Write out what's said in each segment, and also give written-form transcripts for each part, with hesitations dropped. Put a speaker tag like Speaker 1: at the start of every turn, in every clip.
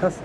Speaker 1: Yes.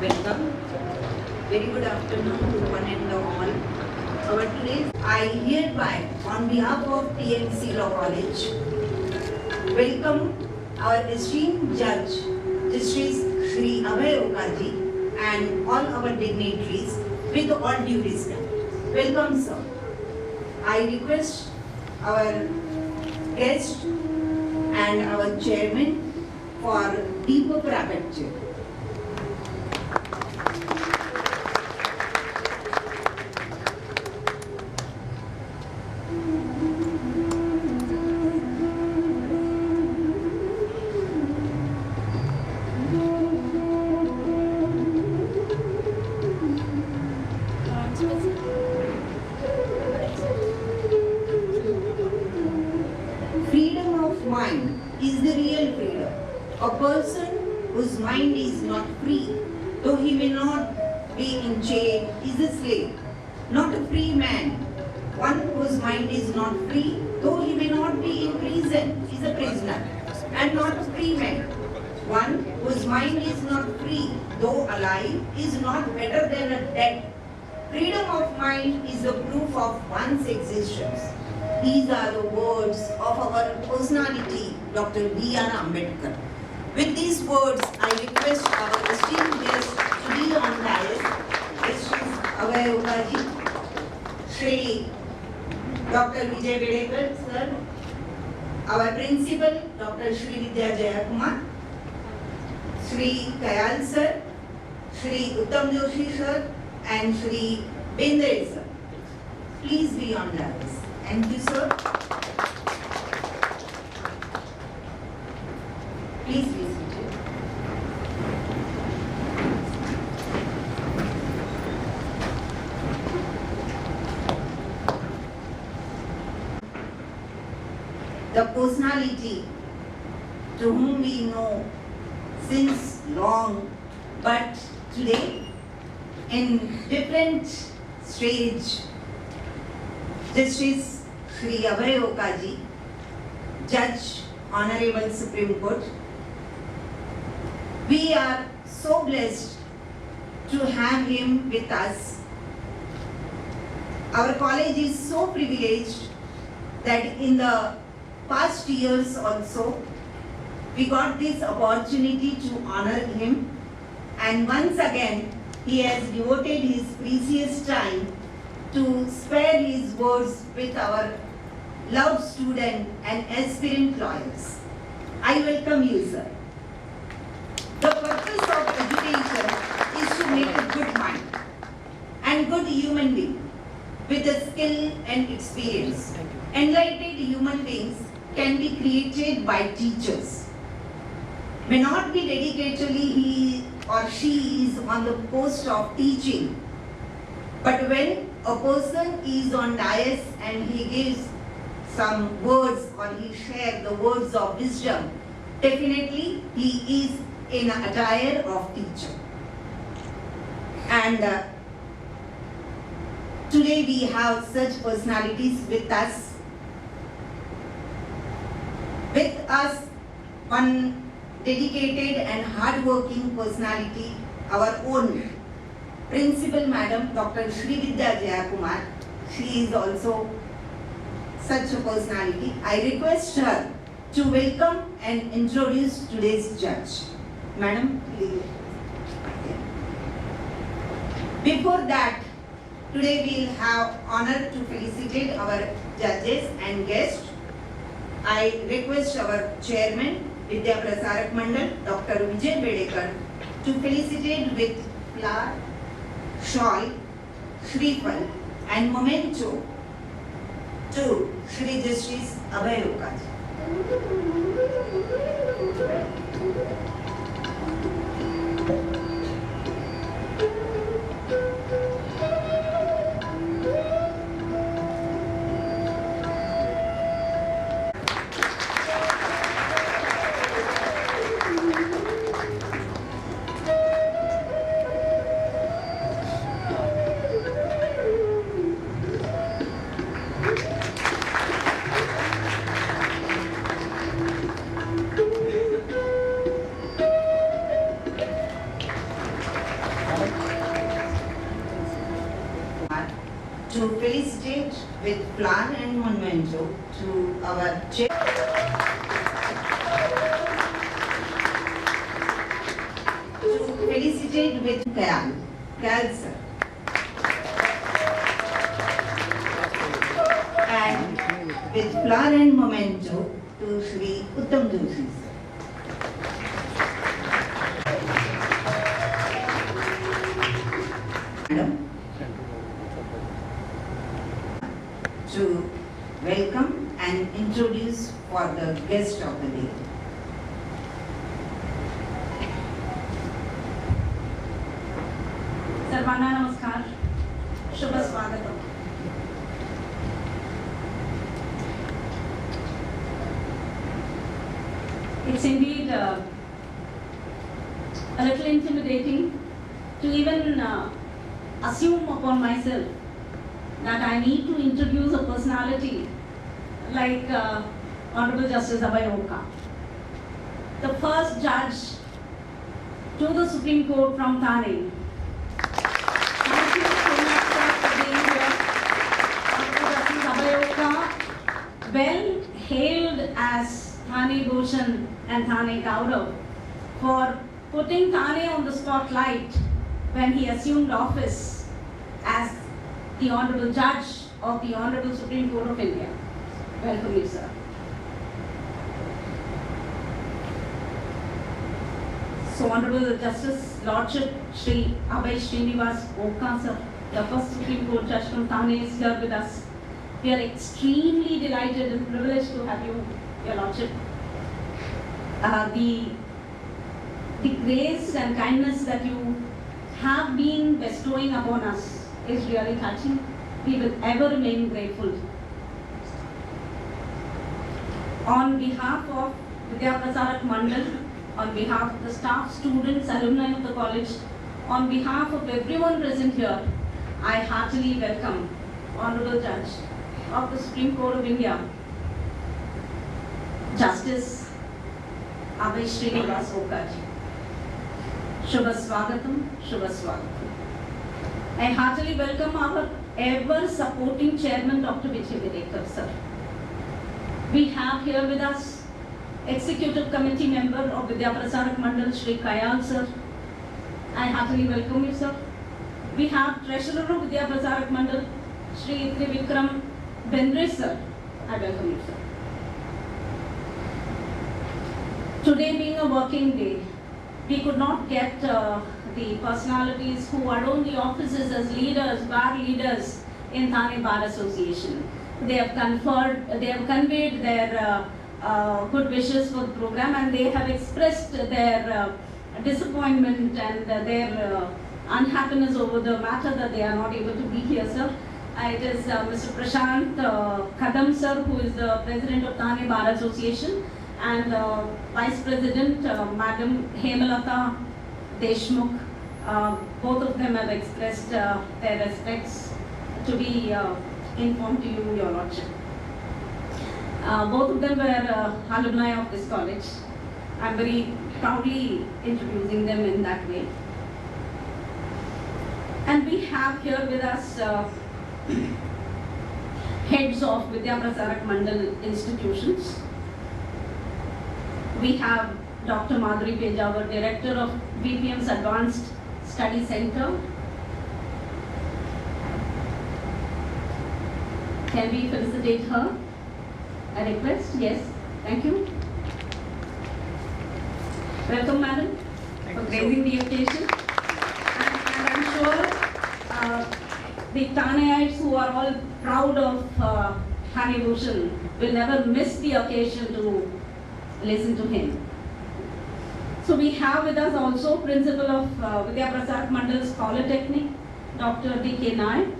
Speaker 2: Welcome. Very good afternoon to one and all. Our today's I hereby, on behalf of TNC Law College, welcome our esteemed judge, Justice Shri Abhay S and all our dignitaries with all due respect. Welcome, sir. I request our guest and our chairman for deeper aperture. Freedom of mind is the real freedom. A person whose mind is not free, though he may not be in chain, is a slave. Not a free man. One whose mind is not free, though he may not be in prison, is a prisoner. And not a free man. One whose mind is not free, though alive, is not better than a dead. Freedom of mind is the proof of one's existence. These are the words of our personality, Dr. B.R. Ambedkar. With these words, I request our esteemed guests to be on dais. Justice Abhay S, Shri Dr. Vijay Bedekar, sir. Our principal, Dr. Shri Vidya, Shri Kayal sir, Shri Uttam Joshi sir, and Shri Bendre sir. Please be on dais. Thank you, sir. Please be seated. personality to whom we know since long, but today in different stage, Justice Shri Abhay S, Judge, Honorable Supreme Court. We are so blessed to have him with us. Our college is so privileged that in the past years also, we got this opportunity to honor him, and once again, he has devoted his precious time to spare his words with our loved student and aspirant lawyers. I welcome you, sir. The purpose of education is to make a good mind and good human being with the skill and experience. Enlightened human beings can be created by teachers. May not be dedicatedly he or she is on the post of teaching, but when a person is on dais and he gives some words or he shares the words of wisdom, definitely he is in an attire of teacher. And today we have such personalities with us. With us, one dedicated and hard-working personality, our own Principal Madam, Dr. Shri Vidya. She is also such a personality. I request her to welcome and introduce today's judge. Madam, please. Before that, today we will have honor to felicitate our judges and guests. I request our chairman, Vidya Prasarak Mandal, Dr. Vijay Bedekar, to felicitate with flower, shawl, Shri and memento to Shri Justice Abhay S. To felicitate with plan and memento to our chair. To felicitate with Kayal sir. And with plan and memento to Shri Hon'ble Justice. Madam, to welcome and introduce for the guest of the day.
Speaker 1: Sarvana Namaskar, Shubha Swagatam. It's indeed a little intimidating to even assume upon myself that I need to introduce a personality like Honorable Justice Abhay S, the first judge to the Supreme Court from Thane. Thank you so much sir, for being here. Honorable Justice Abhay S, well hailed as Thane Bhushan and Thane Gaurav, for putting Thane on the spotlight when he assumed office as the Honorable Judge of the Honorable Supreme Court of India. Welcome you, sir. So, Honorable Justice Lordship Shri Abhay Srinivas sir, the first Supreme Court Judge from Thane, is here with us. We are extremely delighted and privileged to have you, Your Lordship. The grace and kindness that you have been bestowing upon us is really touching. We will ever remain grateful. On behalf of Vidya Prasarak Mandal, on behalf of the staff, students, alumni of the college, on behalf of everyone present here, I heartily welcome Honorable Judge of the Supreme Court of India, Justice Abhay Shri. Shubha Swagatam, Shubha Swagatam. I heartily welcome our ever supporting chairman, Dr. Vijay Bedekar, sir. We have here with us Executive Committee member of Vidya Prasarak Mandal, Shri Kayal, sir. I heartily welcome you, sir. We have Treasurer of Vidya Prasarak Mandal, Shri Vikram Bendre, sir. I welcome you, sir. Today being a working day, we could not get the personalities who adorn the offices as leaders, bar leaders in Thane Bar Association. They have conveyed their good wishes for the program, and they have expressed their disappointment and their unhappiness over the matter that they are not able to be here, sir. It is Mr. Prashant Kadam, sir, who is the President of Thane Bar Association, and Vice President Madam Hemalata Deshmukh. Both of them have expressed their respects to be informed to you, Your Lordship. Both of them were alumni of this college. I am very proudly introducing them in that way. And we have here with us heads of Vidya Prasarak Mandal institutions. We have Dr. Madhuri Pejawar, Director of VPMs Advanced Study Center. Can we felicitate her? A request? Yes. Thank you. Welcome, madam, for gracing the occasion. And I'm sure the Thaneites who are all proud of Thane Bhushan will never miss the occasion to listen to him. So we have with us also Principal of Vidya Prasarak Mandal's Polytechnic, Dr. D.K. Nayak.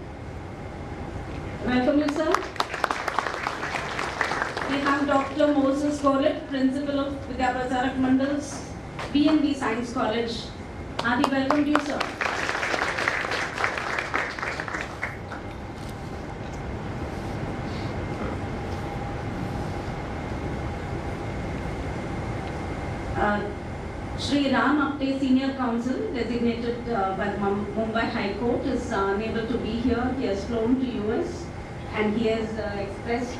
Speaker 1: Welcome you, sir. We have Dr. Moses Collett, Principal of Vidya Prasarak Mandal's B&B Science College. Adi, welcome to you, sir. Shri Ram Apte, Senior Counsel, designated by the Mumbai High Court, is unable to be here. He has flown to US and he has expressed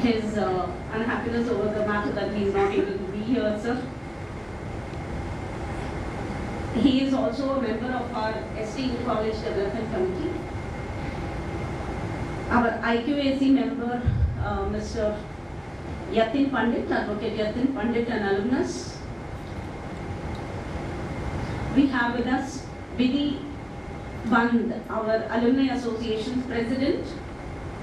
Speaker 1: his unhappiness over the matter that he is not able to be here, sir. He is also a member of our STU College Development Committee. Our IQAC member, Mr. Yatin Pandit, Advocate Yatin Pandit, and alumnus. We have with us Vidya Band, our Alumni Association's President,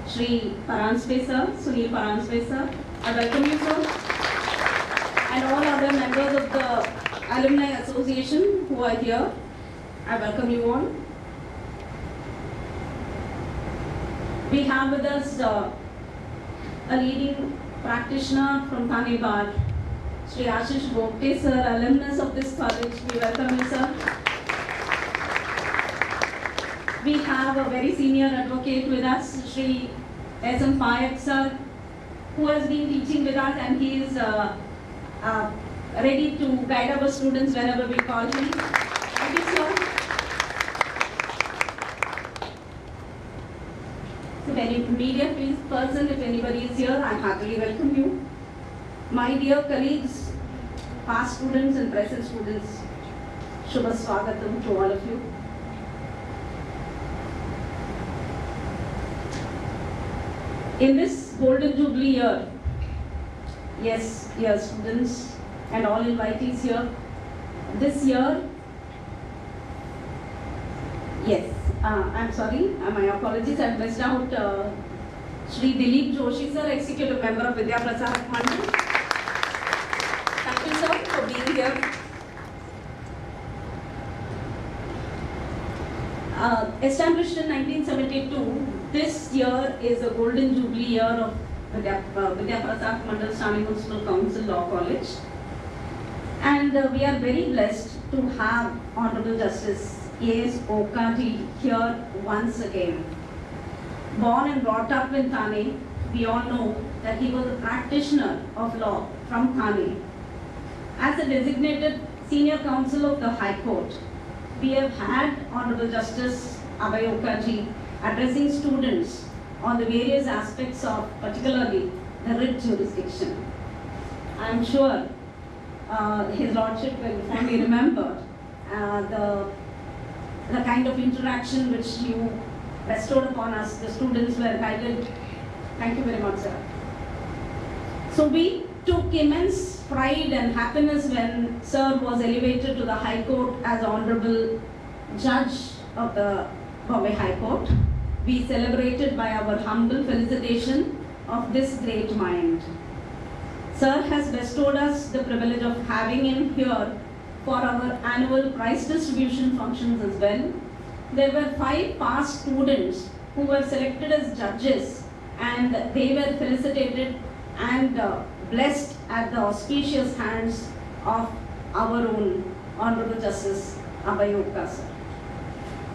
Speaker 1: Shri Paranspe sir, Sunil Paranspe sir. I welcome you, sir. And all other members of the Alumni Association who are here, I welcome you all. We have with us a leading practitioner from Thane Bar, Shri Ashish Gopte sir, alumnus of this college. We welcome you, sir. We have a very senior advocate with us, Shri S.M. Payak sir, who has been teaching with us, and he is ready to guide our students whenever we call him. Thank you, sir. So, any media person, if anybody is here, I heartily welcome you. My dear colleagues, past students and present students, Shubha Swagatam to all of you. In this Golden Jubilee year, yes, dear students and all invitees here, this year, yes, I'm sorry, my apologies, I missed out Shri Dilip Joshi sir, Executive Member of Vidya Prasarak Mandal. Thank you, sir, for being here. Established in 1972, this year is a golden jubilee year of Vidya Prasarak Mandal Thane Municipal Council Law College. And we are very blessed to have Hon'ble Justice A.S. Okati here once again. Born and brought up in Thane, we all know that he was a practitioner of law from Thane. As a designated senior counsel of the High Court, we have had Hon'ble Justice Abhay Okati addressing students on the various aspects of particularly the writ jurisdiction. I am sure His Lordship will fondly remember the kind of interaction which you bestowed upon us. The students were guided. Thank you very much, sir. So we took immense pride and happiness when Sir was elevated to the High Court as Honorable Judge of the Bombay High Court. We celebrated by our humble felicitation of this great mind. Sir has bestowed us the privilege of having him here for our annual prize distribution functions as well. There were 5 past students who were selected as judges, and they were felicitated and blessed at the auspicious hands of our own Honorable Justice Abhay S.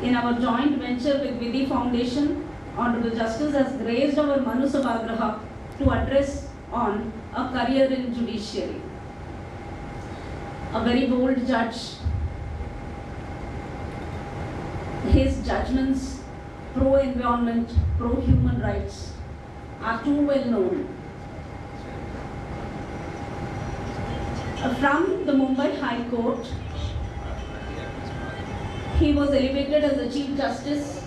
Speaker 1: In our joint venture with Vidya Foundation, Honorable Justice has graced our Manu Sabhagraha to address on a career in judiciary. A very bold judge. His judgments pro-environment, pro-human rights are too well known. From the Mumbai High Court, he was elevated as the Chief Justice.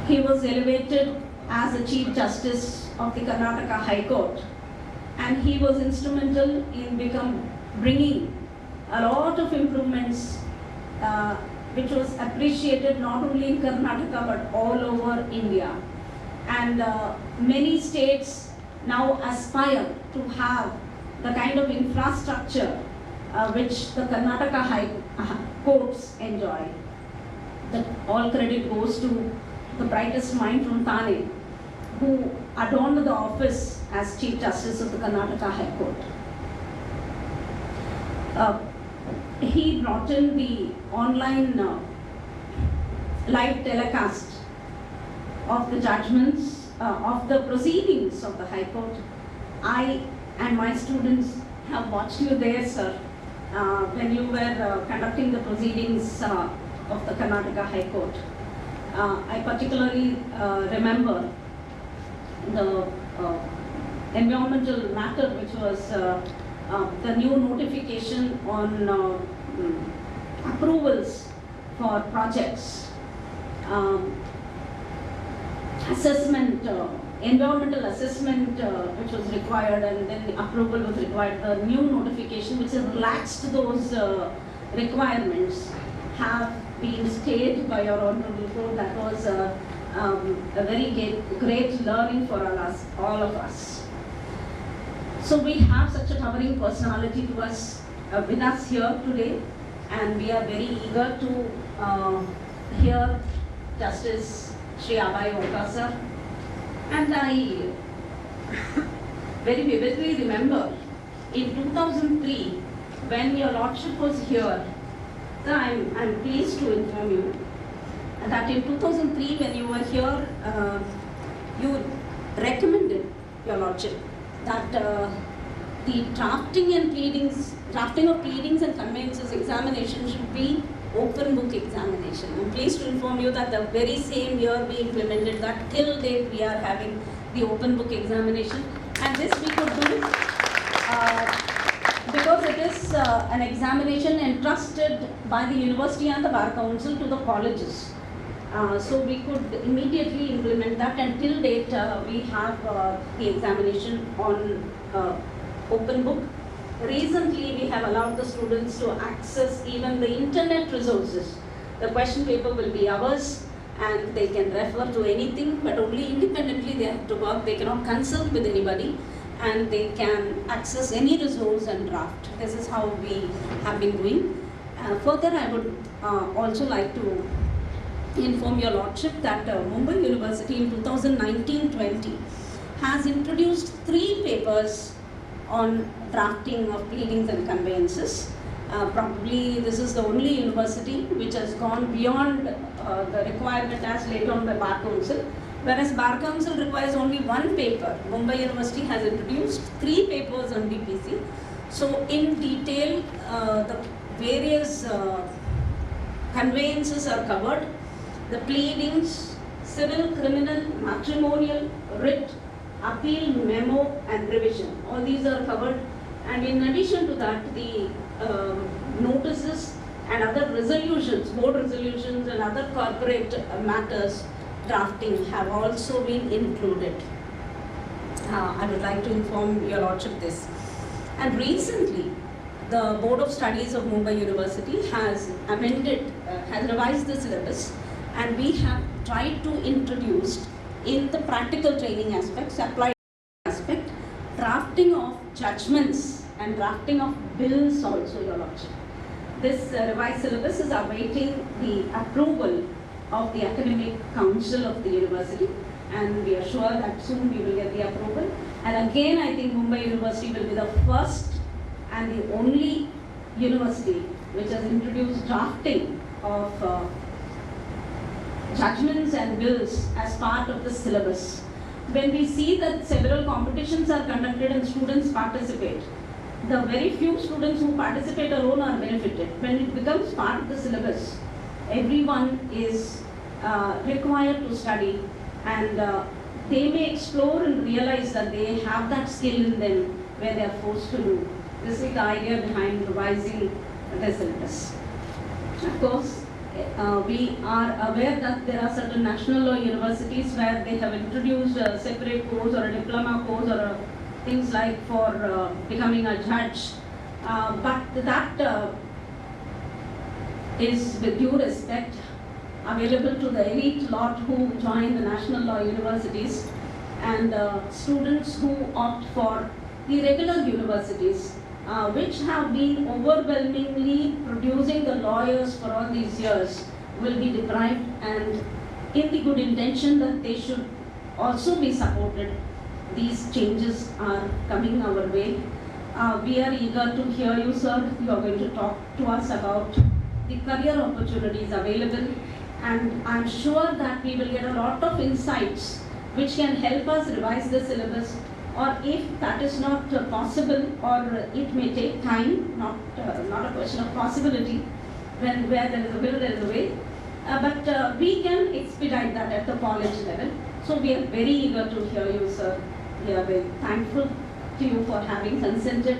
Speaker 1: He was elevated as the Chief Justice of the Karnataka High Court, and he was instrumental in bringing a lot of improvements which was appreciated not only in Karnataka but all over India. And many states now aspire to have the kind of infrastructure which the Karnataka High Courts enjoy. All credit goes to the brightest mind from Thane, who adorned the office as Chief Justice of the Karnataka High Court. He brought in the online live telecast of the judgments, of the proceedings of the High Court. I and my students have watched you there, sir, when you were conducting the proceedings of the Karnataka High Court. I particularly remember the environmental matter, which was the new notification on approvals for projects, assessment, environmental assessment which was required, and then the approval was required. The new notification which has relaxed those requirements have been stayed by your Honorable Court. That was a very great learning for all of us. So we have such a towering personality with us here today, and we are very eager to hear Justice Shri Abhay S. sir. And I very vividly remember in 2003 when your Lordship was here. So I'm pleased to inform you that in 2003 when you were here, you recommended, your Lordship, that the drafting of pleadings and conveyances examination should be open book examination. I'm pleased to inform you that the very same year we implemented that. Till date we are having the open book examination, and this we could do because it is an examination entrusted by the University and the Bar Council to the colleges. So we could immediately implement that, and till date we have the examination on open book. Recently we have allowed the students to access even the internet resources. The question paper will be ours and they can refer to anything, but only independently they have to work. They cannot consult with anybody, and they can access any resource and draft. This is how we have been doing. Further, I would also like to inform your lordship that Mumbai University in 2019-20 has introduced 3 papers on drafting of pleadings and conveyances. Probably this is the only university which has gone beyond the requirement as laid on by Bar Council. Whereas Bar Council requires only 1 paper, Mumbai University has introduced 3 papers on DPC. So in detail, the various conveyances are covered. The pleadings, civil, criminal, matrimonial, writ, appeal, memo and revision. All these are covered. And in addition to that, the notices and other resolutions, board resolutions and other corporate matters drafting have also been included. I would like to inform your lordship this. And recently, the Board of Studies of Mumbai University has amended, has revised the syllabus, and we have tried to introduce in the practical training aspects, applied aspect, drafting of judgments and drafting of bills also, your lordship. This revised syllabus is awaiting the approval of the Academic Council of the University, and we are sure that soon we will get the approval. And again, I think Mumbai University will be the first and the only university which has introduced drafting of judgments and bills as part of the syllabus. When we see that several competitions are conducted and students participate, the very few students who participate alone are benefited. When it becomes part of the syllabus, everyone is required to study, and they may explore and realize that they have that skill in them where they are forced to do. This is the idea behind revising the syllabus. Of course, we are aware that there are certain national law universities where they have introduced a separate course or a diploma course or things like for becoming a judge. But that is, with due respect, available to the elite lot who join the national law universities, and students who opt for the regular universities, which have been overwhelmingly producing the lawyers for all these years, will be deprived, and in the good intention that they should also be supported, these changes are coming our way. We are eager to hear you, sir. You are going to talk to us about the career opportunities available, and I'm sure that we will get a lot of insights which can help us revise the syllabus, or if that is not possible, or it may take time, not a question of possibility, when where there is a will, there is a way, but we can expedite that at the college level. So we are very eager to hear you, sir. We are very thankful to you for having consented,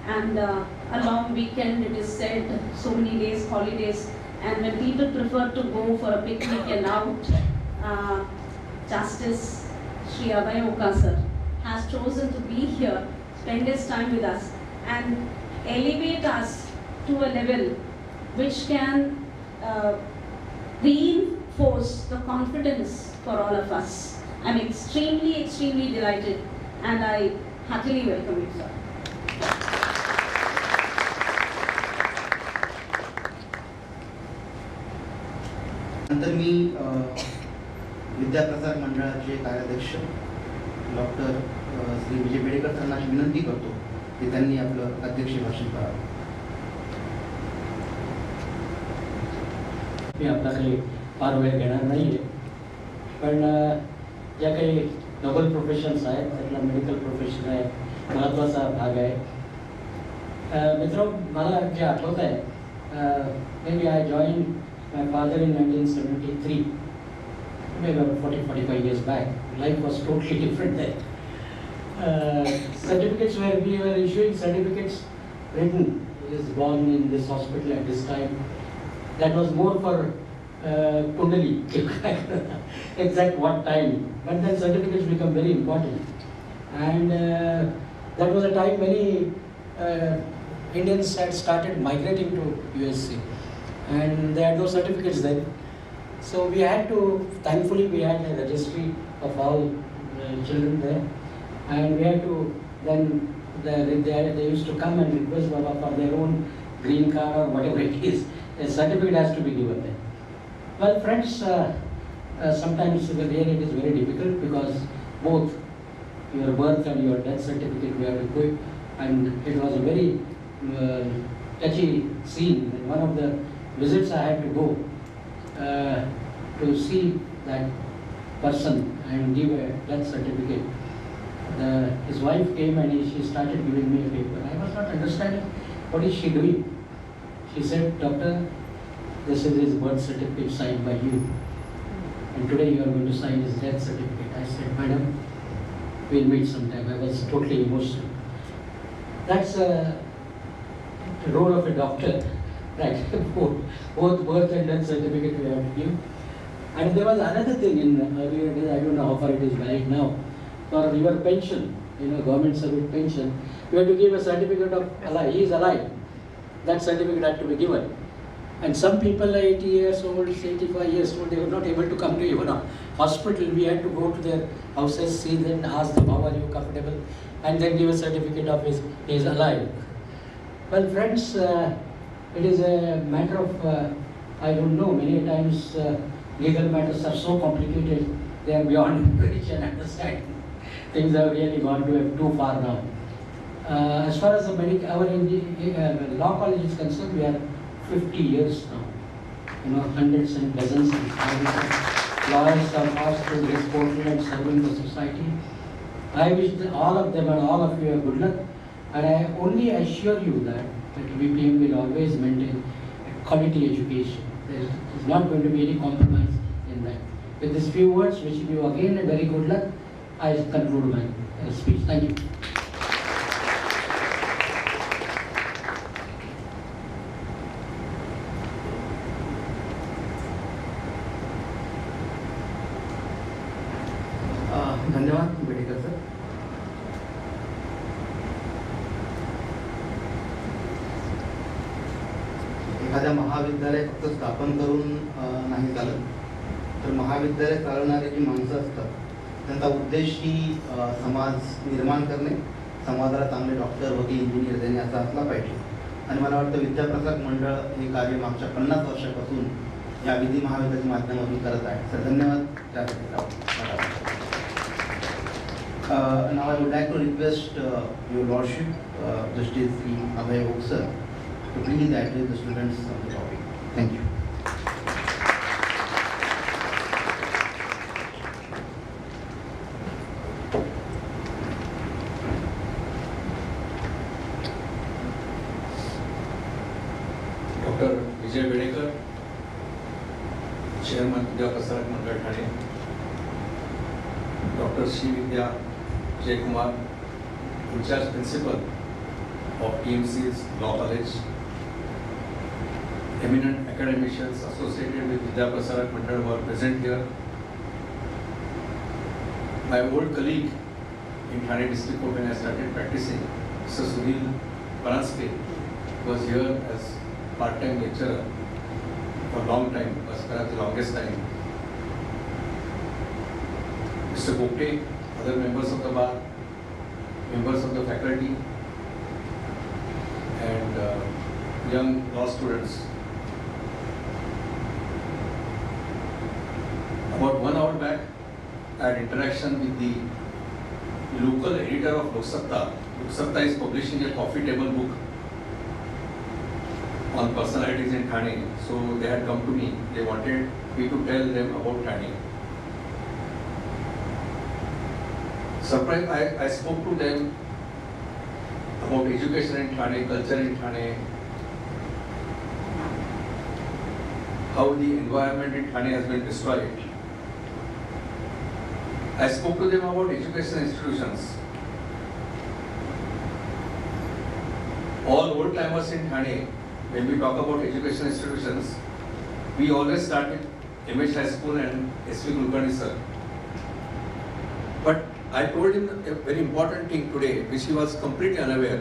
Speaker 1: and a long weekend, it is said, so many days, holidays, and when people prefer to go for a picnic and out, Justice Shri Abhay S sir has chosen to be here, spend his time with us, and elevate us to a level which can reinforce the confidence for all of us. I'm extremely, extremely delighted, and I heartily welcome you, sir.
Speaker 3: नंतर मी विद्या प्रसारक मंडळाचे कार्याध्यक्ष doctor Shri Vijay Bedekar यांना विनंती करतो की त्यांनी आपलं अध्यक्षीय भाषण करावं.
Speaker 4: मी आपला काही फार वेळ घेणार नाही आहे, पण ज्या काही नोबल प्रोफेशन्स आहेत त्यातला मेडिकल प्रोफेशन आहे, महत्त्वाचा भाग आहे. मित्र, मला जे आठवत आहे, maybe I joined my father in 1973, maybe about 40-45 years back. Life was totally different then. Certificates where we were issuing certificates written, he is born in this hospital at this time. That was more for Kundali, exact what time. But then certificates become very important. And that was a time many Indians had started migrating to USC. And they had no certificates then. So we had to, thankfully we had a registry of all children there. And we had to, then they used to come and request for their own green card or whatever it is. A certificate has to be given there. Well, friends, sometimes really it is very difficult because both your birth and your death certificate we have to put, and it was a very touchy scene. In one of the visits I had to go to see that person and give a death certificate. His wife came and she started giving me a paper. I was not understanding what is she doing. She said, "Doctor, this is his birth certificate signed by you. And today you are going to sign his death certificate." I said, "Madam, we'll meet sometime." I was totally emotional. That's the role of a doctor, right? Both birth and death certificate we have to give. And there was another thing in earlier days, I don't know how far it is valid now. For your pension, government service pension, you have to give a certificate of alive. He is alive. That certificate had to be given. And some people are 80 years old, 85 years old, they were not able to come to even a hospital. We had to go to their houses, see them, ask them, "How are you, comfortable?" And then give a certificate of he is alive. Well, friends, it is a matter of, I don't know, many times legal matters are so complicated, they are beyond reach and understanding. Things have really gone too far now. As far as our law college is concerned, we are 50 years now. Hundreds and dozens of lawyers are passed through this portal and serving the society. I wish all of them and all of you a good luck. And I only assure you that VPM will always maintain a quality education. There is not going to be any compromise in that. With these few words, wishing you again a very good luck, I conclude my speech. Thank you.
Speaker 3: धन्यवाद Bedekar sir. एखाद्या महाविद्यालय फक्त स्थापन करून नाही चालत, तर महाविद्यालय चालवणारी जी माणसं असतात त्यांचा उद्देश ही समाज निर्माण करणे, समाजाला चांगले डॉक्टर, वकील, इंजिनियर देणे असा असला पाहिजे. आणि मला वाटतं विद्याप्रसारक मंडळ हे कार्य मागच्या 50 वर्षापासून या विधी महाविद्यालयाच्या माध्यमातून करत आहे. तर धन्यवाद त्यासाठी. Now I would like to request your Lordship, Justice Shri Abhay S, to please address the students on the topic. Thank you.
Speaker 5: Dr. Vijay Bedekar, Chairman Prasarak Mandal Thane, Dr. Shri Vidya Kumar, in-charge principal of TMC's Law College, eminent academicians associated with Vidya Prasarak Mandal who are present here, my old colleague in Thane district court when I started practicing, Mr. Sunil Paranske, was here as part-time lecturer for a long time, was perhaps the longest time. Mr. Gopte, other members of the bar, members of the faculty, and young law students. About 1 hour back, I had interaction with the local editor of Lok Satta. Lok Satta is publishing a coffee table book on personalities in Thane. So they had come to me. They wanted me to tell them about Thane. Surprised, I spoke to them about education in Thane, culture in Thane, how the environment in Thane has been destroyed. I spoke to them about education institutions. All old timers in Thane, when we talk about education institutions, we always start with MH High School and SV Kulkarni sir. But I told him a very important thing today, which he was completely unaware.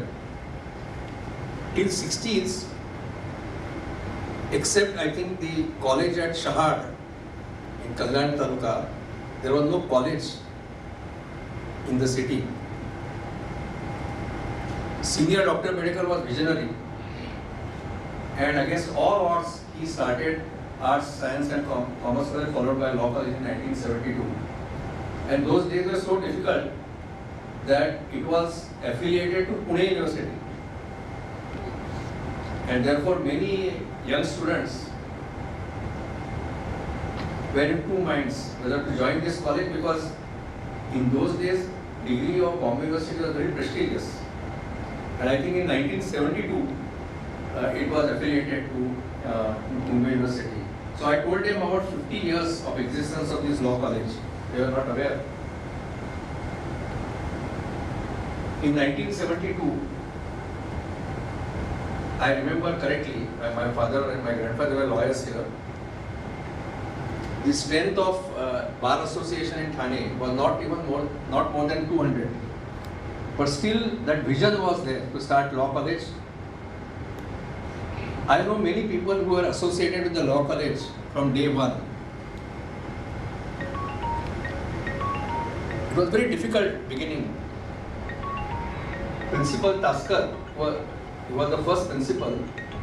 Speaker 5: Till 60s, except I think the college at Shahad in Kalyan Taluka, there was no college in the city. Senior Dr. Bedekar was visionary, and against all odds, he started Arts, Science and Commerce were followed by Law College in 1972. And those days were so difficult that it was affiliated to Pune University. And therefore many young students were in two minds whether to join this college, because in those days degree of Bombay University was very prestigious. And I think in 1972 it was affiliated to Bombay University. So I told them about 50 years of existence of this law college. They were not aware. In 1972, I remember correctly, my father and my grandfather were lawyers here. The strength of Bar Association in Thane was not more than 200. But still that vision was there to start law college. I know many people who were associated with the law college from day one. It was very difficult beginning. Principal Taskar he was the first principal.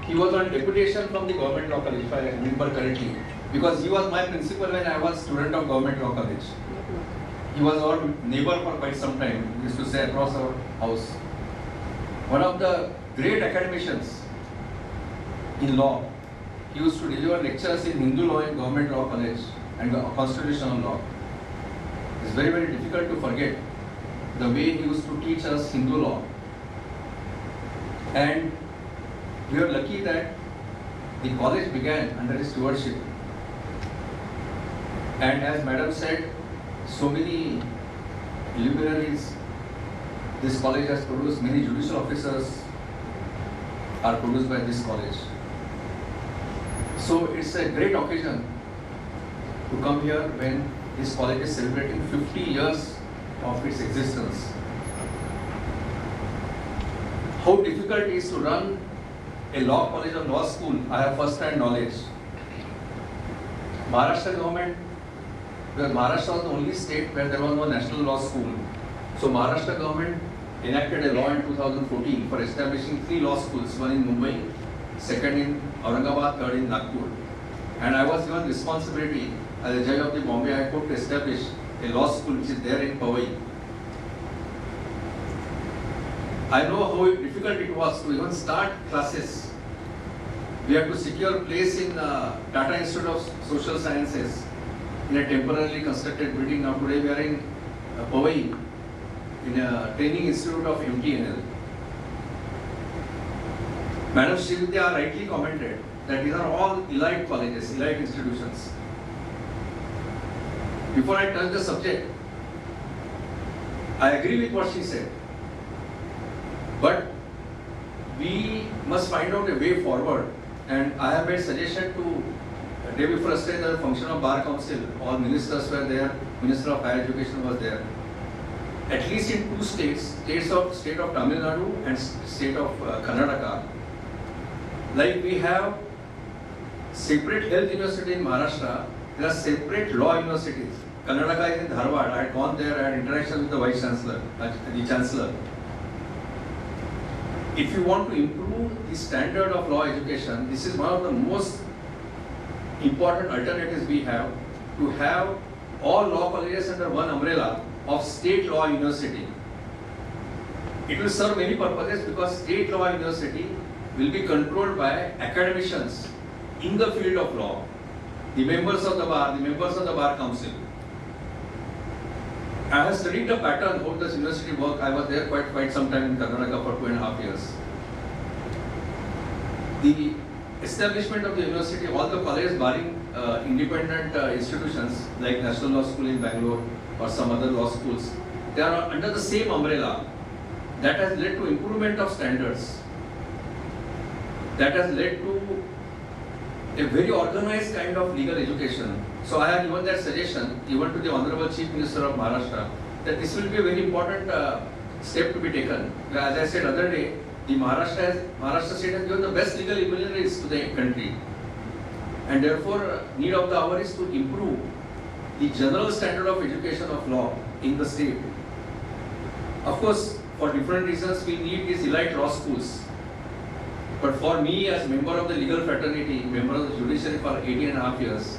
Speaker 5: He was on deputation from the government law college, if I remember correctly, because he was my principal when I was student of government law college. He was our neighbor for quite some time. He used to stay across our house. One of the great academicians in law. He used to deliver lectures in Hindu law in government law college and constitutional law. It's very, very difficult to forget the way he used to teach us Hindu law. And we are lucky that the college began under his stewardship. And as Madam said, so many luminaries this college has produced, many judicial officers are produced by this college. So it's a great occasion to come here when this college is celebrating 50 years of its existence. How difficult it is to run a law college or law school, I have first-hand knowledge. Maharashtra government, because Maharashtra was the only state where there was no national law school. So Maharashtra government enacted a law in 2014 for establishing 3 law schools, one in Mumbai, second in Aurangabad, third in Nagpur. And I was given responsibility as a judge of the Bombay High Court to establish a law school which is there in Powai. I know how difficult it was to even start classes. We had to secure a place in Tata Institute of Social Sciences in a temporarily constructed building. Now today we are in Powai in a training institute of MTNL. Madam Shri Vidya rightly commented that these are all elite colleges, elite institutions. Before I touch the subject, I agree with what she said. But we must find out a way forward, and I have made suggestion to day before yesterday the function of Bar Council. All ministers were there, Minister of Higher Education was there. At least in 2 states, state of Tamil Nadu and state of Karnataka, like we have separate health university in Maharashtra, there are separate law universities. Karnataka is in Dharwad. I had gone there, I had interaction with the Vice Chancellor, the Chancellor. If you want to improve the standard of law education, this is one of the most important alternatives we have, to have all law colleges under one umbrella of state law university. It will serve many purposes because state law university will be controlled by academicians in the field of law, the members of the bar, the members of the Bar Council. I have studied the pattern how this university works. I was there quite some time in Karnataka for 2.5 years. The establishment of the university, all the colleges barring independent institutions like National Law School in Bangalore or some other law schools, they are under the same umbrella. That has led to improvement of standards. That has led to a very organized kind of legal education. So I have given that suggestion even to the Honorable Chief Minister of Maharashtra that this will be a very important step to be taken. As I said other day, the Maharashtra state has given the best legal luminaries to the country, and therefore need of the hour is to improve the general standard of education of law in the state. Of course, for different reasons we need these elite law schools. But for me, as member of the legal fraternity, member of the judiciary for 18.5 years,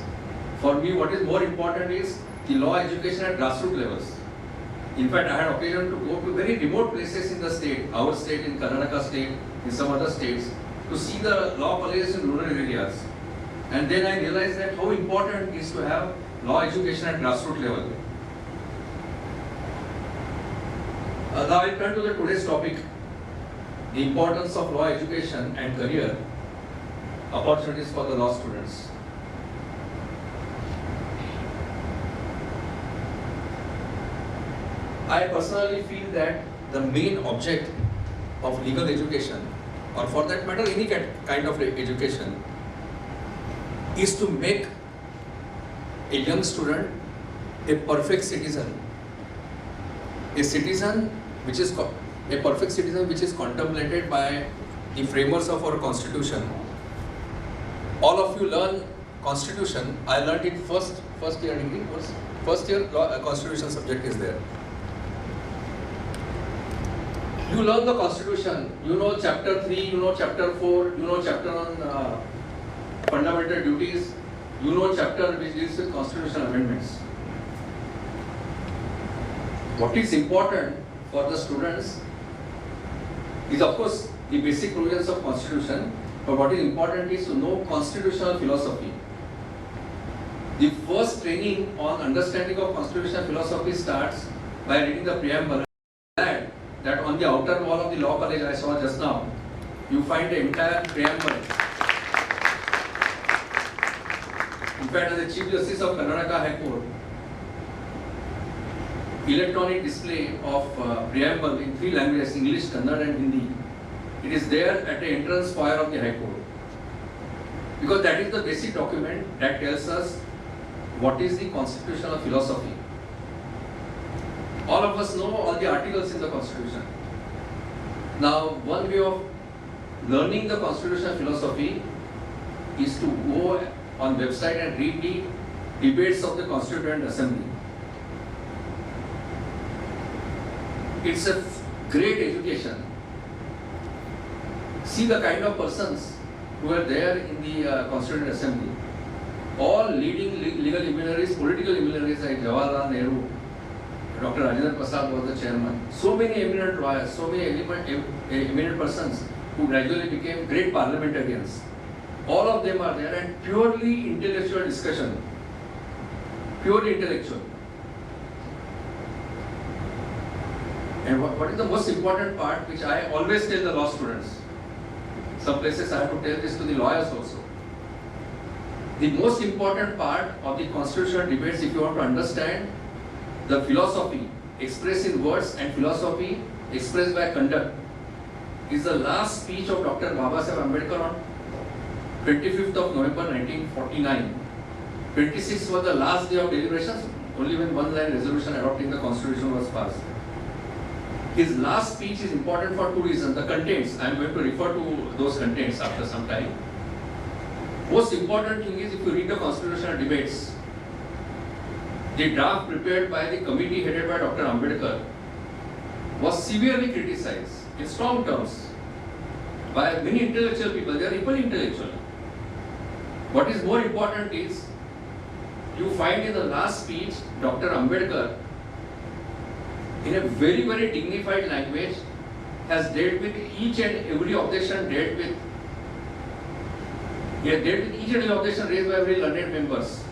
Speaker 5: for me what is more important is the law education at grassroots levels. In fact, I had occasion to go to very remote places in the state, our state, in Karnataka state, in some other states, to see the law colleges in rural areas. And then I realized that how important it is to have law education at grassroots level. Now I turn to the today's topic, the importance of law education and career opportunities for the law students. I personally feel that the main object of legal education, or for that matter any kind of education, is to make a young student a perfect citizen. A citizen which is a perfect citizen which is contemplated by the framers of our constitution. All of you learn constitution. I learned it first year degree. First year constitution subject is there. You learn the constitution. You know chapter 3. You know chapter 4. You know chapter on fundamental duties. You know chapter which deals with constitutional amendments. What is important for the students is, of course, the basic provisions of constitution, but what is important is to know constitutional philosophy. The first training on understanding of constitutional philosophy starts by reading the preamble. That on the outer wall of the law college I saw just now, you find the entire preamble. In fact, as the Chief Justice of Karnataka High Court, electronic display of preamble in 3 languages, English, Kannada and Hindi. It is there at the entrance foyer of the High Court. Because that is the basic document that tells us what is the constitutional philosophy. All of us know all the articles in the Constitution. Now, one way of learning the constitutional philosophy is to go on website and read the debates of the Constituent Assembly. It's a great education. See the kind of persons who are there in the Constituent Assembly. All leading legal luminaries, political luminaries like Jawaharlal Nehru, Dr. Rajendra Prasad was the chairman. So many eminent lawyers, so many eminent persons who gradually became great parliamentarians. All of them are there, and purely intellectual discussion. Purely intellectual. And what is the most important part, which I always tell the law students? Some places I have to tell this to the lawyers also. The most important part of the constitutional debates, if you want to understand the philosophy expressed in words and philosophy expressed by conduct, is the last speech of Dr. Babasaheb Ambedkar on 25th of November 1949. 26th was the last day of deliberations, only when one line resolution adopting the constitution was passed. His last speech is important for 2 reasons. The contents, I am going to refer to those contents after some time. Most important thing is, if you read the constitutional debates, the draft prepared by the committee headed by Dr. Ambedkar was severely criticized in strong terms by many intellectual people. They are equally intellectual. What is more important is, you find in the last speech, Dr. Ambedkar, in a very, very dignified language, has dealt with each and every objection dealt with. He has dealt with each and every objection raised by very learned members.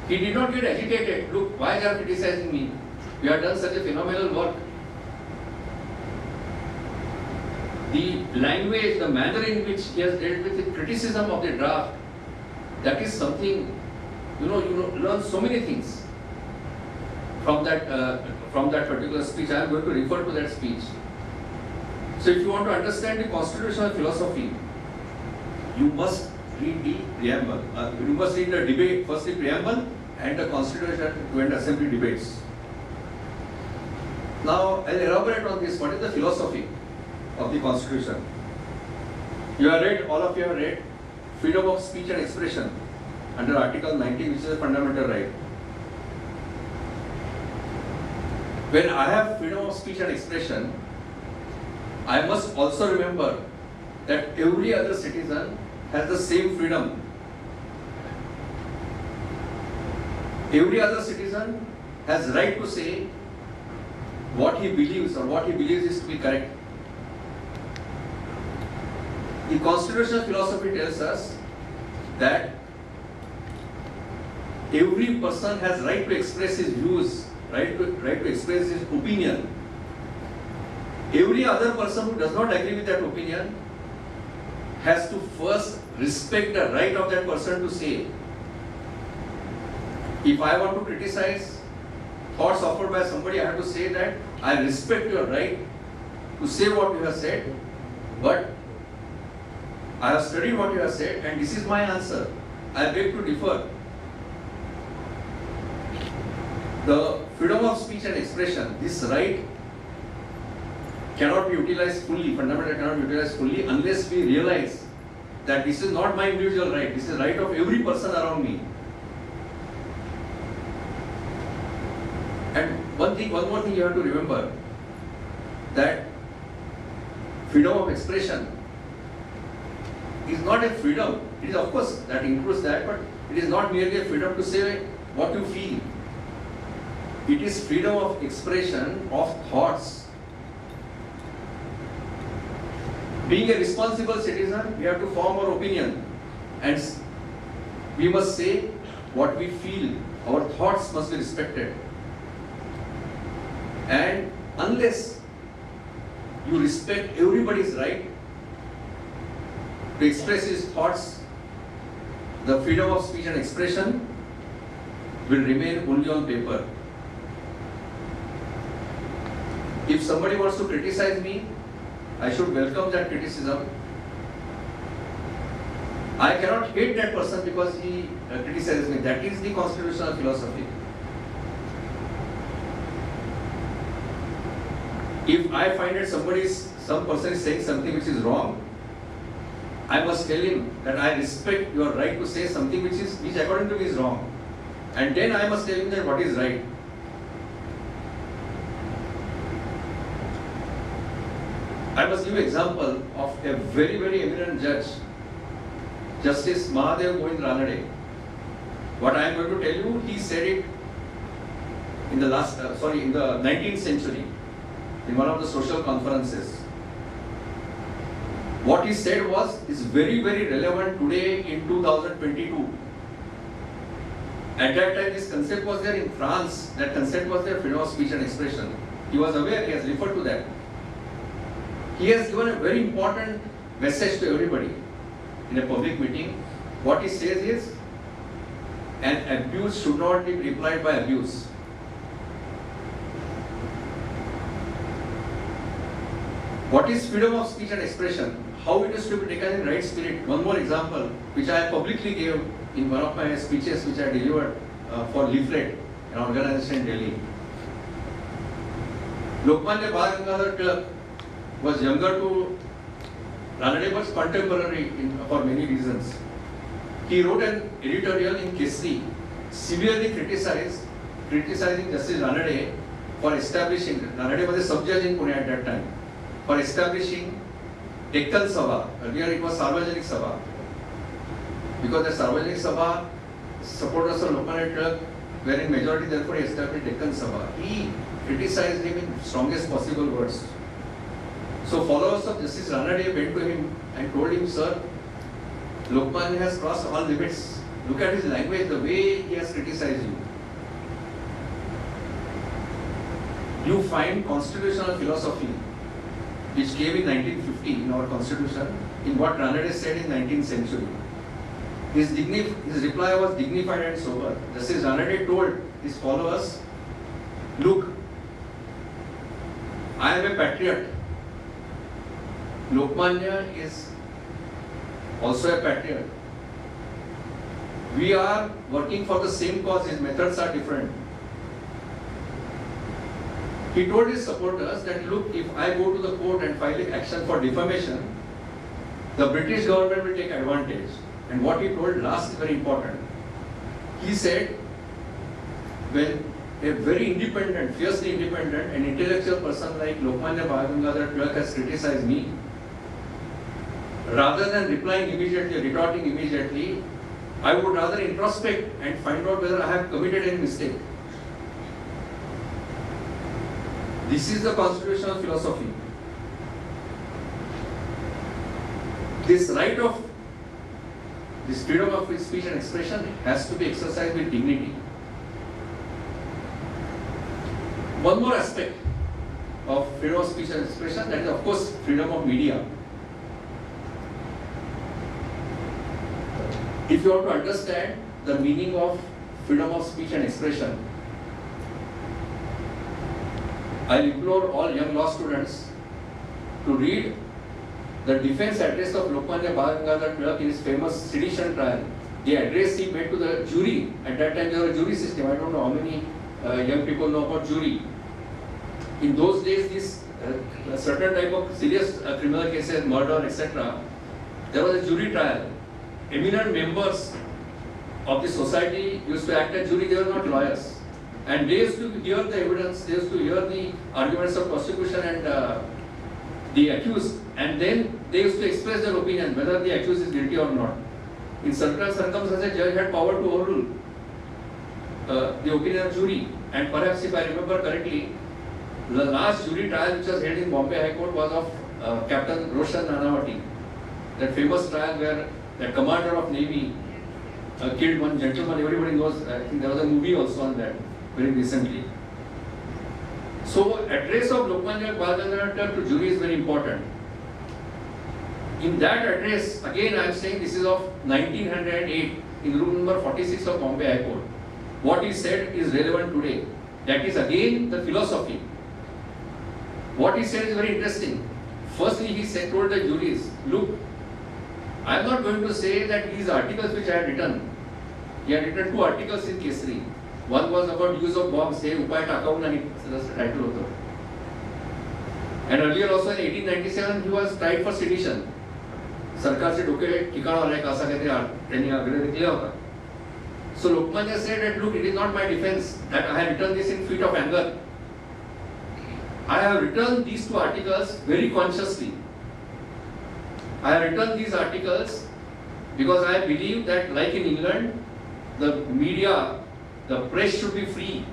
Speaker 5: He did not get agitated. Look, why they are criticizing me? We have done such a phenomenal work. The language, the manner in which he has dealt with the criticism of the draft, that is something, you learn so many things from that particular speech. I am going to refer to that speech. So if you want to understand the constitutional philosophy, you must read the preamble. You must read the debate, first the preamble and the Constituent Assembly debates. Now, I'll elaborate on this. What is the philosophy of the Constitution? You have read, all of you have read, freedom of speech and expression under Article 19, which is a fundamental right. When I have freedom of speech and expression, I must also remember that every other citizen has the same freedom. Every other citizen has right to say what he believes or what he believes is to be correct. The constitutional philosophy tells us that every person has right to express his views, right to express his opinion. Every other person who does not agree with that opinion has to first respect the right of that person to say. If I want to criticize thoughts offered by somebody, I have to say that I respect your right to say what you have said, but I have studied what you have said and this is my answer. I beg to differ. The freedom of speech and expression, this right cannot be utilized fully, fundamentally cannot be utilized fully unless we realize that this is not my individual right, this is the right of every person around me. And one more thing you have to remember, that freedom of expression is not a freedom. It is, of course, that includes that, but it is not merely a freedom to say what you feel. It is freedom of expression of thoughts. Being a responsible citizen, we have to form our opinion and we must say what we feel. Our thoughts must be respected. And unless you respect everybody's right to express his thoughts, the freedom of speech and expression will remain only on paper. If somebody wants to criticize me, I should welcome that criticism. I cannot hate that person because he criticizes me. That is the constitutional philosophy. If I find that some person is saying something which is wrong, I must tell him that I respect your right to say something which according to me is wrong. And then I must tell him that what is right. I must give an example of a very, very eminent judge, Justice Mahadev Govind Ranade. What I am going to tell you, he said it in the 19th century, in one of the social conferences. What he said is very, very relevant today in 2022. At that time, this concept was there in France. That concept was there, freedom of speech and expression. He was aware, he has referred to that. He has given a very important message to everybody in a public meeting. What he says is, an abuse should not be replied by abuse. What is freedom of speech and expression? How it is to be taken in right spirit? One more example, which I publicly gave in one of my speeches which I delivered for Leaflet, an organization in Delhi. Lokmanya Bal Tilak was younger to Ranade, was contemporary for many reasons. He wrote an editorial in Kesri, severely criticizing Justice Ranade for establishing, Ranade was a sub-judge in Pune at that time, for establishing Dekkan Sabha. Earlier it was Sarvajanik Sabha. Because the Sarvajanik Sabha supporters of Lokmanya Tilak were in majority, therefore he established Dekkan Sabha. He criticized him in strongest possible words. So followers of Justice Ranade went to him and told him, sir, Lokmanya has crossed all limits. Look at his language, the way he has criticized you. You find constitutional philosophy, which came in 1950 in our constitution, in what Ranade said in 19th century. His reply was dignified and sober. Justice Ranade told his followers, look, I am a patriot. Lokmanya is also a patriot. We are working for the same cause, his methods are different. He told his supporters that, look, if I go to the court and file an action for defamation, the British government will take advantage. And what he told last is very important. He said, when a very independent, fiercely independent and intellectual person like Lokmanya Bal Gangadhar Tilak has criticized me, rather than replying immediately, retorting immediately, I would rather introspect and find out whether I have committed any mistake. This is the constitutional philosophy. This right of, this freedom of speech and expression has to be exercised with dignity. One more aspect of freedom of speech and expression, that is of course freedom of media. If you want to understand the meaning of freedom of speech and expression, I implore all young law students to read the defense address of Lokmanya Bal Tilak in his famous sedition trial. The address he made to the jury. At that time there was a jury system. I don't know how many young people know about jury. In those days, this certain type of serious criminal cases, murder, etc., there was a jury trial. Eminent members of the society used to act as jury. They were not lawyers, and they used to hear the evidence. They used to hear the arguments of prosecution and the accused, and then they used to express their opinion whether the accused is guilty or not. In certain circumstances, judge had power to overrule the opinion of jury. And perhaps, if I remember correctly, the last jury trial which was held in Bombay High Court was of Captain Roshan Nanavati. That famous trial where the commander of Navy killed one gentleman. Everybody knows. I think there was a movie also on that very recently. So, address of Lokmanya Bal Gangadhar to jury is very important. In that address, again I am saying this is of 1908 in room number 46 of Bombay High Court. What he said is relevant today. That is again the philosophy. What he said is very interesting. Firstly, he said, told the juries, look, I am not going to say that these articles which I had written, he had written 2 articles in Kesari. One was about use of bombs, say Upay Takav Nahi, that's the title of it. And earlier also in 1897 he was tried for sedition. Sarkar se doke ठिकाना वाला एक ऐसा कहते हैं training आगे निकला होगा. So Lokmanya said that look, it is not my defense that I have written this in fit of anger. I have written these 2 articles very consciously. I have written these articles because I believe that, like in England, the media, the press should be free.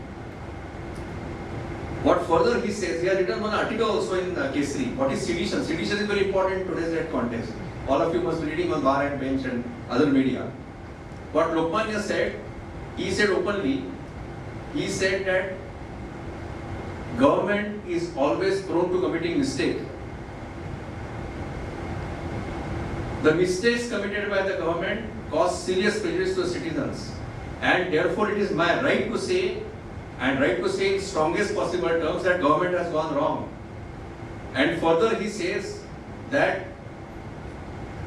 Speaker 5: What further he says, he has written one article also in Kesari. What is sedition? Sedition is very important in today's context. All of you must be reading on bar and bench and other media. What Lokmanya said, he said openly, he said that government is always prone to committing mistake. The mistakes committed by the government cause serious prejudice to citizens, and therefore it is my right to say, and right to say in strongest possible terms, that government has gone wrong. And further he says that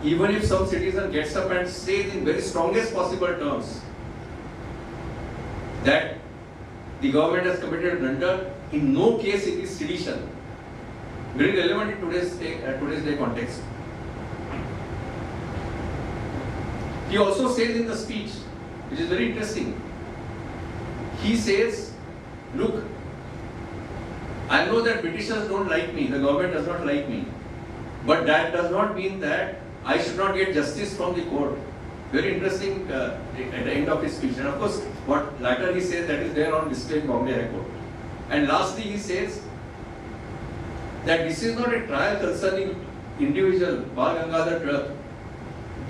Speaker 5: even if some citizen gets up and says in very strongest possible terms that the government has committed blunder, in no case it is sedition. Very relevant in today's day context. He also says in the speech, which is very interesting, he says, look, I know that Britishers don't like me, the government does not like me, but that does not mean that I should not get justice from the court. Very interesting at the end of his speech. And of course, what later he says, that is there on display in Bombay High Court. And lastly, he says that this is not a trial concerning individual Bal Gangadhar Tilak.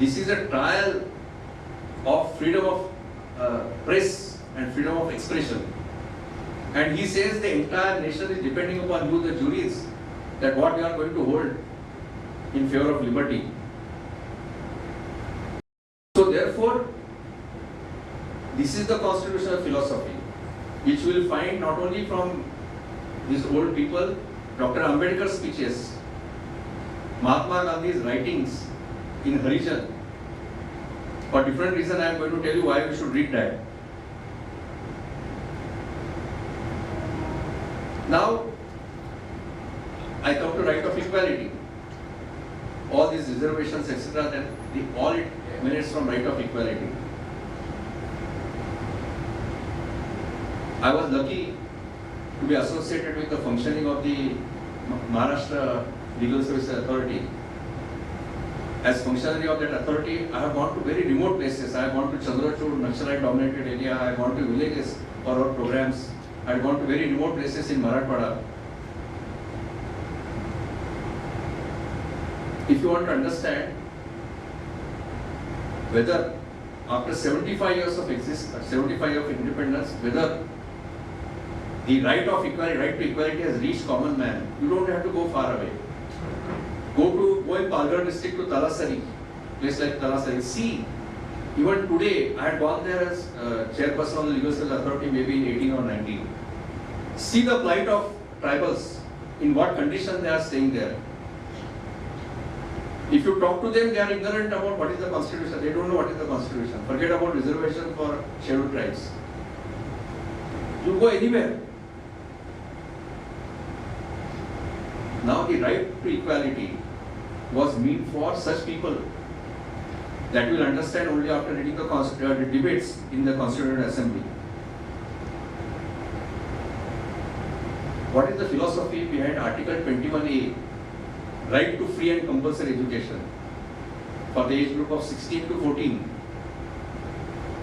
Speaker 5: This is a trial of freedom of press and freedom of expression. And he says the entire nation is depending upon you, the juries, that what we are going to hold in favor of liberty. So therefore, this is the constitutional philosophy, which we will find not only from these old people, Dr. Ambedkar's speeches, Mahatma Gandhi's writings in Harijan. For different reason, I am going to tell you why we should read that. Now, I come to right of equality. All these reservations, etc., then all it emanates from right of equality. I was lucky to be associated with the functioning of the Maharashtra Legal Services Authority. as functionary of that authority, I have gone to very remote places. I have gone to Chandrachud, Naxalite dominated area. I have gone to villages for our programs. I have gone to very remote places in Marathwada. If you want to understand whether after 75 years of existence, 75 years of independence, whether the right of equality, right to equality has reached common man, you don't have to go far away. Go in Palghar district to Talasari, place like Talasari. See, even today, I had gone there as chairperson of the Legal Service Authority, maybe in 18 or 19. See the plight of tribals, in what condition they are staying there. If you talk to them, they are ignorant about what is the constitution. They don't know what is the constitution. Forget about reservation for scheduled tribes. You go anywhere. Now the right to equality was meant for such people that will understand only after reading the debates in the Constituent Assembly. What is the philosophy behind Article 21A? Right to free and compulsory education for the age group of 16 to 14.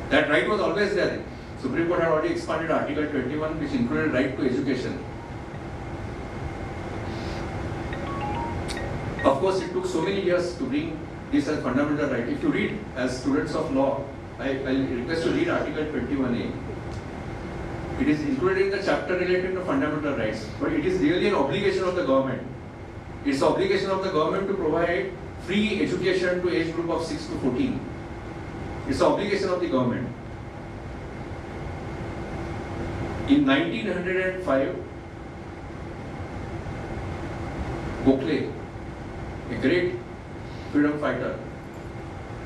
Speaker 5: That right was always there. Supreme Court had already expanded Article 21, which included right to education. Of course, it took so many years to bring this as fundamental right. If you read as students of law, I request to read Article 21A. It is included in the chapter related to fundamental rights, but it is really an obligation of the government. It's the obligation of the government to provide free education to age group of 6 to 14. It's the obligation of the government. In 1905, Gokhale, a great freedom fighter,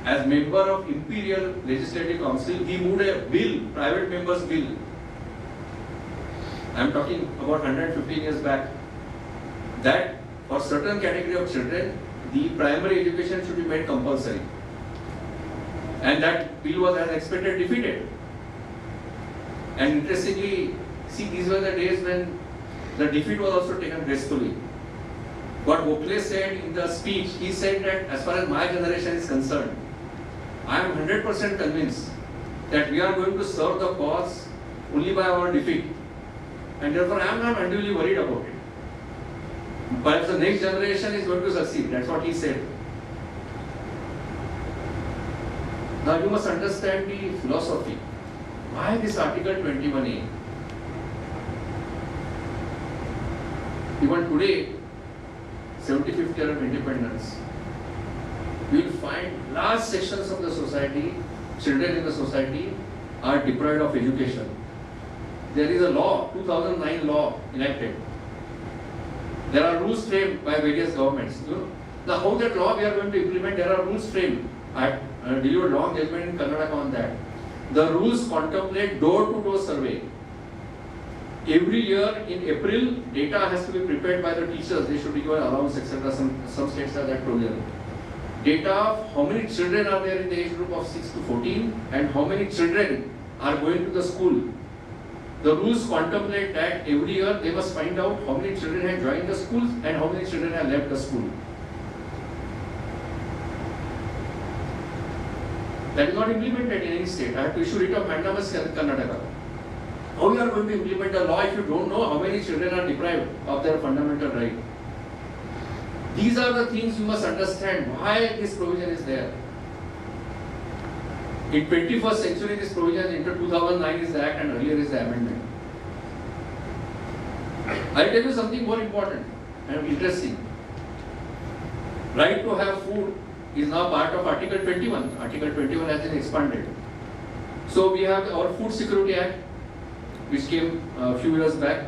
Speaker 5: as member of Imperial Legislative Council, he moved a bill, private members bill. I am talking about 115 years back, that for certain category of children, the primary education should be made compulsory. And that bill was as expected defeated. And interestingly, see, these were the days when the defeat was also taken gracefully. What Gokhale said in the speech, he said that as far as my generation is concerned, I am 100% convinced that we are going to serve the cause only by our defeat. And therefore I am not unduly worried about it. Perhaps the next generation is going to succeed. That's what he said. Now you must understand the philosophy. Why this Article 21A? Even today, 75th year of independence, you will find large sections of the society, children in the society, are deprived of education. There is a law, 2009 law enacted. There are rules framed by various governments. Now how that law we are going to implement, there are rules framed. I delivered long judgment in Karnataka on that. The rules contemplate door-to-door survey. Every year in April, data has to be prepared by the teachers. They should be given allowance, etc. Some states have that provision. Data of how many children are there in the age group of 6 to 14 and how many children are going to the school. The rules contemplate that every year they must find out how many children have joined the school and how many children have left the school. That is not implemented in any state. I have to issue writ of mandamus Karnataka. How you are going to implement a law if you don't know how many children are deprived of their fundamental right? These are the things you must understand why this provision is there. In 21st century, this provision into 2009 is the act and earlier is the amendment. I'll tell you something more important and interesting. Right to have food is now part of Article 21. Article 21 has been expanded. So we have our Food Security Act, which came a few years back.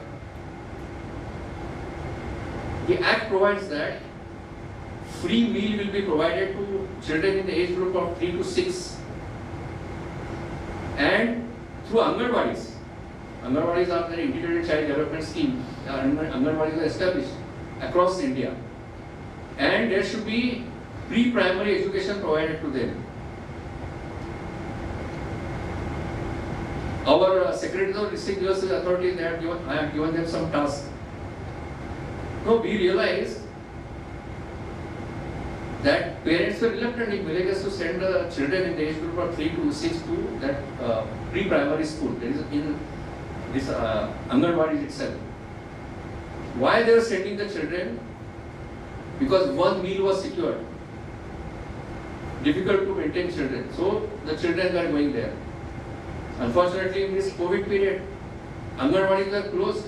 Speaker 5: The Act provides that free meal will be provided to children in the age group of 3 to 6 and through Anganwadis. Anganwadis are the integrated child development scheme. Anganwadis are established across India. And there should be pre-primary education provided to them. Our secretaries of district justice authorities, I have given them some tasks. Now we realize that parents were reluctant in villages to send the children in the age group of 3 to 6 to that pre-primary school. There is in this Anganwadi itself. Why they were sending the children? Because one meal was secured. Difficult to maintain children. So the children were going there. Unfortunately, in this COVID period, Anganwadis were closed.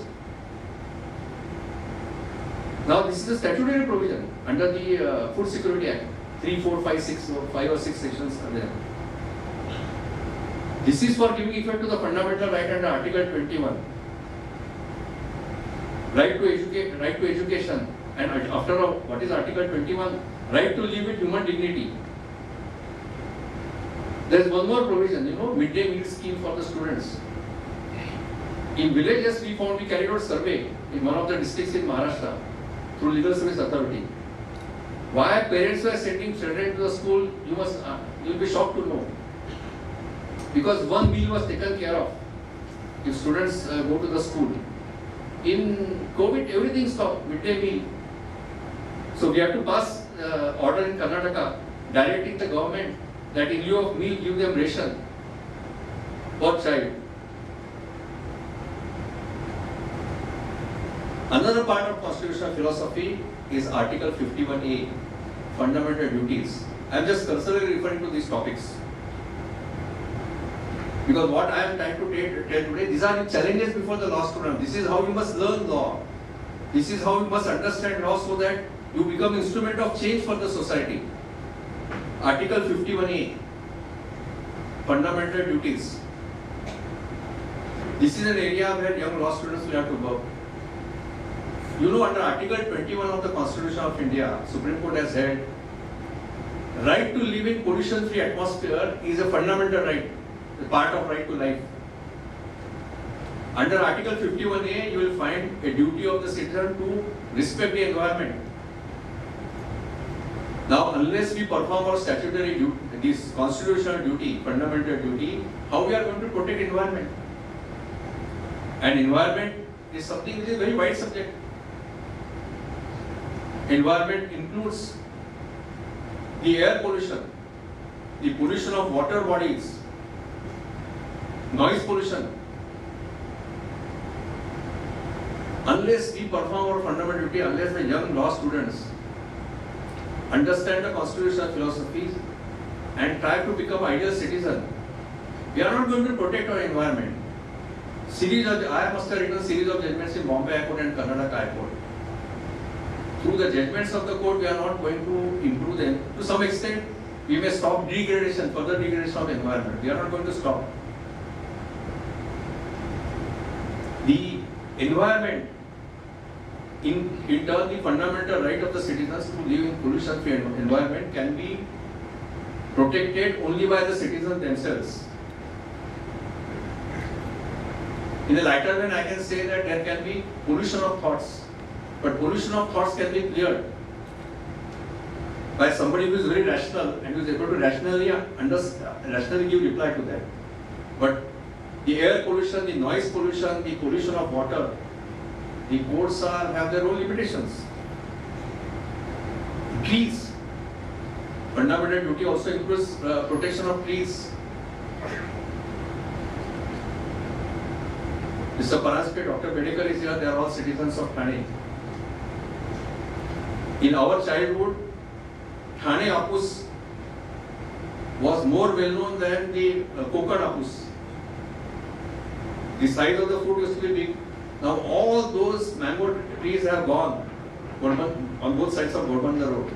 Speaker 5: Now this is a statutory provision under the Food Security Act. 3, 4, 5, 6, or 5 or 6 sections are there. This is for giving effect to the fundamental right under Article 21. Right to education. And after all, what is Article 21? Right to live with human dignity. There is one more provision, midday meal scheme for the students. In villages, we carried out survey in one of the districts in Maharashtra through Legal Service Authority. Why parents were sending children to the school, you will be shocked to know. Because one meal was taken care of. If students go to the school. In COVID, everything stopped, midday meal. So we have to pass order in Karnataka directing the government that in lieu of meal, give them ration per child. Another part of constitutional philosophy is Article 51A, fundamental duties. I am just cursorily referring to these topics. Because what I am trying to tell today, these are the challenges before the law student. This is how you must learn law. This is how you must understand law so that you become instrument of change for the society. Article 51A, fundamental duties. This is an area where young law students will have to work. Under Article 21 of the Constitution of India, Supreme Court has said, right to live in pollution-free atmosphere is a fundamental right, a part of right to life. Under Article 51A, you will find a duty of the citizen to respect the environment. Now, unless we perform our statutory duty, this constitutional duty, fundamental duty, how we are going to protect environment? And environment is something which is a very wide subject. Environment includes the air pollution, the pollution of water bodies, noise pollution. Unless we perform our fundamental duty, unless the young law students understand the constitutional philosophies and try to become ideal citizen, we are not going to protect our environment. I must have written a series of judgments in Bombay High Court and Karnataka High Court. Through the judgments of the court, we are not going to improve them. To some extent, we may stop degradation, further degradation of the environment. We are not going to stop. The environment, in turn, the fundamental right of the citizens to live in pollution-free environment can be protected only by the citizens themselves. In a lighter vein, I can say that there can be pollution of thoughts, but pollution of thoughts can be cleared by somebody who is very rational and who is able to rationally give reply to that. But the air pollution, the noise pollution, the pollution of water, the courts have their own limitations. Trees, fundamental duty also includes protection of trees. Mr. Paransky, Dr. Bedekar is here, they are all citizens of Thane. In our childhood, Thane apus was more well known than the Konkan apus. The size of the fruit used to be big. Now all those mango trees have gone on both sides of Gorbanda Road.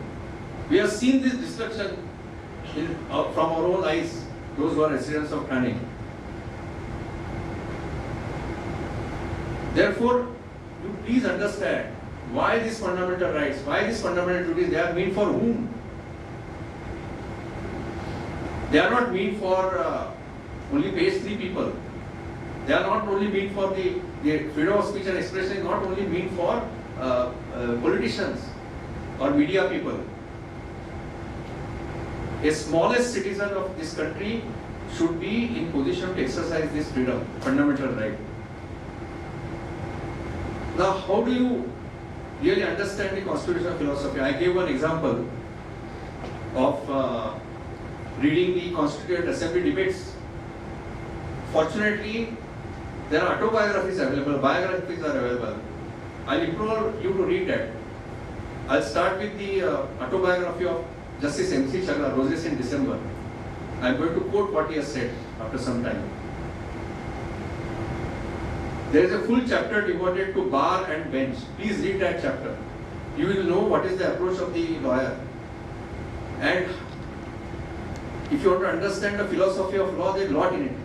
Speaker 5: We have seen this destruction from our own eyes, those who are residents of Thane. Therefore, you please understand why these fundamental rights, why these fundamental duties, they are meant for whom? They are not meant for only page 3 people. They are not only meant for the freedom of speech and expression is not only meant for politicians or media people. A smallest citizen of this country should be in position to exercise this freedom, fundamental right. Now, how do you really understand the constitutional philosophy? I gave one example. of reading the Constituent Assembly debates. Fortunately, there are autobiographies available, biographies are available. I'll implore you to read that. I'll start with the autobiography of Justice M.C. Chagla, Roses in December. I'm going to quote what he has said after some time. There is a full chapter devoted to bar and bench. Please read that chapter. You will know what is the approach of the lawyer. And if you want to understand the philosophy of law, there is a lot in it.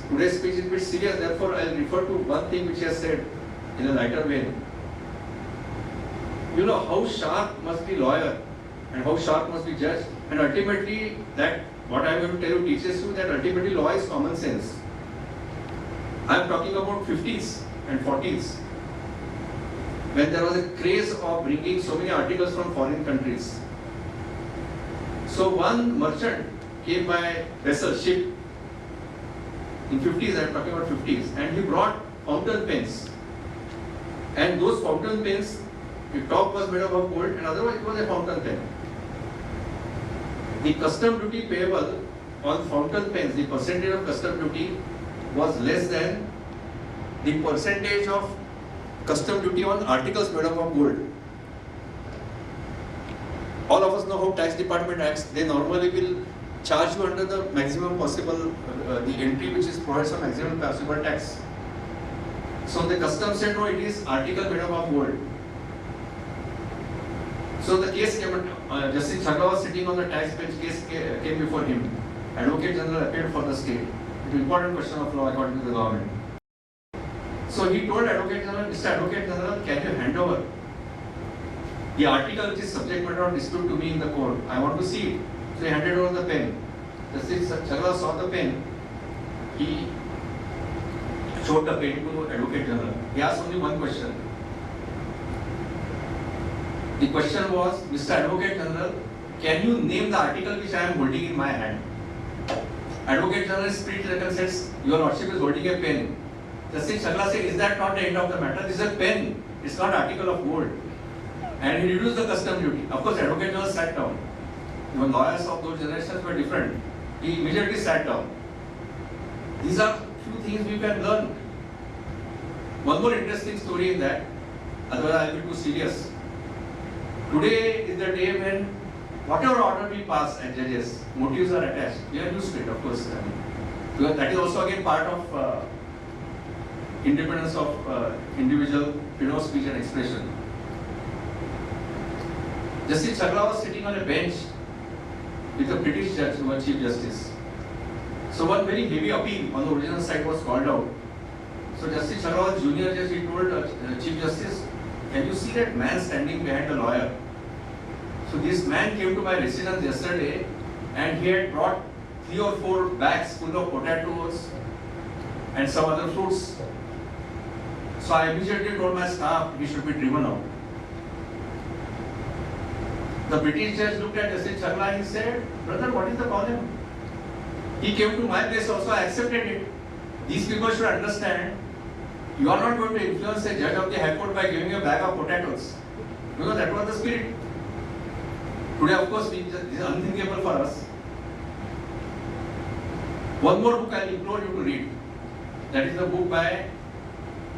Speaker 5: Today's speech is a bit serious, therefore I will refer to one thing which he has said in a lighter vein. You know how sharp must be lawyer and how sharp must be judge, and ultimately that what I am going to tell you teaches you that ultimately law is common sense. I am talking about 50s and 40s when there was a craze of bringing so many articles from foreign countries. So one merchant came by vessel, ship, in 50s, I am talking about 50s, and he brought fountain pens. And those fountain pens, the top was made up of gold and otherwise it was a fountain pen. The custom duty payable on fountain pens, the percentage of custom duty was less than the percentage of custom duty on articles made up of gold. All of us know how tax department acts. They normally will charge you under the maximum possible, the entry which is provides for maximum possible tax. So the custom said no, it is article made up of gold. So the case came, Justice Chagla was sitting on the tax bench, case came before him. Advocate General appeared for the state. It's an important question of law according to the government. So he told Advocate General, Mr. Advocate General, can you hand over the article which is subject matter of dispute to me in the court? I want to see it. So he handed over the pen. Justice Chagla saw the pen. He showed the pen to Advocate General. He asked only one question. The question was, Mr. Advocate General, can you name the article which I am holding in my hand? Advocate General spirit says, Your Lordship is holding a pen. Justice Chagla said, is that not the end of the matter? This is a pen. It's not article of gold. And he reduced the custom duty. Of course, Advocate General sat down. Even lawyers of those generations were different. He immediately sat down. These are few things we can learn. One more interesting story in that, otherwise I will be too serious. Today is the day when whatever order we pass as judges, motives are attached. We are used to it, of course. Because that is also again part of independence of individual freedom of speech and expression. Justice Chagla was sitting on a bench with a British judge who was Chief Justice. So one very heavy appeal on the original side was called out. So Justice Chagla was junior judge, he told Chief Justice, can you see that man standing behind the lawyer? So this man came to my residence yesterday and he had brought 3 or 4 bags full of potatoes and some other fruits. So I immediately told my staff he should be driven out. The British judge looked at Justice Chagla and he said, brother, what is the problem? He came to my place also, I accepted it. These people should understand, you are not going to influence a judge of the High Court by giving a bag of potatoes. Because that was the spirit. Today, of course, this is unthinkable for us. One more book I will implore you to read. That is the book by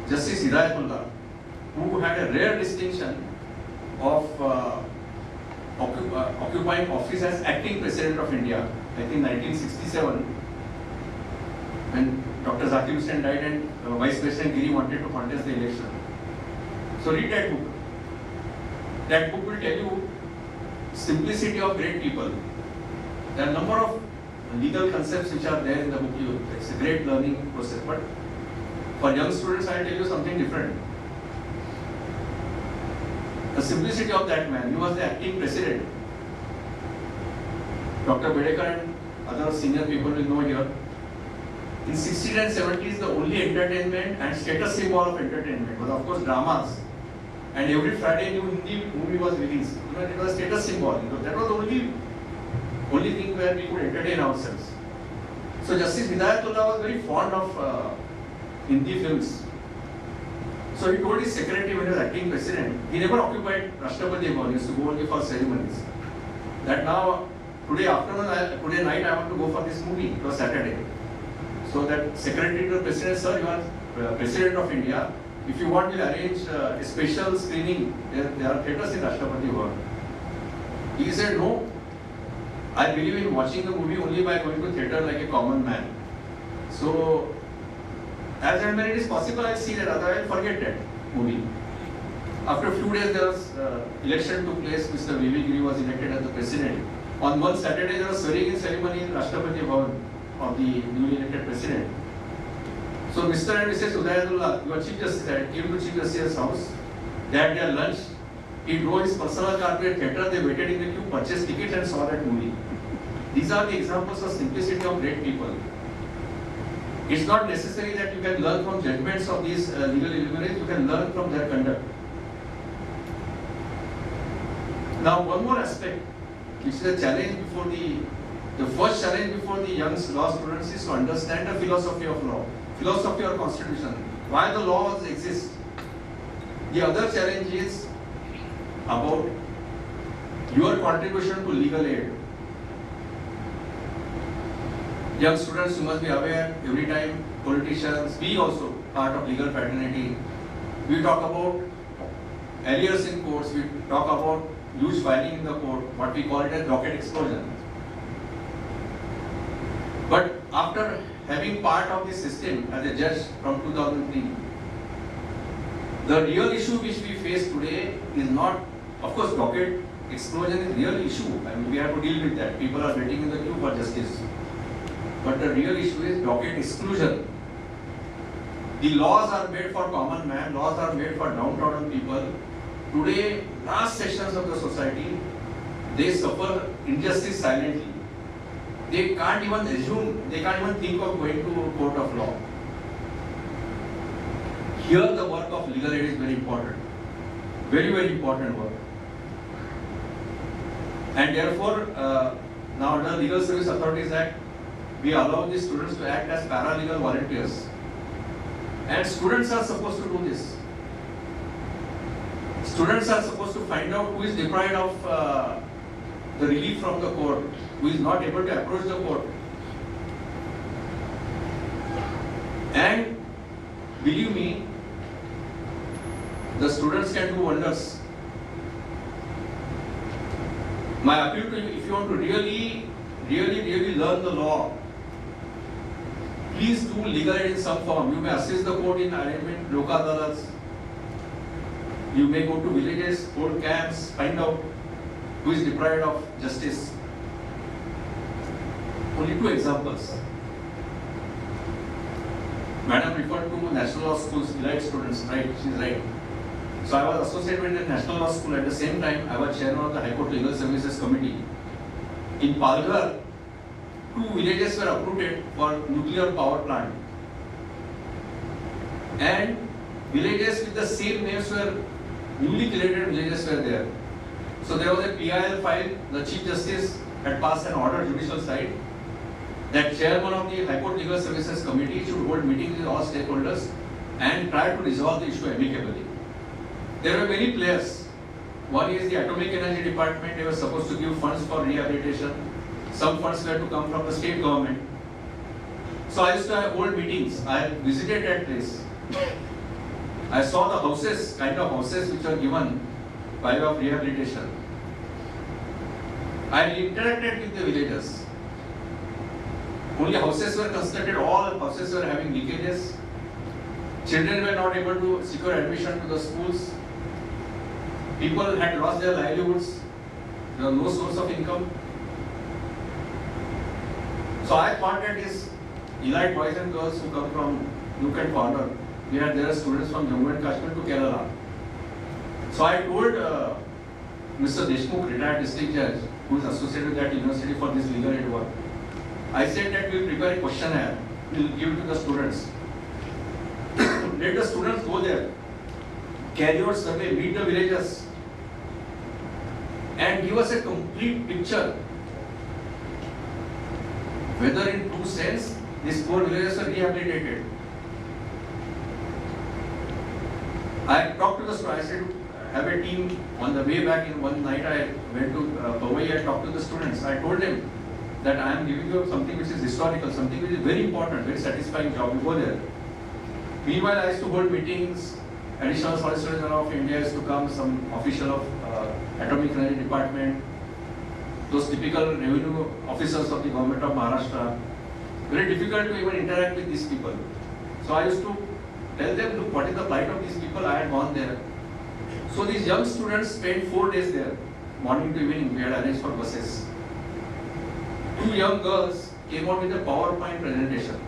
Speaker 5: Justice Hidayatullah, who had a rare distinction of occupying office as acting President of India. I think 1967, when Dr. Zakir Hussain died and Vice President Giri wanted to contest the election. So read that book. That book will tell you simplicity of great people. There are a number of legal concepts which are there in the book. It's a great learning process. But for young students, I will tell you something different. The simplicity of that man. He was the acting president. Dr. Bedekar and other senior people will know here. In 60s and 70s, the only entertainment and status symbol of entertainment was, of course, dramas. And every Friday, new Hindi movie was released. It was a status symbol. That was the only thing where we could entertain ourselves. So Justice Hidayatullah was very fond of Hindi films. So he told his secretary when he was acting president, he never occupied Rashtrapati Bhavan, he used to go only for ceremonies. That now, today night I want to go for this movie, it was Saturday. So that secretary to the president, sir, you are president of India. If you want, we'll arrange a special screening. There are theatres in Rashtrapati Bhavan. He said, no, I believe in watching the movie only by going to theatre like a common man. So, as and when it is possible, I'll see that, otherwise I'll forget that movie. After a few days, there was election took place. Mr. V.V. Giri was elected as the president. On one Saturday, there was swearing-in ceremony in Rashtrapati Bhavan of the newly elected president. So Mr. and Mrs. Udayatullah, your Chief Justice, came to Chief Justice's house. They had their lunch. He drove his personal car to a theatre. They waited in the queue, purchased tickets, and saw that movie. These are the examples of simplicity of great people. It's not necessary that you can learn from judgments of these legal luminaries. You can learn from their conduct. Now, one more aspect, which is a challenge before the first challenge before the young law students is to understand the philosophy of law, philosophy of constitution, why the laws exist. The other challenge is about your contribution to legal aid. Young students, you must be aware, every time politicians, we also part of legal fraternity, we talk about arrears in courts, we talk about huge filing in the court, what we call it as docket explosion. But after having part of the system as a judge from 2003, the real issue which we face today is not, of course, docket explosion is a real issue. I mean, we have to deal with that. People are waiting in the queue for justice. But the real issue is docket exclusion. The laws are made for common man, laws are made for downtrodden people. Today, last sections of the society, they suffer injustice silently. They can't even assume, they can't even think of going to a court of law. Here the work of legal aid is very important. Very, very important work. And therefore, now under Legal Service Authorities Act, we allow the students to act as paralegal volunteers. And students are supposed to do this. Students are supposed to find out who is deprived of the relief from the court, who is not able to approach the court. And believe me, the students can do wonders. My appeal to you, if you want to really learn the law, please do legal aid in some form. You may assist the court in arrangement, loka adalats. You may go to villages, hold camps, find out who is deprived of justice. Only two examples. Madam referred to national law schools, elite students, right? She's right. So I was associated with the National Law School. At the same time, I was chairman of the High Court Legal Services Committee. In Palghar, 2 villages were uprooted for nuclear power plant. And villages with the same names were newly created villages were there. So there was a PIL file. The Chief Justice had passed an order, judicial side, that chairman of the High Court Legal Services Committee should hold meetings with all stakeholders and try to resolve the issue amicably. There were many players. One is the Atomic Energy Department. They were supposed to give funds for rehabilitation. Some funds were to come from the state government. So I used to have old meetings. I visited that place. I saw the houses, kind of houses which were given by way of rehabilitation. I interacted with the villagers. Only houses were constructed, all houses were having leakages. Children were not able to secure admission to the schools. People had lost their livelihoods. There was no source of income. So I thought that these elite boys and girls who come from nook and corner, there are students from Jammu and Kashmir to Kerala. So I told Mr. Deshmukh, retired district judge, who is associated with that university for this legal aid work. I said that we will prepare a questionnaire, we will give it to the students. Let the students go there, carry out survey, meet the villagers, and give us a complete picture whether in true sense these poor villagers are rehabilitated. I talked to the students, I said, have a team. On the way back in one night, I went to Powai, I talked to the students. I told them that I am giving you something which is historical, something which is very important, very satisfying job. You go there. Meanwhile, I used to hold meetings. Additional Solicitor General of India used to come, some official of Atomic Energy Department, those typical revenue officers of the government of Maharashtra. Very difficult to even interact with these people. So I used to tell them, look, what is the plight of these people? I had gone there. So these young students spent 4 days there, morning to evening. We had arranged for buses. 2 young girls came out with a PowerPoint presentation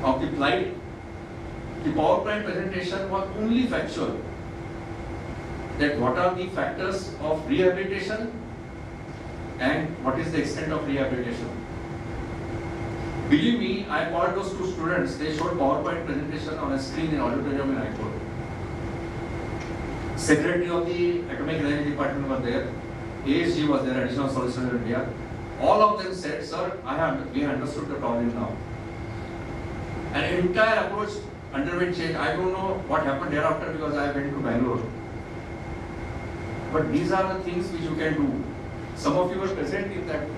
Speaker 5: of the plight. The PowerPoint presentation was only factual. That what are the factors of rehabilitation and what is the extent of rehabilitation. Believe me, I called those 2 students, they showed PowerPoint presentation on a screen in auditorium in High Court. Secretary of the Atomic Energy Department was there, ASG was there, Additional Solicitor of India. All of them said, sir, we have understood the problem now. An entire approach underwent change. I don't know what happened thereafter because I went to Bangalore. But these are the things which you can do. Some of you were present in that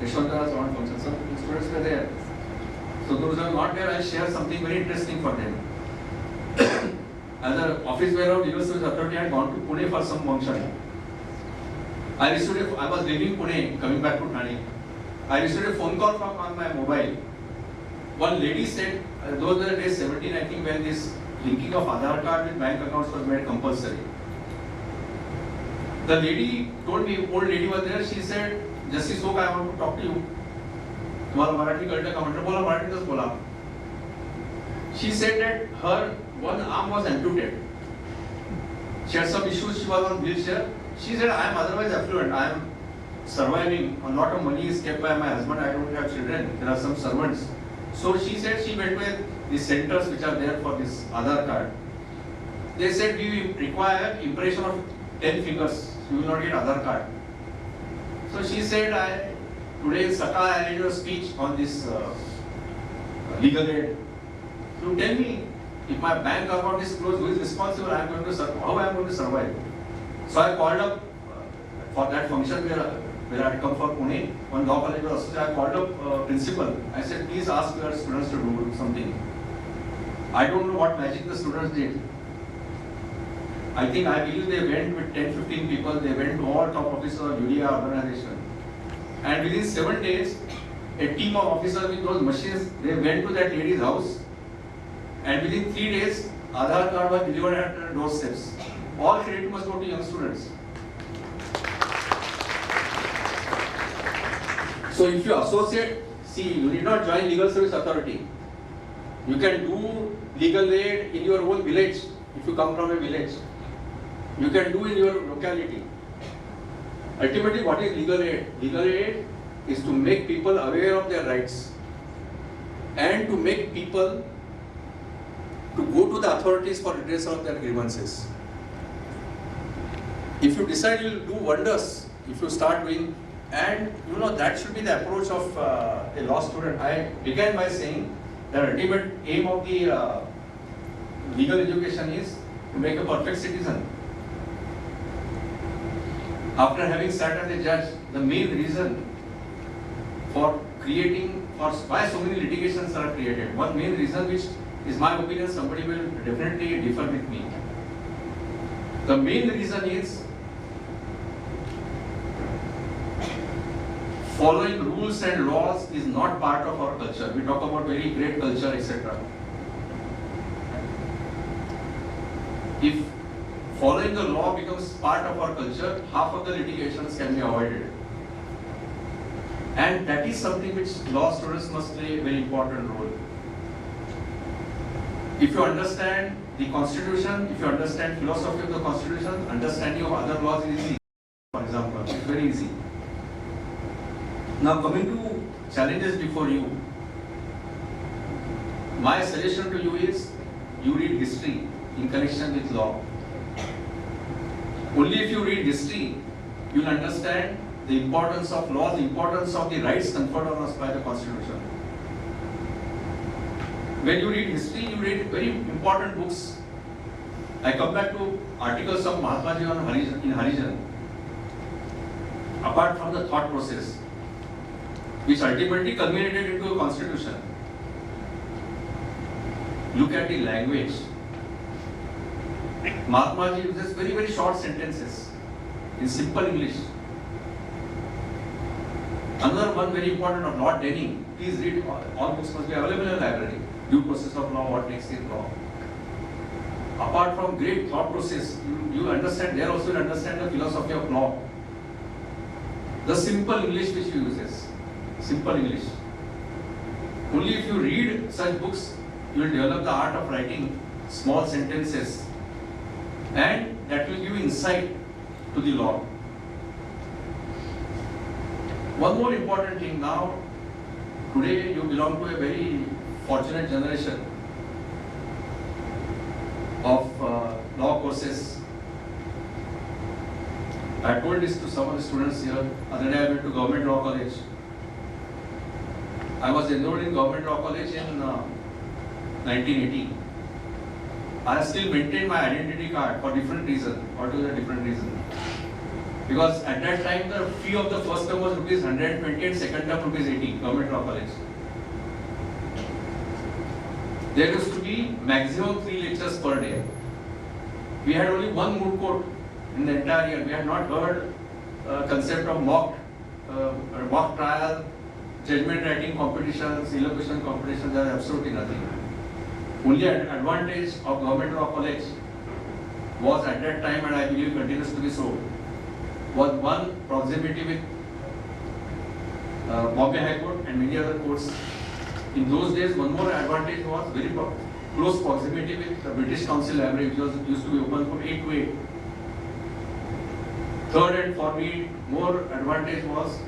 Speaker 5: Yashwantara's lawn function. Some students were there. So those who are not there, I'll share something very interesting for them. As an office bearer of Legal Service Authority, I had gone to Pune for some function. I was leaving Pune, coming back to Thane. I received a phone call from on my mobile. One lady said, those were the days 17, I think, when this linking of Aadhaar card with bank accounts was made compulsory. The lady told me, old lady was there, she said, Justice Oak, I want to talk to you. तुम्हाला मराठी कळतं का म्हटलं बोला मराठीतच बोला. She said that her one arm was amputated. She had some issues, she was on wheelchair. She said, I am otherwise affluent, I am surviving, a lot of money is kept by my husband, I don't have children, there are some servants. So she said she went with the centers which are there for this Aadhaar card. They said we require impression of 10 fingers, you will not get Aadhaar card. So she said, today in Sakal I made a speech on this legal aid. So tell me, if my bank account is closed, who is responsible? I am going to how I am going to survive? So I called up for that function where I had come from Pune, one law college was associated. I called up principal. I said, please ask your students to do something. I don't know what magic the students did. I believe they went with 10-15 people, they went to all top officers of Vidya organization. And within 7 days, a team of officers with those machines, they went to that lady's house. And within 3 days, Aadhaar card was delivered at her doorsteps. All credit must go to young students. So if you associate, see, you need not join Legal Service Authority. You can do legal aid in your own village, if you come from a village. You can do in your locality. Ultimately, what is legal aid? Legal aid is to make people aware of their rights and to make people to go to the authorities for redressal of their grievances. If you decide you will do wonders, if you start doing, and that should be the approach of a law student. I began by saying the ultimate aim of the legal education is to make a perfect citizen. After having sat as a judge, the main reason for creating, or why so many litigations are created, one main reason which is my opinion, somebody will definitely differ with me. The main reason is following rules and laws is not part of our culture. We talk about very great culture, etc. If following the law becomes part of our culture, half of the litigations can be avoided. And that is something which law students must play a very important role. If you understand the Constitution, if you understand philosophy of the Constitution, understanding of other laws is easy. For example, it's very easy. Now coming to challenges before you, my suggestion to you is you read history in connection with law. Only if you read history, you will understand the importance of law, the importance of the rights conferred on us by the Constitution. When you read history, you read very important books I come back to articles of Mahatma Ji on in Harijan. Apart from the thought process, which ultimately culminated into a constitution, look at the language. Mahatma Ji uses very, very short sentences in simple English. Another one very important of Lord Denning. Please read, all books must be available in the library. Due process of law, what makes it law. Apart from great thought process, you understand, there also you understand the philosophy of law. The simple English which he uses. Simple English. Only if you read such books, you will develop the art of writing small sentences, and that will give you insight to the law. One more important thing now, today you belong to a very fortunate generation of law courses. I told this to some of the students here. Other day I went to Government Law College. I was enrolled in Government Law College in 1980. I still maintain my identity card for different reason, altogether different reason. Because at that time the fee of the first term was rupees 120 and second term rupees 80, Government Law College. There used to be maximum 3 lectures per day. We had only one moot court in the entire year. We had not heard concept of mock trial, judgment writing competitions, elocution competitions. There was absolutely nothing. Only advantage of Government Law College was at that time, and I believe continues to be so, was one, proximity with Bombay High Court and many other courts. In those days, one more advantage was very close proximity with the British Council Library, which used to be open from 8 to 8. Third, and for me, more advantage was,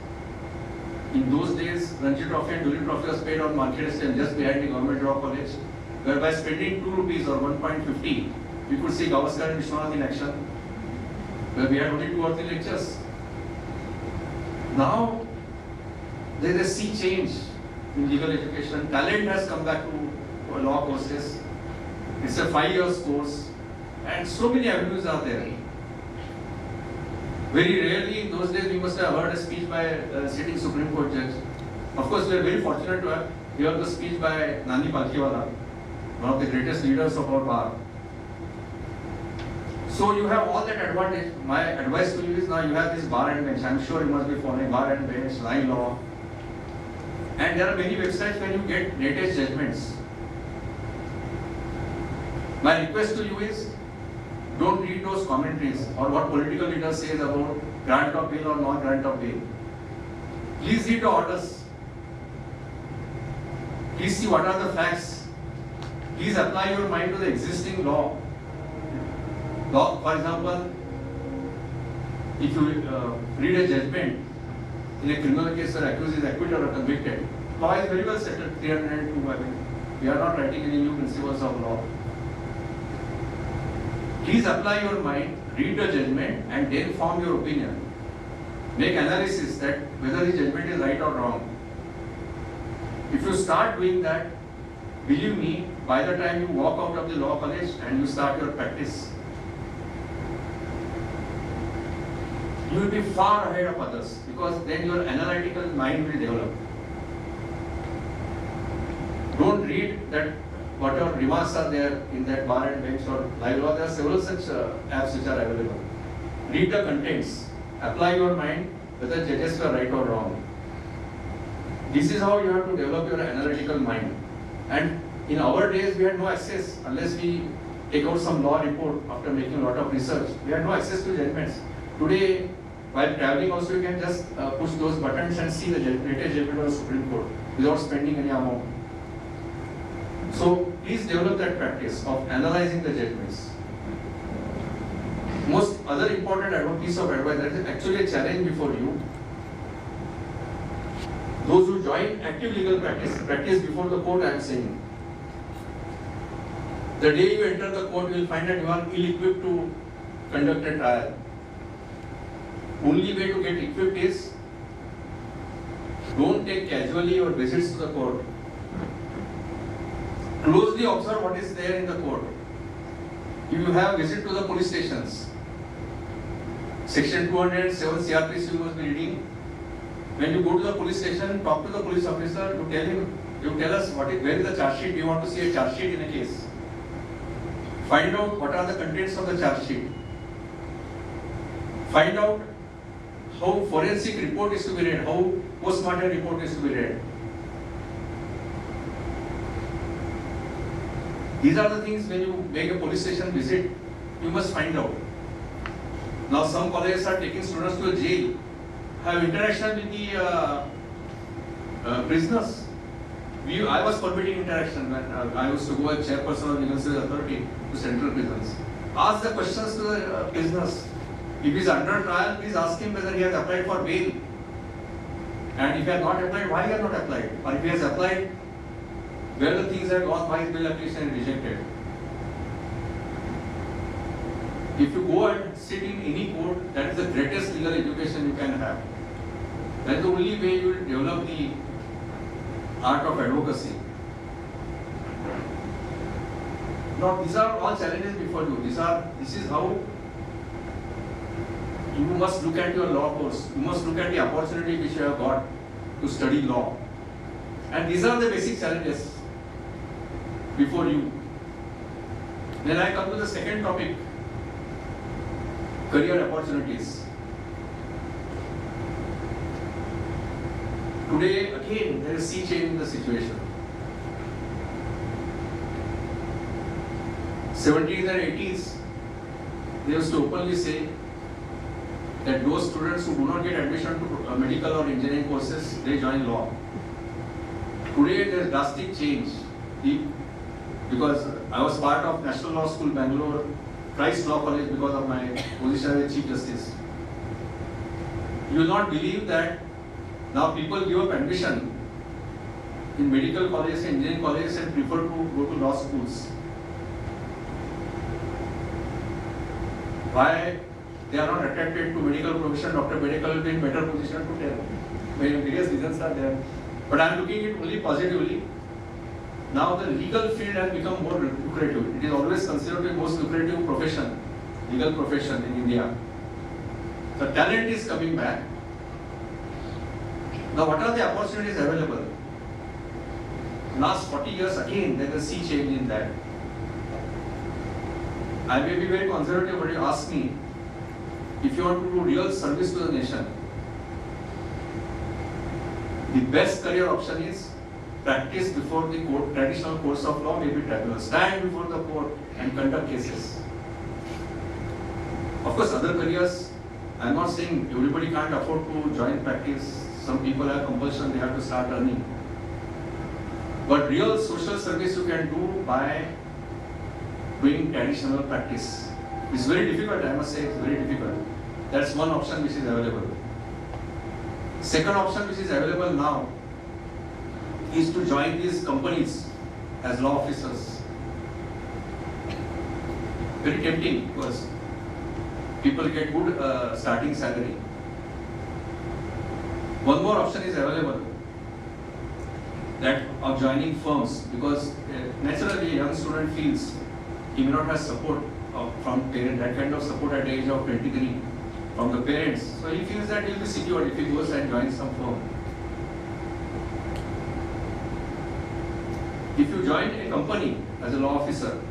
Speaker 5: in those days, Ranji Trophy and Duri Trophy was paid on market stem just behind the Government Law College, whereby spending 2 rupees or 1.50, we could see Gavaskar and Vishwanath in action, where we had only 2 or 3 lectures. Now, there is a sea change in legal education. Talent has come back to law courses. It's a 5-year course, and so many avenues are there. Very rarely in those days we must have heard a speech by a sitting Supreme Court judge. Of course, we are very fortunate to have heard the speech by Nani Palkhiwala, one of the greatest leaders of our bar. So you have all that advantage. My advice to you is, now you have this bar and bench. I'm sure you must be following bar and bench, line law. And there are many websites where you get latest judgments. My request to you is, don't read those commentaries or what political leader says about grant of bail or non-grant of bail. Please read the orders. Please see what are the facts. Please apply your mind to the existing law. For example, if you read a judgment in a criminal case where accused is acquitted or convicted, law is very well settled, 302. I mean, we are not writing any new principles of law. Please apply your mind, read the judgment, and then form your opinion. Make analysis that whether the judgment is right or wrong. If you start doing that, believe me, by the time you walk out of the law college and you start your practice, you will be far ahead of others, because then your analytical mind will develop. Don't read that whatever remarks are there in that bar and bench or live law. There are several such apps which are available. Read the contents. Apply your mind whether judges were right or wrong. This is how you have to develop your analytical mind. And in our days, we had no access unless we take out some law report after making a lot of research. We had no access to judgments. Today, while traveling also, you can just push those buttons and see the latest judgment of the Supreme Court without spending any amount. So please develop that practice of analyzing the judgments. Most other important piece of advice, that is actually a challenge before you. Those who join active legal practice before the court, I am saying. The day you enter the court, you will find that you are ill-equipped to conduct a trial. Only way to get equipped is, don't take casually your visits to the court. Closely observe what is there in the court. If you have visit to the police stations, Section 207 CRPC you must be reading. When you go to the police station, talk to the police officer, you tell us where is the charge sheet. We want to see a charge sheet in a case. Find out what are the contents of the charge sheet. Find out how forensic report is to be read, how post-mortem report is to be read. These are the things when you make a police station visit, you must find out. Now some colleges are taking students to a jail, have interaction with the prisoners. I was permitting interaction when I used to go as chairperson of Legal Service Authority to central prisons. Ask the questions to the prisoners. If he is under trial, please ask him whether he has applied for bail. And if he has not applied, why he has not applied? Or if he has applied, where the things have gone, why his bail application is rejected. If you go and sit in any court, that is the greatest legal education you can have. That is the only way you will develop the art of advocacy. Now these are all challenges before you. This is how you must look at your law course. You must look at the opportunity which you have got to study law. And these are the basic challenges before you. Then I come to the second topic, career opportunities. Today, again, there is sea change in the situation. 70s and 80s, they used to openly say that those students who do not get admission to medical or engineering courses, they join law. Today, there is drastic change. Because I was part of National Law School, Bangalore, Christ Law College because of my position as Chief Justice. You will not believe that now people give up admission in medical colleges, engineering colleges and prefer to go to law schools. Why they are not attracted to medical profession? Dr. Bedekar will be in better position to tell. Various reasons are there. But I am looking at it only positively. Now the legal field has become more lucrative. It is always considered the most lucrative profession, legal profession in India. The talent is coming back. Now what are the opportunities available? Last 40 years again there is a sea change in that. I may be very conservative, but you ask me, if you want to do real service to the nation, the best career option is practice before the court, traditional courts of law, maybe tribunal. Stand before the court and conduct cases. Of course, other careers, I am not saying everybody can't afford to join practice. Some people have compulsion, they have to start earning. But real social service you can do by doing traditional practice. It's very difficult, I must say, it's very difficult. That's one option which is available. Second option which is available now is to join these companies as law officers. Very tempting because people get good starting salary. One more option is available, that of joining firms, because naturally a young student feels he may not have support from parents, that kind of support at the age of 23 from the parents. So he feels that he will be secure if he goes and joins some firm. If you join a company as a law officer,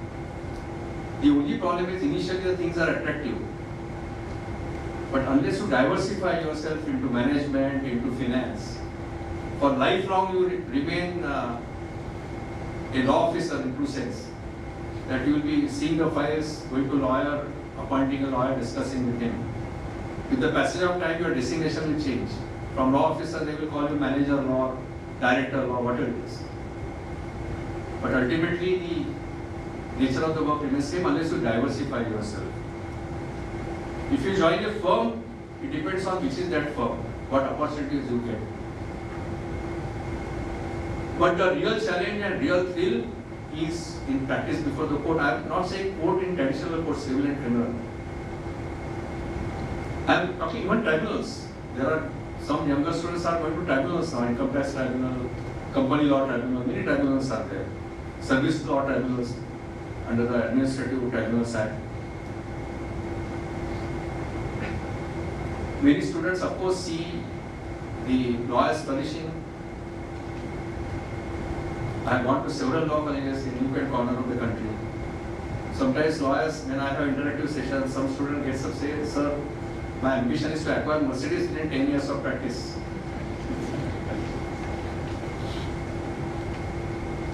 Speaker 5: the only problem is initially the things are attractive. But unless you diversify yourself into management, into finance, for lifelong you remain a law officer in true sense. That you will be seeing the files, going to lawyer, appointing a lawyer, discussing with him. With the passage of time, your designation will change. From law officer, they will call you manager law, director law, whatever it is. But ultimately, the nature of the work remains same unless you diversify yourself. If you join a firm, it depends on which is that firm, what opportunities you get. But the real challenge and real thrill is in practice before the court. I am not saying court in traditional court, civil and criminal. I am talking even tribunals. There are some younger students are going to tribunals now, income tax tribunal, company law tribunal, many tribunals are there, service law tribunals. under the Administrative Tribunals Act. Many students, of course, see the lawyers flourishing. I have gone to several law colleges in nook and corner of the country. Sometimes lawyers, when I have interactive sessions, some student gets up and says, "Sir, my ambition is to acquire Mercedes within 10 years of practice."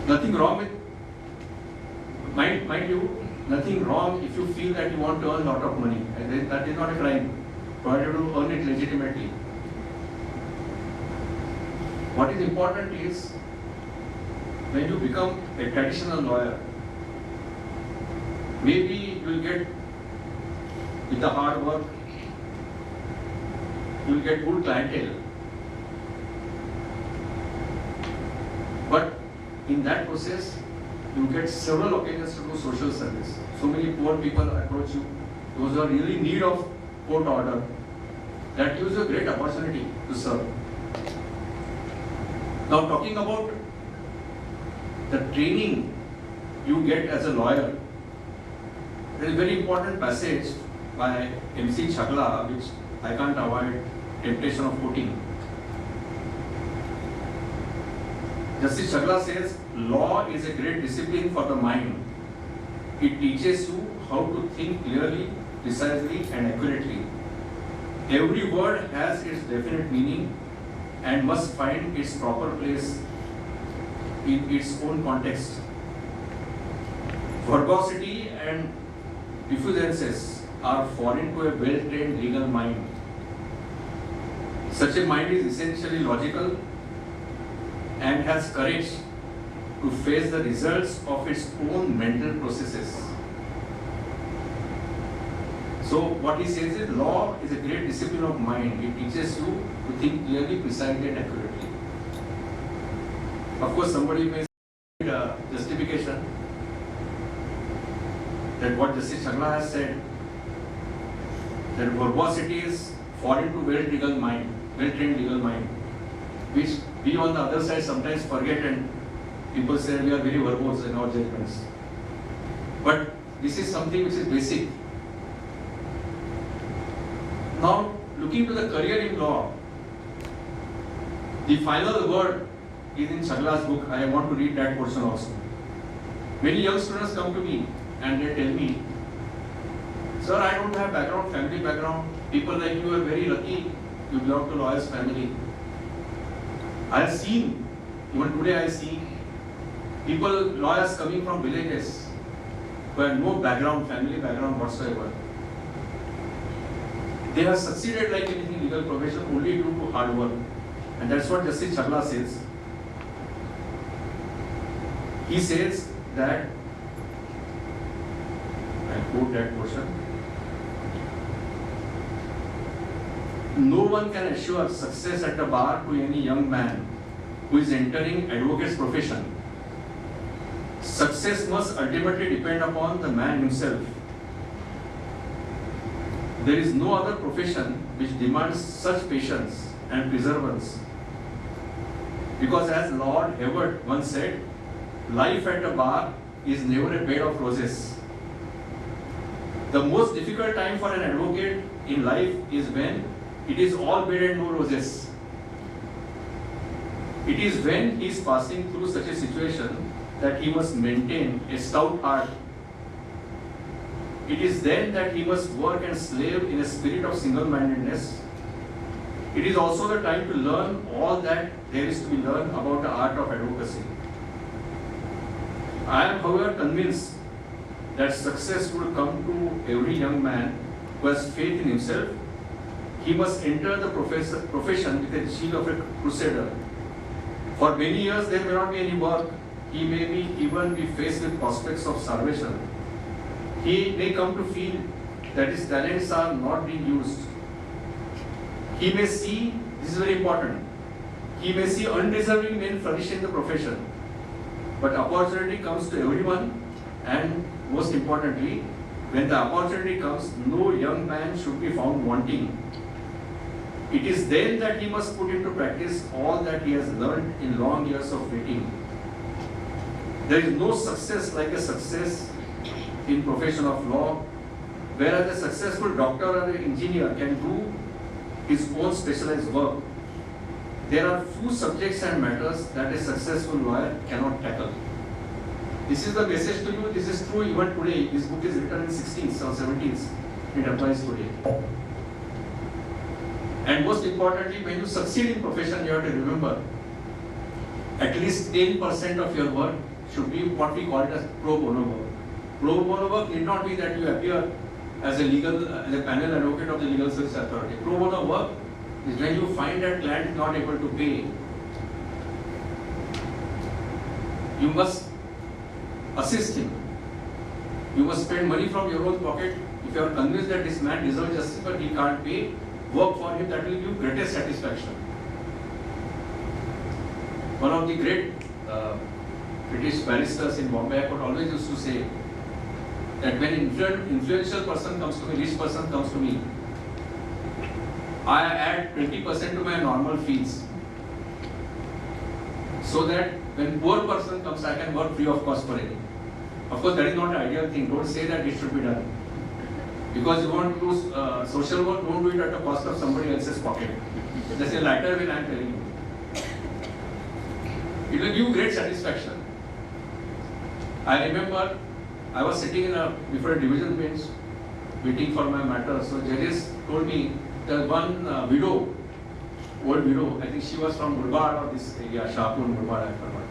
Speaker 5: Nothing wrong with, mind you, nothing wrong if you feel that you want to earn a lot of money. And that is not a crime, provided you earn it legitimately. What is important is, when you become a traditional lawyer, maybe you will get, with the hard work, you will get good clientele. But in that process, you get several occasions to do social service. So many poor people approach you, those who are really in need of court order. That gives you a great opportunity to serve. Now, talking about the training you get as a lawyer, there is a very important passage by MC Chagla, which I can't avoid temptation of quoting. Justice Chagla says, "Law is a great discipline for the mind. It teaches you how to think clearly, precisely, and accurately. Every word has its definite meaning and must find its proper place in its own context. Verbosity and diffusences are foreign to a well-trained legal mind. Such a mind is essentially logical and has courage to face the results of its own mental processes." So what he says is, law is a great discipline of mind. It teaches you to think clearly, precisely, and accurately. Of course, somebody may say justification that what Justice Chagla has said, that verbosity is foreign to well-trained legal mind, which we on the other side sometimes forget, and people say we are very verbose in our judgments. But this is something which is basic. Now, looking to the career in law, the final word is in Chagla's book. I want to read that portion also. Many young students come to me and they tell me, "Sir, I don't have background, family background. People like you are very lucky. You belong to lawyer's family." I have seen, even today I see people, lawyers coming from villages who have no background, family background whatsoever. They have succeeded like anything legal profession only due to hard work. And that's what Justice Chagla says. He says that, I quote that portion, "No one can assure success at the bar to any young man who is entering advocate's profession. Success must ultimately depend upon the man himself. There is no other profession which demands such patience and perseverance. Because as Lord Heward once said, life at a bar is never a bed of roses. The most difficult time for an advocate in life is when it is all bed and no roses. It is when he is passing through such a situation that he must maintain a stout heart. It is then that he must work and slave in a spirit of single-mindedness. It is also the time to learn all that there is to be learned about the art of advocacy. I am, however, convinced that success will come to every young man who has faith in himself. He must enter the profession with the zeal of a crusader. For many years there may not be any work. He may even be faced with prospects of starvation. He may come to feel that his talents are not being used. He may see, this is very important, he may see undeserving men flourish in the profession. But opportunity comes to everyone, and most importantly, when the opportunity comes, no young man should be found wanting. It is then that he must put into practice all that he has learned in long years of waiting. There is no success like a success in profession of law, whereas a successful doctor or an engineer can do his own specialized work, there are few subjects and matters that a successful lawyer cannot tackle. This is the message to you. This is true even today. This book is written in 16th or 17th. It applies today. And most importantly, when you succeed in profession, you have to remember at least 10% of your work should be what we call it as pro bono work. Pro bono work need not be that you appear as a panel advocate of the legal service authority. Pro bono work is when you find that client is not able to pay. You must assist him. You must spend money from your own pocket. If you are convinced that this man deserves justice but he can't pay, work for him. That will give you greatest satisfaction. One of the great British barristers in Bombay Court always used to say that when an influential person comes to me, rich person comes to me, I add 20% to my normal fees so that when poor person comes, I can work free of cost for him. Of course, that is not an ideal thing. Don't say that it should be done. Because you want to do social work, don't do it at the cost of somebody else's pocket. That's a lighter way I am telling you. It will give you great satisfaction. I remember I was sitting before a division bench waiting for my matter. So judges told me that one widow, old widow, I think she was from Murbar or this area, Shahpur, Murbar, I forgot.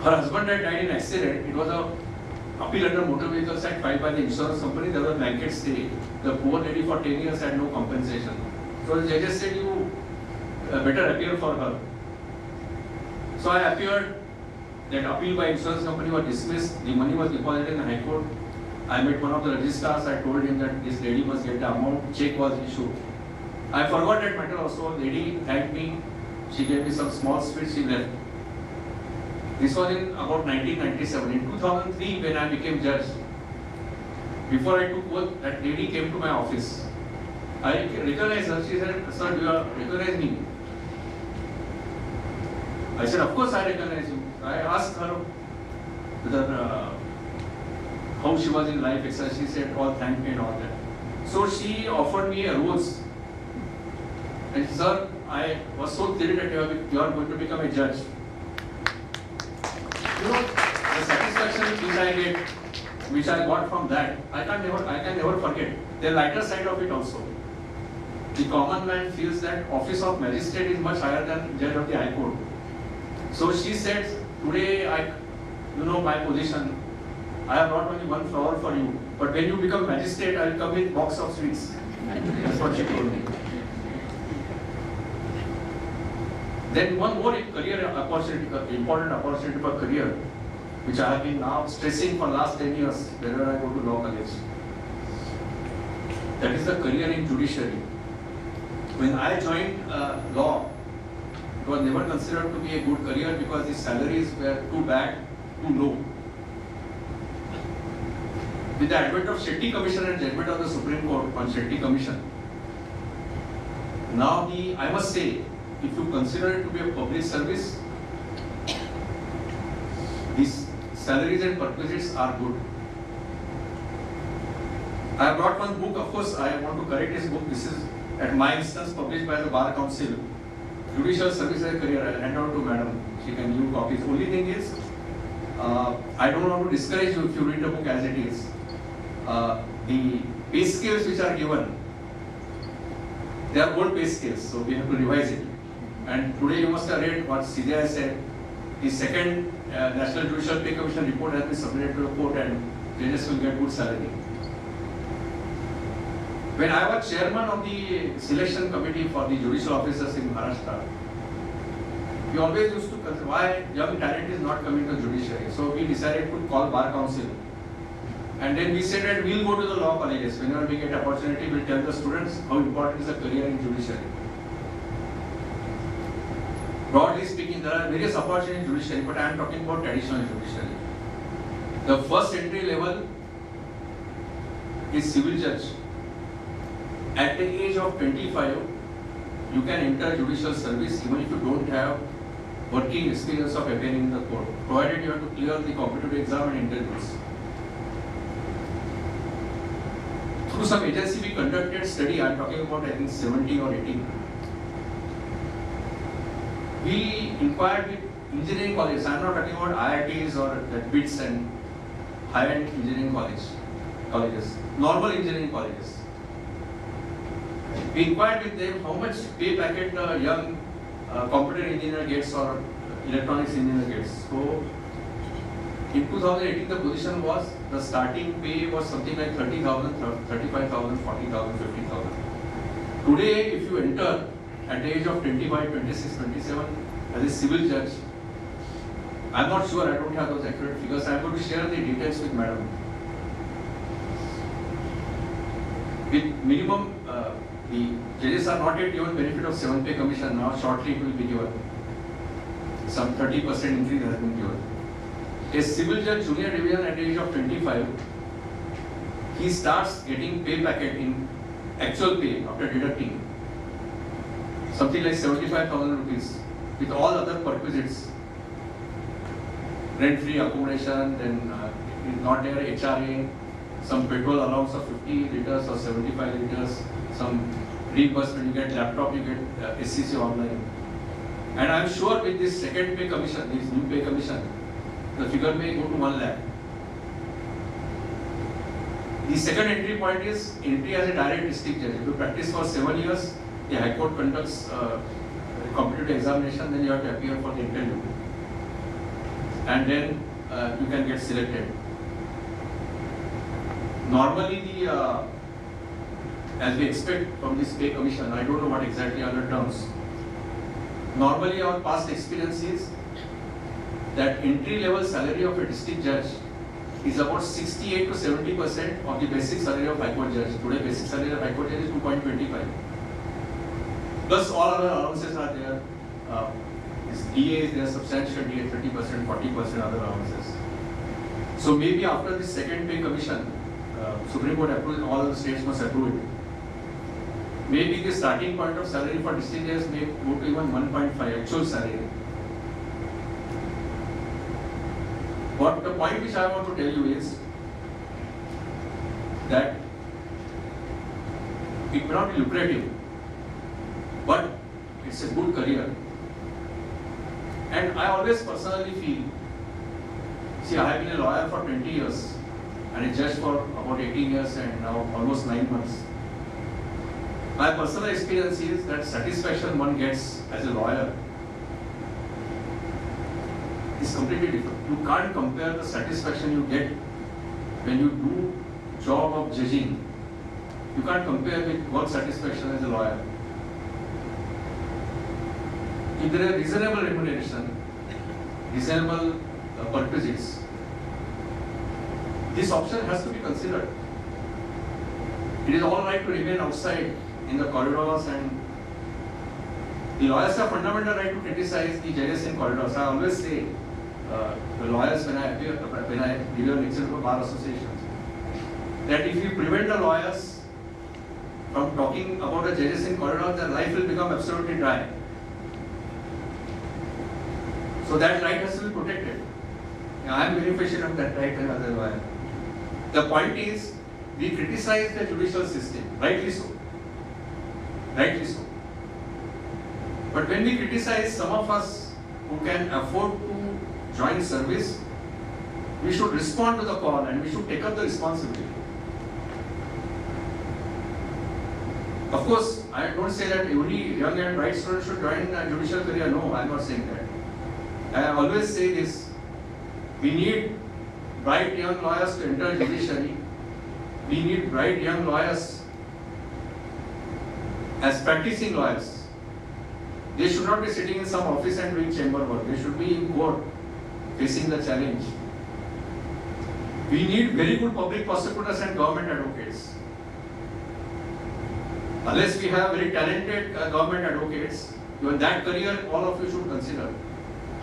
Speaker 5: Her husband had died in an accident. It was a appeal under Motor Vehicles Act filed by the insurance company. There was a blanket stay. The poor lady for 10 years had no compensation. So the judges said, you better appear for her. So I appeared. That appeal by insurance company was dismissed. The money was deposited in the High Court. I met one of the registrars. I told him that this lady must get the amount. Check was issued. I forgot that matter also. Lady thanked me. She gave me some small sweets. She left. This was in about 1997. In 2003, when I became judge, before I took oath, that lady came to my office. I recognized her. She said, "Sir, do you recognize me?" I said, "Of course I recognize you." I asked her whether, how she was in life, etc. She said, "All thank me and all that." So she offered me a rose. And sir, I was so thrilled that you are going to become a judge. You know, the satisfaction which I get, which I got from that, I can never forget. The lighter side of it also. The common man feels that office of magistrate is much higher than judge of the High Court. So she said, today you know my position. I have brought only one flower for you. But when you become magistrate, I will come with box of sweets. That's what she told me. Then one more career opportunity, important opportunity for career, which I have been now stressing for last 10 years whenever I go to law college. That is the career in judiciary. When I joined law, it was never considered to be a good career because the salaries were too bad, too low. With the advent of Shetty Commission and judgment of the Supreme Court on Shetty Commission, now I must say, if you consider it to be a public service, these salaries and perquisites are good. I have brought one book, of course, I want to correct this book. This is at my instance published by the Bar Council. Judicial Service and Career. I will hand out to Madam. She can give copies. Only thing is, I don't want to discourage you if you read the book as it is. The pay scales which are given, they are old pay scales, so we have to revise it. And today you must have read what Vidya said. The second National Judicial Pay Commission report has been submitted to the court and judges will get good salary. When I was chairman of the selection committee for the judicial officers in Maharashtra, we always used to consider why young talent is not coming to judiciary. So we decided to call Bar Council. And then we said that we'll go to the law colleges. Whenever we get opportunity, we'll tell the students how important is a career in judiciary. Broadly speaking, there are various opportunities in judiciary, but I am talking about traditional judiciary. The first entry level is civil judge. At the age of 25, you can enter judicial service even if you don't have working experience of appearing in the court, provided you have to clear the competitive exam and interviews. Through some agency we conducted study, I am talking about I think 70 or 80. We inquired with engineering colleges, I am not talking about IITs or BITS and high-end engineering colleges, normal engineering colleges. We inquired with them how much pay packet a young computer engineer gets or electronics engineer gets. So in 2018 the position was, the starting pay was something like 30,000, 35,000, 40,000, 50,000. Today if you enter at the age of 25, 26, 27 as a civil judge, I am not sure, I don't have those accurate figures, I am going to share the details with madam. With minimum, the judges are not yet given benefit of 7th pay commission, now shortly it will be given. Some 30% increase has been given. A civil judge junior division at the age of 25, he starts getting pay packet in actual pay after deducting something like 75,000 rupees with all other perquisites, rent-free accommodation, then not there HRA, some petrol allowance of 50 liters or 75 liters, some reimbursement, you get laptop, you get SCC online. And I am sure with this second pay commission, this new pay commission, the figure may go to 1 lakh. The second entry point is entry as a direct district judge. If you practice for 7 years, the High Court conducts a competitive examination, then you have to appear for the interview. And then you can get selected. Normally, as we expect from this pay commission, I don't know what exactly are the terms. Normally, our past experience is that entry level salary of a district judge is about 68 to 70% of the basic salary of High Court judge. Today, basic salary of High Court judge is 2.25. Plus, all other allowances are there. DA is there, substantial DA, 30%, 40% other allowances. So maybe after this second pay commission, Supreme Court approves, all the states must approve it. Maybe the starting point of salary for district judges may go to even 1.5 actual salary. But the point which I want to tell you is that it may not be lucrative, but it's a good career. And I always personally feel, see, I have been a lawyer for 20 years and a judge for about 18 years and now almost 9 months. My personal experience is that satisfaction one gets as a lawyer is completely different. You can't compare the satisfaction you get when you do job of judging. You can't compare with work satisfaction as a lawyer. If there is reasonable remuneration, reasonable perquisites, this option has to be considered. It is all right to remain outside in the corridors, and the lawyers have fundamental right to criticize the judges in corridors. I always say, the lawyers when I give a lecture to bar associations, that if you prevent the lawyers from talking about the judges in corridors, their life will become absolutely dry. So that right has to be protected. I am beneficiary of that right as a lawyer. The point is, we criticize the judicial system, rightly so. Rightly so. But when we criticize some of us who can afford to join service, we should respond to the call and we should take up the responsibility. Of course, I don't say that every young and bright student should join a judicial career. No, I am not saying that. I always say this, we need bright young lawyers to enter judiciary. We need bright young lawyers as practicing lawyers. They should not be sitting in some office and doing chamber work. They should be in court facing the challenge. We need very good public prosecutors and government advocates. Unless we have very talented government advocates, even that career all of you should consider.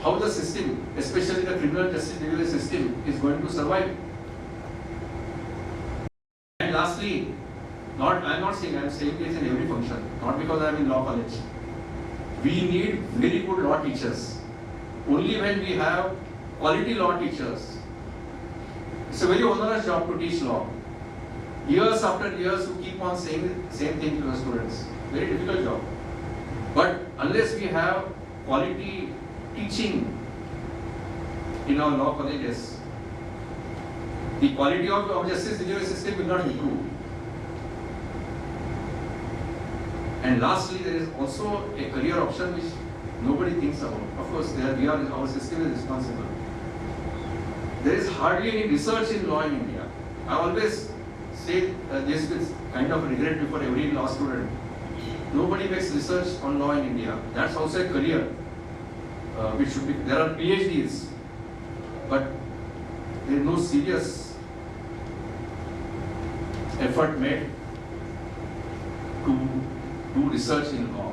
Speaker 5: How the system, especially the criminal justice delivery system, is going to survive. And lastly, I am not saying, I am saying this in every function, not because I am in law college. We need very good law teachers. only when we have quality law teachers. It's a very onerous job to teach law. Years after years, you keep on saying the same thing to the students. Very difficult job. But unless we have quality teaching in our law colleges, the quality of our justice delivery system will not improve. And lastly, there is also a career option which nobody thinks about. Of course, our system is responsible. There is hardly any research in law in India. I always say this with kind of regret before every law student. Nobody makes research on law in India. That's also a career which should be. There are PhDs, but there is no serious effort made to do research in law.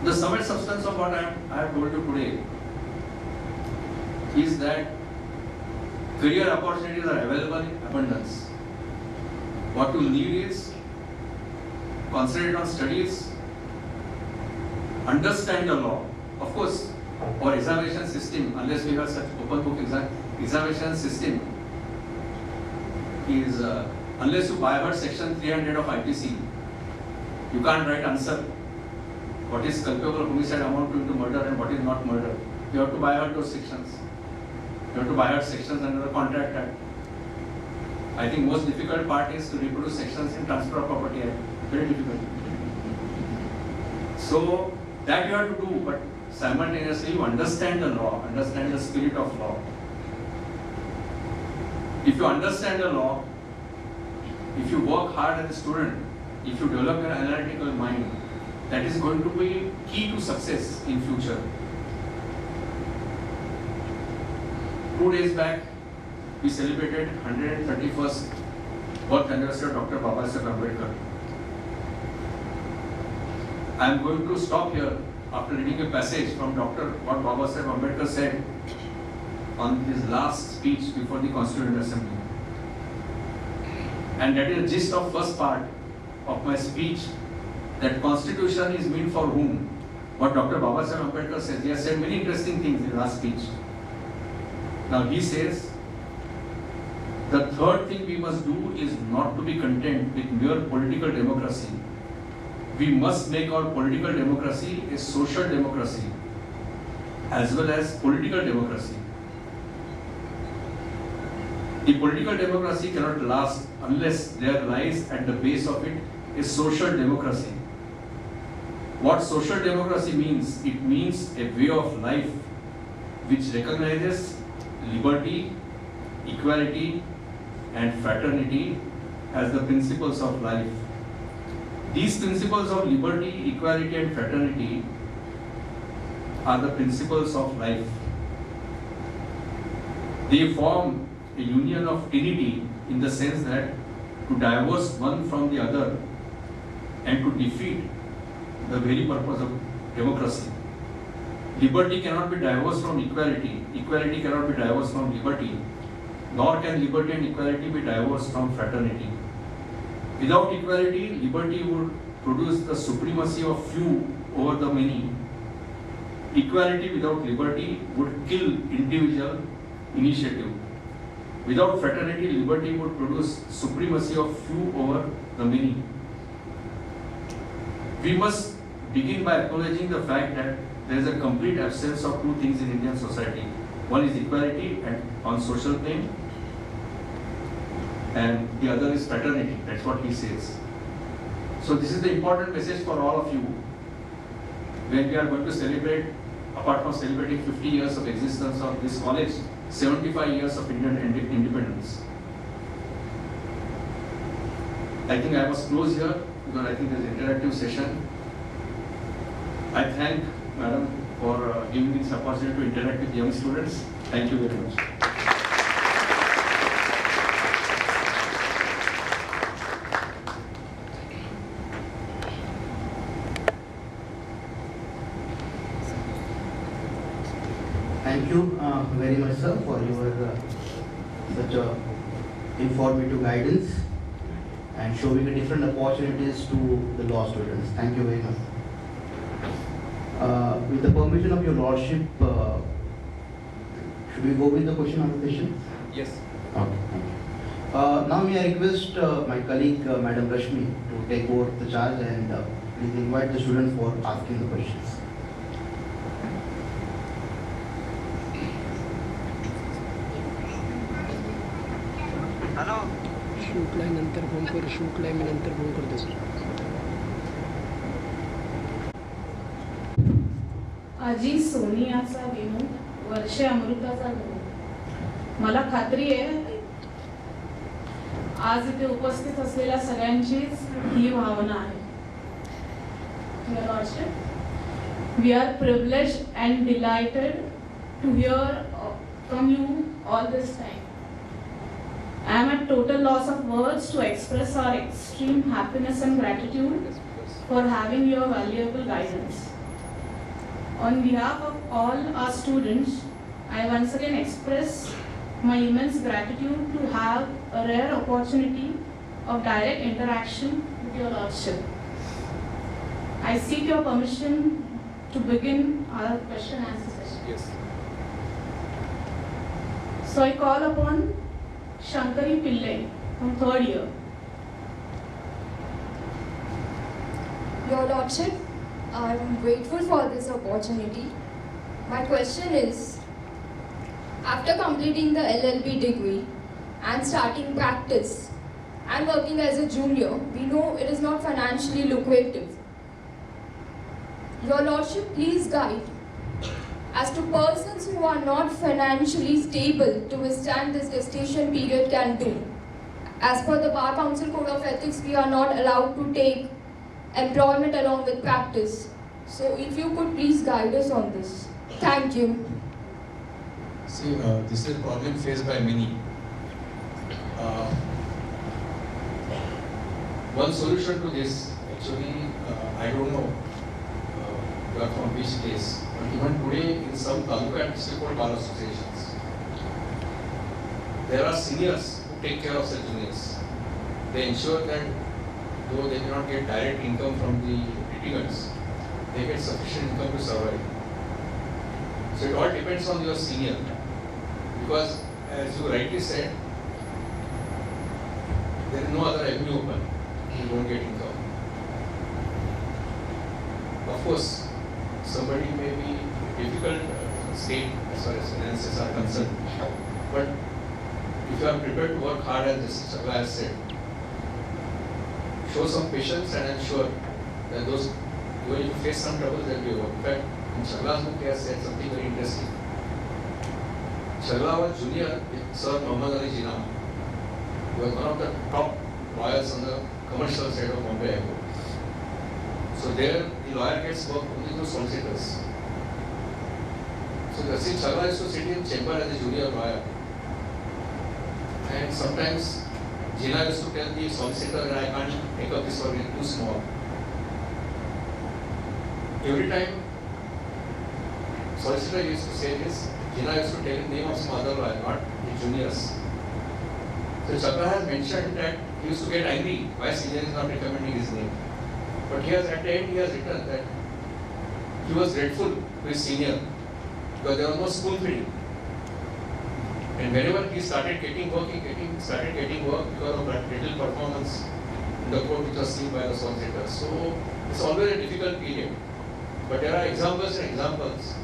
Speaker 5: The summary substance of what I have told you today is that career opportunities are available in abundance. What you need is concentrate on studies, understand the law. Of course, our examination system, unless we have such open book examination system, is unless you by heart section 300 of IPC, you can't write answer. What is culpable homicide amounting to murder and what is not murder? You have to by heart those sections. You have to by heart sections under the Contract Act. I think most difficult part is to reproduce sections in Transfer of Property Act. Very difficult. So that you have to do, but simultaneously you understand the law, understand the spirit of law. If you understand the law, if you work hard as a student, if you develop your analytical mind, that is going to be key to success in future. 2 days back, we celebrated 131st birth anniversary of Dr. S. Ambedkar. I am going to stop here after reading a passage from what Baba Saheb Ambedkar said on his last speech before the Constituent Assembly. And that is the gist of first part of my speech, that Constitution is meant for whom? What Dr. Baba Saheb Ambedkar says. He has said many interesting things in his last speech. Now he says, the third thing we must do is not to be content with mere political democracy. We must make our political democracy a social democracy as well as political democracy. The political democracy cannot last unless there lies at the base of it a social democracy. What social democracy means? It means a way of life which recognizes liberty, equality, and fraternity as the principles of life. These principles of liberty, equality, and fraternity are the principles of life. They form a union of trinity in the sense that to divorce one from the other and to defeat the very purpose of democracy. Liberty cannot be divorced from equality, equality cannot be divorced from liberty, nor can liberty and equality be divorced from fraternity. Without equality, liberty would produce the supremacy of few over the many. Equality without liberty would kill individual initiative. Without fraternity, liberty would produce supremacy of few over the many. We must begin by acknowledging the fact that there is a complete absence of two things in Indian society. One is equality and on social plane, and the other is fraternity. That's what he says. So this is the important message for all of you when we are going to celebrate, apart from celebrating 50 years of existence of this college, 75 years of Indian independence. I think I must close here because I think there is an interactive session. I thank Madam for giving me this opportunity to interact with young students. Thank you very much.
Speaker 3: Thank you very much, sir, for your such a informative guidance and showing the different opportunities to the law students. Thank you very much. with the permission of your lordship, should we go with the question answer session?
Speaker 5: Yes.
Speaker 3: Okay, thank you. Now may I request my colleague Madam Rashmi to take over the charge and please invite the students for asking the questions.
Speaker 6: शूटला नंतर phone कर शूटला मी नंतर phone करतो sir.
Speaker 7: आजी सोनियाचा विनू वर्षे अमृताचा विनू. मला खात्री आहे आज इथे उपस्थित असलेल्या सगळ्यांचीच ही भावना आहे. Your Lordship, we are privileged and delighted to hear from you all this time. I am at total loss of words to express our extreme happiness and gratitude for having your valuable guidance. On behalf of all our students, I once again express my immense gratitude to have a rare opportunity of direct interaction with your Lordship. I seek your permission to begin our question and answer session.
Speaker 5: Yes.
Speaker 7: So I call upon Shankari Pillai from 3rd year.
Speaker 8: Your Lordship, I am grateful for this opportunity. My question is, after completing the LLB degree and starting practice and working as a junior, we know it is not financially lucrative. Your Lordship, please guide as to persons who are not financially stable to withstand this gestation period can do. As per the Bar Council Code of Ethics, we are not allowed to take employment along with practice. So if you could please guide us on this. Thank you.
Speaker 5: See, this is a problem faced by many. One solution to this, actually, I don't know you are from which place, but even today in some taluka and district court bar associations, there are seniors who take care of such juniors. They ensure that though they cannot get direct income from the litigants, they get sufficient income to survive. So it all depends on your senior, because as you rightly said, there is no other avenue open. You don't get income. Of course, somebody may be in a difficult state as far as finances are concerned, but if you are prepared to work hard, as Justice Abhay has said, show some patience, and I am sure that those, even if you face some trouble, they will be over. In fact, in Shagla's book, he has said something very interesting. Shagla was junior with Sir Muhammad Ali Jinnah. He was one of the top lawyers on the commercial side of Bombay Airport. So there, the lawyer gets work only through solicitors. So Justice Shagla used to sit in chamber as a junior lawyer. And sometimes Jinnah used to tell the solicitor that I can't take up this work, it's too small. Every time solicitor used to say this, Jinnah used to tell the name of some other lawyer, not the juniors. So Shagla has mentioned that he used to get angry why senior is not recommending his name. But at the end he has written that he was grateful to his senior because there was no spoon feeding. And whenever he started getting work, he started getting work because of that little performance in the court which was seen by the solicitor. So it's always a difficult period. But there are examples and examples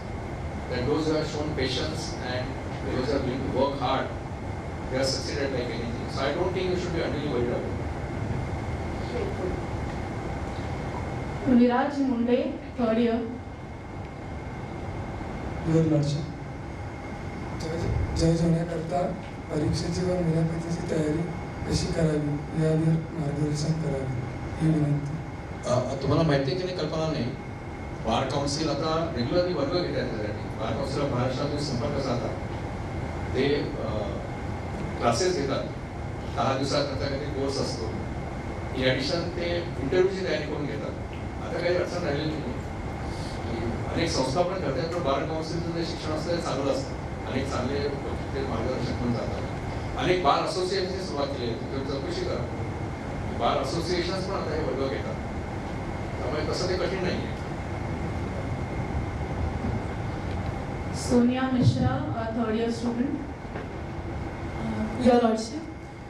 Speaker 5: that those who have shown patience and those who are willing to work hard, they are succeeded like anything. So I don't think you should be unduly worried about it.
Speaker 7: Viraj Munde, 3rd year.
Speaker 9: Your Lordship, जज होण्याकरता परीक्षेची व मुलाखतीची तयारी कशी करावी यावर मार्गदर्शन करावे ही विनंती.
Speaker 5: तुम्हाला माहिती आहे की नाही कल्पना नाही, बार काउन्सिल आता रेग्युलरली वर्ग घेतात त्यासाठी. बार काउन्सिल महाराष्ट्रातील संपर्क साधतात, ते क्लासेस घेतात, 10 दिवसाकरता काही कोर्स असतो. इन ॲडिशन ते इंटरव्ह्यूची तयारी करून घेतात. आता काही अडचण राहिलेली नाही. अनेक संस्था पण करतात, पण बार काउन्सिलचं जे शिक्षण असतं ते चांगलं असतं. अनेक चांगले ते मार्गदर्शक पण जातात. अनेक बार असोसिएशनची सुरुवात केली आहे, तुम्ही चौकशी करा. बार असोसिएशन्स पण आता हे वर्ग घेतात, त्यामुळे तसं ते कठीण नाही आहे.
Speaker 7: Sonia Mishra, a third year student.
Speaker 10: Your Lordship,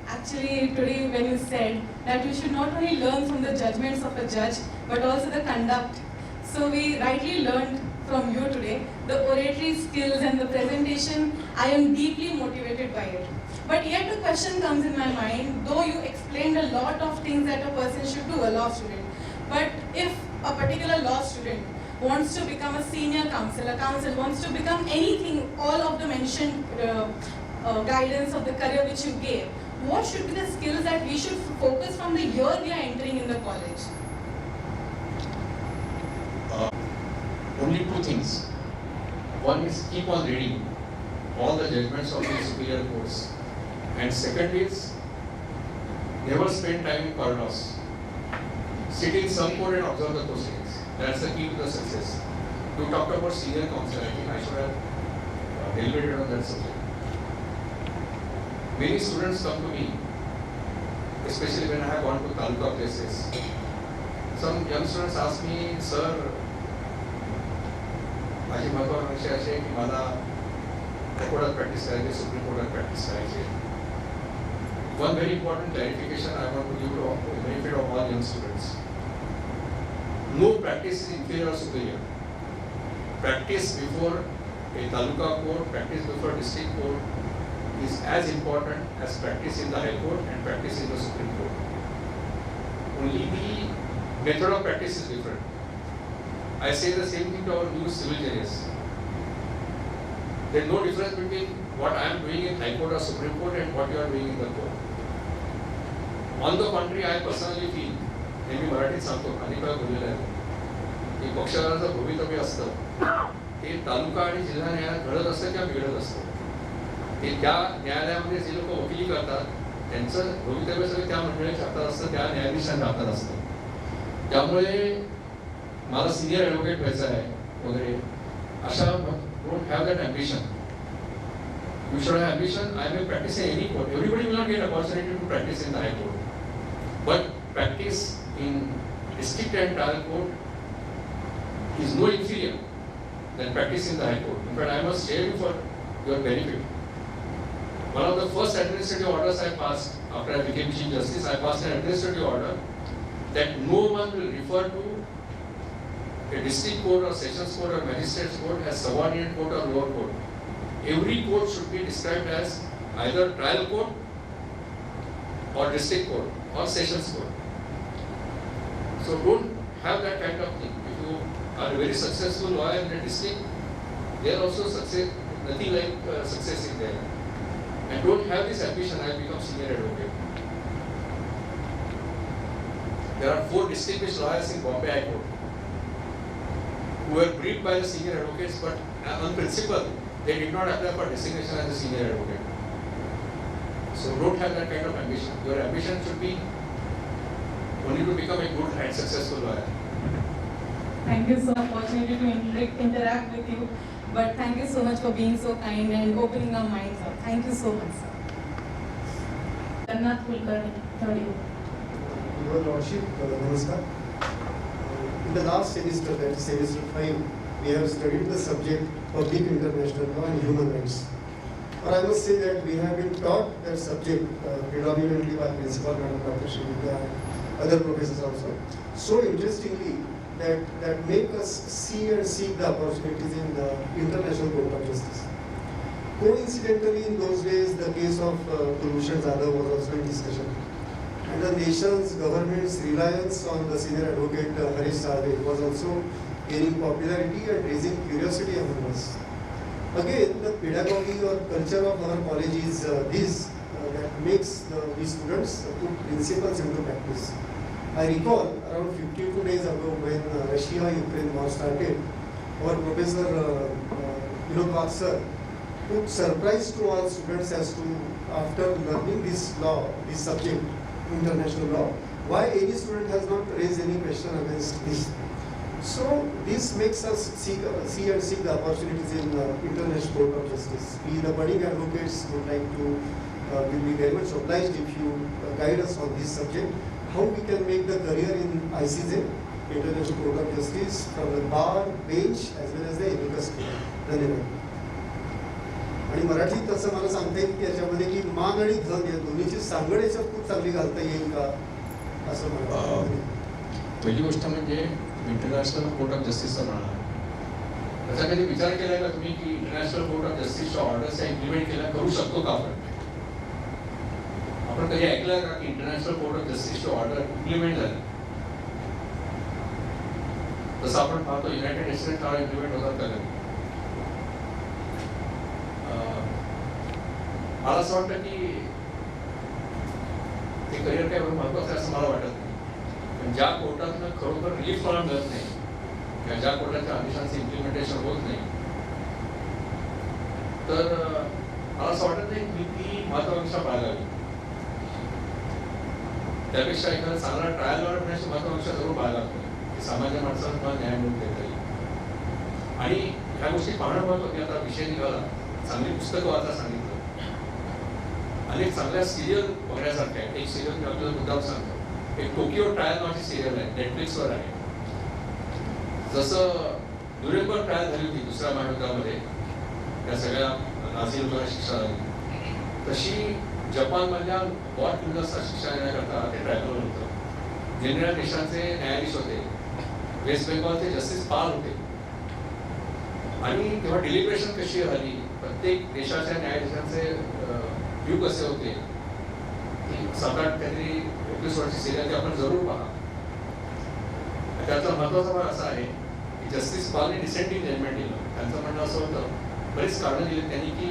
Speaker 10: actually today when you said that you should not only learn from the judgments of a judge but also the conduct. So we rightly learned from you today the oratory skills and the presentation. I am deeply motivated by it. But yet a question comes in my mind, though you explained a lot of things that a person should do, a law student. But if a particular law student wants to become a senior counsel, a counsel wants to become anything, all of the mentioned guidance of the career which you gave, what should be the skills that we should focus from the year we are entering in the college?
Speaker 5: Only two things. One is keep on reading all the judgments of the superior courts. And second is never spend time in corridors. Sit in some court and observe the proceedings. That's the key to the success. You talked about senior counsel. I think I should have deliberated on that subject. Many students come to me, especially when I have gone to taluka places. Some young students ask me, sir, माझी महत्त्वाकांक्षा अशी आहे की मला कोर्टात practice करायची, supreme कोर्टात practice करायची. One very important clarification I want to give to the benefit of all young students. No practice is inferior or superior. Practice before a taluka court, practice before district court is as important as practice in the High Court and practice in the Supreme Court. Only the method of practice is different. I say the same thing to our new civil judges. There is no difference between what I am doing in High Court or Supreme Court and what you are doing in the court. On the contrary, I personally feel, नेहमी मराठीत सांगतो, अनेक वेळा बोललेलं आहे, की पक्षकाराचं भवितव्य असतं ते तालुका आणि जिल्हा न्यायालयात घडत असतं किंवा बिघडत असतं. ते त्या न्यायालयामध्ये जे लोक वकिली करतात त्यांचं भवितव्य सगळं त्या मंडळीच्या हातात असतं, त्या न्यायाधीशांच्या हातात असतं. त्यामुळे मला सिनियर ॲडव्होकेट व्हायचं आहे वगैरे अशा don't have that ambition. You should have ambition. I may practice in any court. Everybody will not get opportunity to practice in the High Court. But practice in district and trial court is no inferior than practice in the High Court. In fact, I must share you for your benefit. One of the first administrative orders I passed after I became Chief Justice, I passed an administrative order that no one will refer to a district court or sessions court or magistrates court as subordinate court or lower court. Every court should be described as either trial court or district court or sessions court. So don't have that kind of thing. If you are a very successful lawyer in a district, there also success, nothing like success is there. And don't have this ambition, I become senior advocate. There are 4 distinguished lawyers in Bombay High Court who were briefed by the senior advocates, but on principle, they did not apply for designation as a senior advocate. So don't have that kind of ambition. Your ambition should be only to become a good and successful lawyer.
Speaker 10: Thank you so much for the opportunity to interact with you. But thank you so much for being so kind and opening our minds up. Thank you so much, sir.
Speaker 7: Jannat Kulkarni, third year.
Speaker 11: Your Lordship, Namaskar. In the last semester, that is semester 5, we have studied the subject Public International Law and Human Rights. Or I must say that we have been taught that subject predominantly by Principal Madam Dr. Shri, Vidya, and other professors also. So interestingly, that make us see and seek the opportunities in the International Court of Justice. Coincidentally, in those days, the case of Kulbhushan Jadhav was also in discussion. And the nation's government's reliance on the senior advocate Harish Salve was also gaining popularity and raising curiosity among us. Again, the pedagogy or culture of our college is this that makes these students put principles into practice. I recall around 52 days ago when Russia-Ukraine war started, our professor Vinod sir took surprise to all students as to, after learning this law, this subject, international law, why any student has not raised any question against this. So this makes us see and seek the opportunities in International Court of Justice. We, the budding advocates, would like to, will be very much obliged if you guide us on this subject, how we can make the career in ICJ, International Court of Justice, from the bar, bench, as well as the amicus court. आणि मराठीत तसं मला सांगता येईल की याच्यामध्ये की मान आणि धन या दोन्हीची सांगड याच्यात खूप चांगली घालता येईल का असं मला
Speaker 5: पहिली गोष्ट म्हणजे इंटरनॅशनल कोर्ट ऑफ जस्टिसचा म्हणाला त्याचा कधी विचार केलाय का तुम्ही की इंटरनॅशनल कोर्ट ऑफ जस्टिसच्या ऑर्डर्स इम्प्लिमेंट केल्या करू शकतो का आपण कधी ऐकलं का की इंटरनॅशनल कोर्ट ऑफ जस्टिसची ऑर्डर इम्प्लिमेंट झाली जसं आपण पाहतो युनायटेड नेशन्स ऑर्डर इम्प्लिमेंट होतात का कधी मला असं वाटतं की ते करिअर काय महत्वाचं आहे असं मला वाटत नाही पण ज्या कोर्टातनं खरोखर रिलीफ मला मिळत नाही किंवा ज्या कोर्टाच्या आदेशांचं इम्प्लिमेंटेशन होत नाही तर मला असं वाटत नाही की ती महत्वाकांक्षा बाळगावी त्यापेक्षा एखादा चांगला ट्रायल लॉयर होण्याची महत्वाकांक्षा जरूर बाळगावी की सामान्य माणसाला मला न्याय मिळून देता येईल आणि ह्या गोष्टी पाहणं महत्वाचं की आता विषय निघाला चांगली पुस्तकं वाचा सांगितलं अनेक चांगल्या सिरियल बघण्यासारख्या आहेत एक सिरियल मी आपल्याला मुद्दाम सांगतो एक टोकियो ट्रायल नावाची सिरियल आहे नेटफ्लिक्सवर आहे जसं न्यूरेमबर्ग ट्रायल झाली होती दुसऱ्या महायुद्धामध्ये त्या सगळ्या नाझी लोकांना शिक्षा झाली तशी जपानमधल्या वॉर क्रिमिनल्सना शिक्षा देण्याकरता ते ट्रायबल होतं निरनिराळ्या देशांचे न्यायाधीश होते वेस्ट बेंगॉलचे जस्टिस पाल होते आणि तेव्हा डिलिब्रेशन कशी झाली प्रत्येक देशाच्या न्यायाधीशांचे व्ह्यू कसे होते 7-8 काहीतरी एपिसोडची सिरियल आपण जरूर पहा त्याचा महत्वाचा भाग असा आहे की जस्टिस पॉलने डिसेंटिंग जजमेंट दिलं त्यांचं म्हणणं असं होतं बरीच कारणं दिली त्यांनी की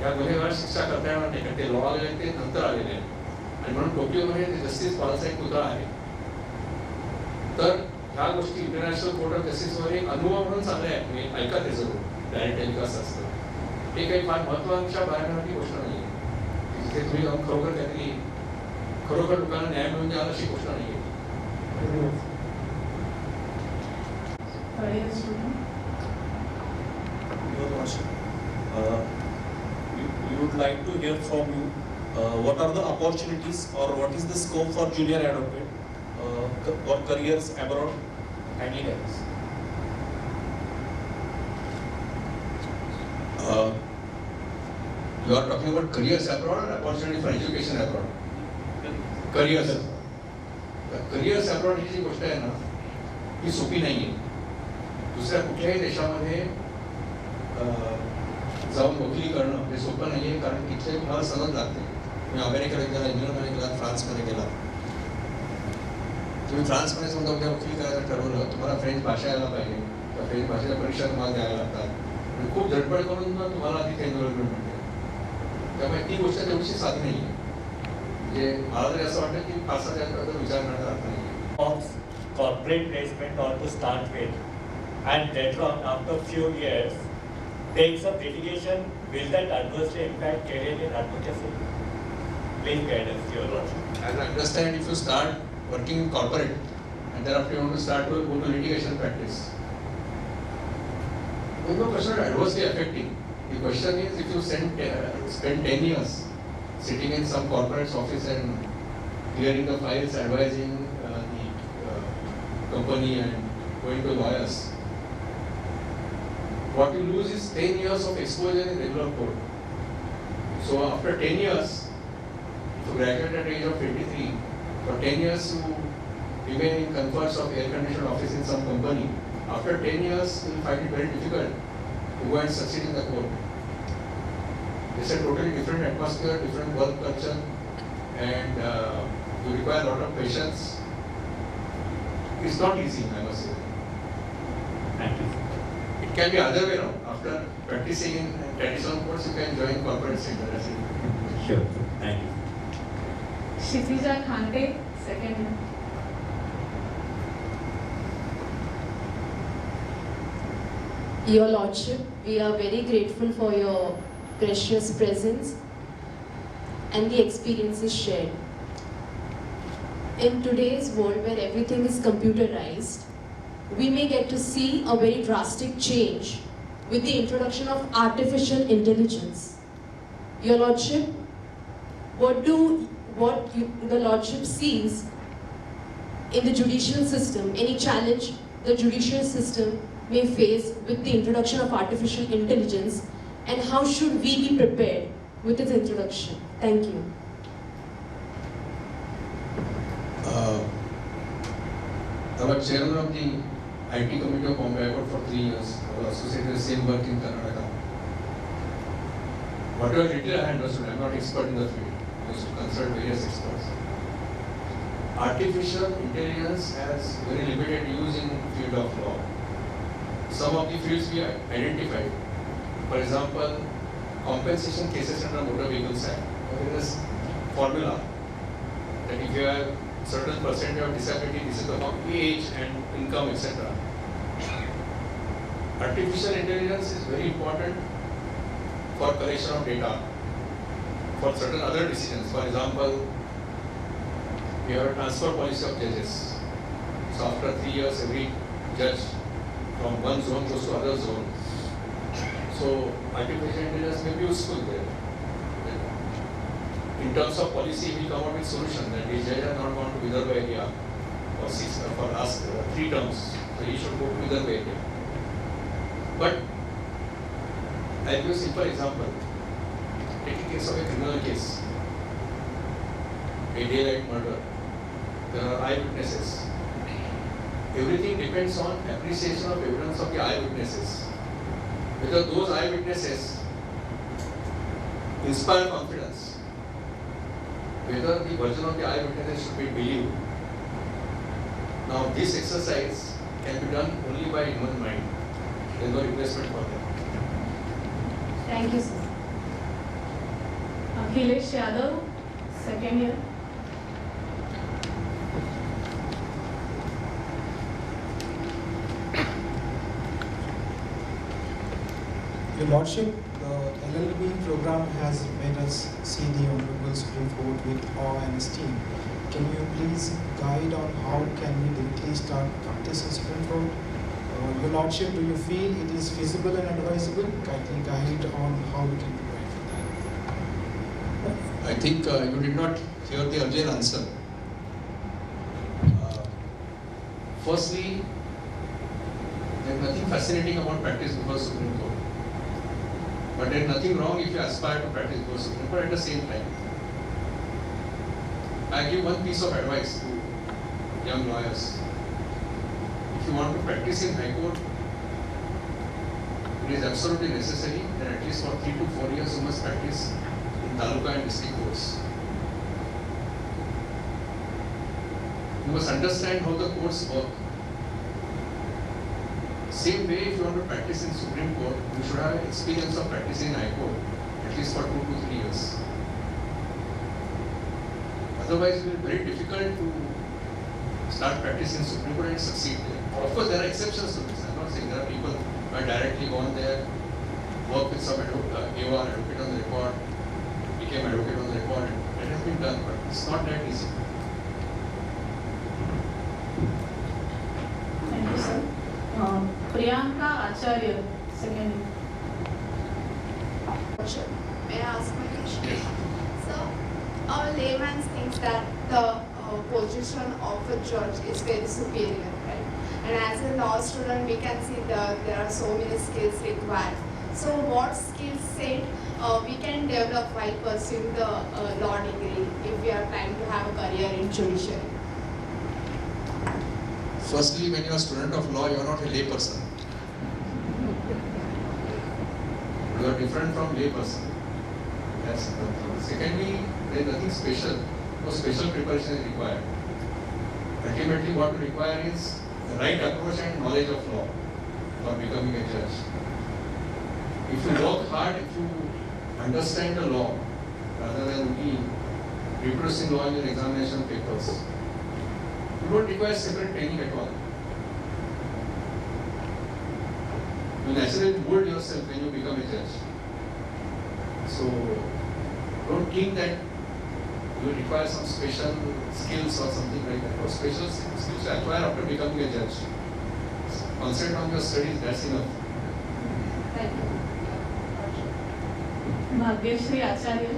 Speaker 5: या गुन्हेगार शिक्षा करता येणार नाही कारण ते लॉ आलेले ते नंतर आलेले आहेत आणि म्हणून टोकियोमध्ये ते जस्टिस पॉलचा एक पुतळा आहे तर ह्या गोष्टी इंटरनॅशनल कोर्ट ऑफ जस्टिसवर एक अनुभव म्हणून चांगले आहेत मी ऐका ते जरूर डायरेक्ट टेलिकास्ट असतं हे काही फार महत्वाकांक्षा बाळगण्याची गोष्ट नाही आहे तिथे तुम्ही जाऊन खरोखर काहीतरी खरोखर लोकांना न्याय मिळून द्याल अशी गोष्ट नाही आहे
Speaker 12: We would like to hear from you what are the opportunities or what is the scope for junior advocate or careers abroad and in US.
Speaker 5: You are talking about careers abroad or opportunity for education abroad? Careers. Careers abroad ही जी गोष्ट आहे ना ही सोपी नाही आहे दुसऱ्या कुठल्याही देशामध्ये जाऊन वकिली करणं हे सोपं नाही आहे कारण तिथे तुम्हाला सनद लागते तुम्ही अमेरिकेला गेला इंग्लंडमध्ये गेला फ्रान्समध्ये गेला तुम्ही फ्रान्समध्ये समजा उद्या वकिली करायचं ठरवलं तुम्हाला फ्रेंच भाषा यायला पाहिजे त्या फ्रेंच भाषेच्या परीक्षा तुम्हाला द्यायला लागतात आणि खूप झटपट करून तुम्हाला तिथे एनरोलमेंट मिळते त्यामुळे ती गोष्ट तेवढीशी साधी नाही आहे म्हणजे मला तरी असं वाटतं की फारसा त्याबद्दल विचार करण्याचा अर्थ नाही
Speaker 13: corporate placement or to start with, and later on after few years takes up litigation, will that adversely impact career in advocacy? Please guide us, Your Lordship.
Speaker 5: As I understand, if you start working in corporate and thereafter you want to start to go to litigation practice, there is no question of adversely affecting. The question is if you spend 10 years sitting in some corporate's office and clearing the files, advising company and going to lawyers. What you lose is 10 years of exposure in regular court. So after 10 years, if you graduate at the age of 23, for 10 years you remain in comforts of air-conditioned office in some company. After 10 years, you will find it very difficult to go and succeed in the court. It's a totally different atmosphere, different work culture, and you require a lot of patience. It's not easy, I must say.
Speaker 13: Thank you.
Speaker 5: It can be other way around. After practicing in traditional courts, you can join corporate sector.
Speaker 13: Sure. Thank you.
Speaker 7: Shri Thane, second.
Speaker 14: Your Lordship, we are very grateful for your precious presence and the experiences shared. In today's world where everything is computerized, we may get to see a very drastic change with the introduction of artificial intelligence. Your Lordship, the Lordship sees in the judicial system, any challenge the judicial system may face with the introduction of artificial intelligence, and how should we be prepared with its introduction? Thank you.
Speaker 5: I was chairman of the IT committee of Bombay. I worked for 3 years. I was associated with the same work in Karnataka. Whatever little I understood, I am not expert in the field. I used to consult various experts. Artificial intelligence has very limited use in field of law. Some of the fields we identified, for example, compensation cases under Motor Vehicles Act. There is formula that if you have certain percentage of disability, this is the age and income, etc. Artificial intelligence is very important for collection of data for certain other decisions. For example, we have a transfer policy of judges. So after 3 years, every judge from one zone goes to other zone. So artificial intelligence may be useful there. In terms of policy, we come up with solution that the judge has not gone to Vidarbha area for last 3 terms. So he should go to Vidarbha area. But I'll give you a simple example. Take a case of a criminal case, a daylight murder. There are eyewitnesses. Everything depends on appreciation of evidence of the eyewitnesses. Whether those eyewitnesses inspire confidence, whether the version of the eyewitnesses should be believed. Now this exercise can be done only by human mind. There is no replacement for that.
Speaker 14: Thank you, sir.
Speaker 7: Akhilesh Yadav, second year.
Speaker 15: Your Lordship, the LLB program has made us see the Honorable Supreme Court with awe and esteem. Can you please guide on how can we directly start practicing Supreme Court? Your Lordship, do you feel it is feasible and advisable? Kindly guide on how we can prepare for that.
Speaker 5: I think you did not hear the earlier answer. Firstly, there is nothing fascinating about practice before Supreme Court. But there is nothing wrong if you aspire to practice before Supreme Court at the same time. I give one piece of advice to young lawyers. If you want to practice in High Court, it is absolutely necessary that at least for 3 to 4 years you must practice in Taluka and district courts. You must understand how the courts work. Same way, if you want to practice in Supreme Court, you should have experience of practicing in High Court, at least for 2 to 3 years. Otherwise, it will be very difficult to start practicing Supreme Court and succeed there. Of course, there are exceptions to this. I am not saying there are people who have directly gone there, worked with some AOR, advocate on the record, became advocate on the record, and that has been done, but it's not that easy.
Speaker 7: Thank you, sir. Priyanka Acharya, second year.
Speaker 16: May I ask my question? So, our layman thinks that the position of a judge is very superior, right? And as a law student, we can see that there are so many skills required. So, what skill set we can develop while pursuing the law degree if we are trying to have a career in judiciary?
Speaker 5: Firstly, when you are a student of law, you are not a lay person. You are different from lay person. That's the thing. Secondly, there is nothing special. No special preparation is required. Ultimately, what you require is the right approach and knowledge of law for becoming a judge. If you work hard, if you understand the law, rather than only reproducing law in your examination papers, you don't require separate training at all. You naturally mold yourself when you become a judge. So, don't think that you require some special skills or something like that. Or special skills you acquire after becoming a judge. Concentrate on your studies, that's enough.
Speaker 7: Thank you. Bhagyashri Acharya.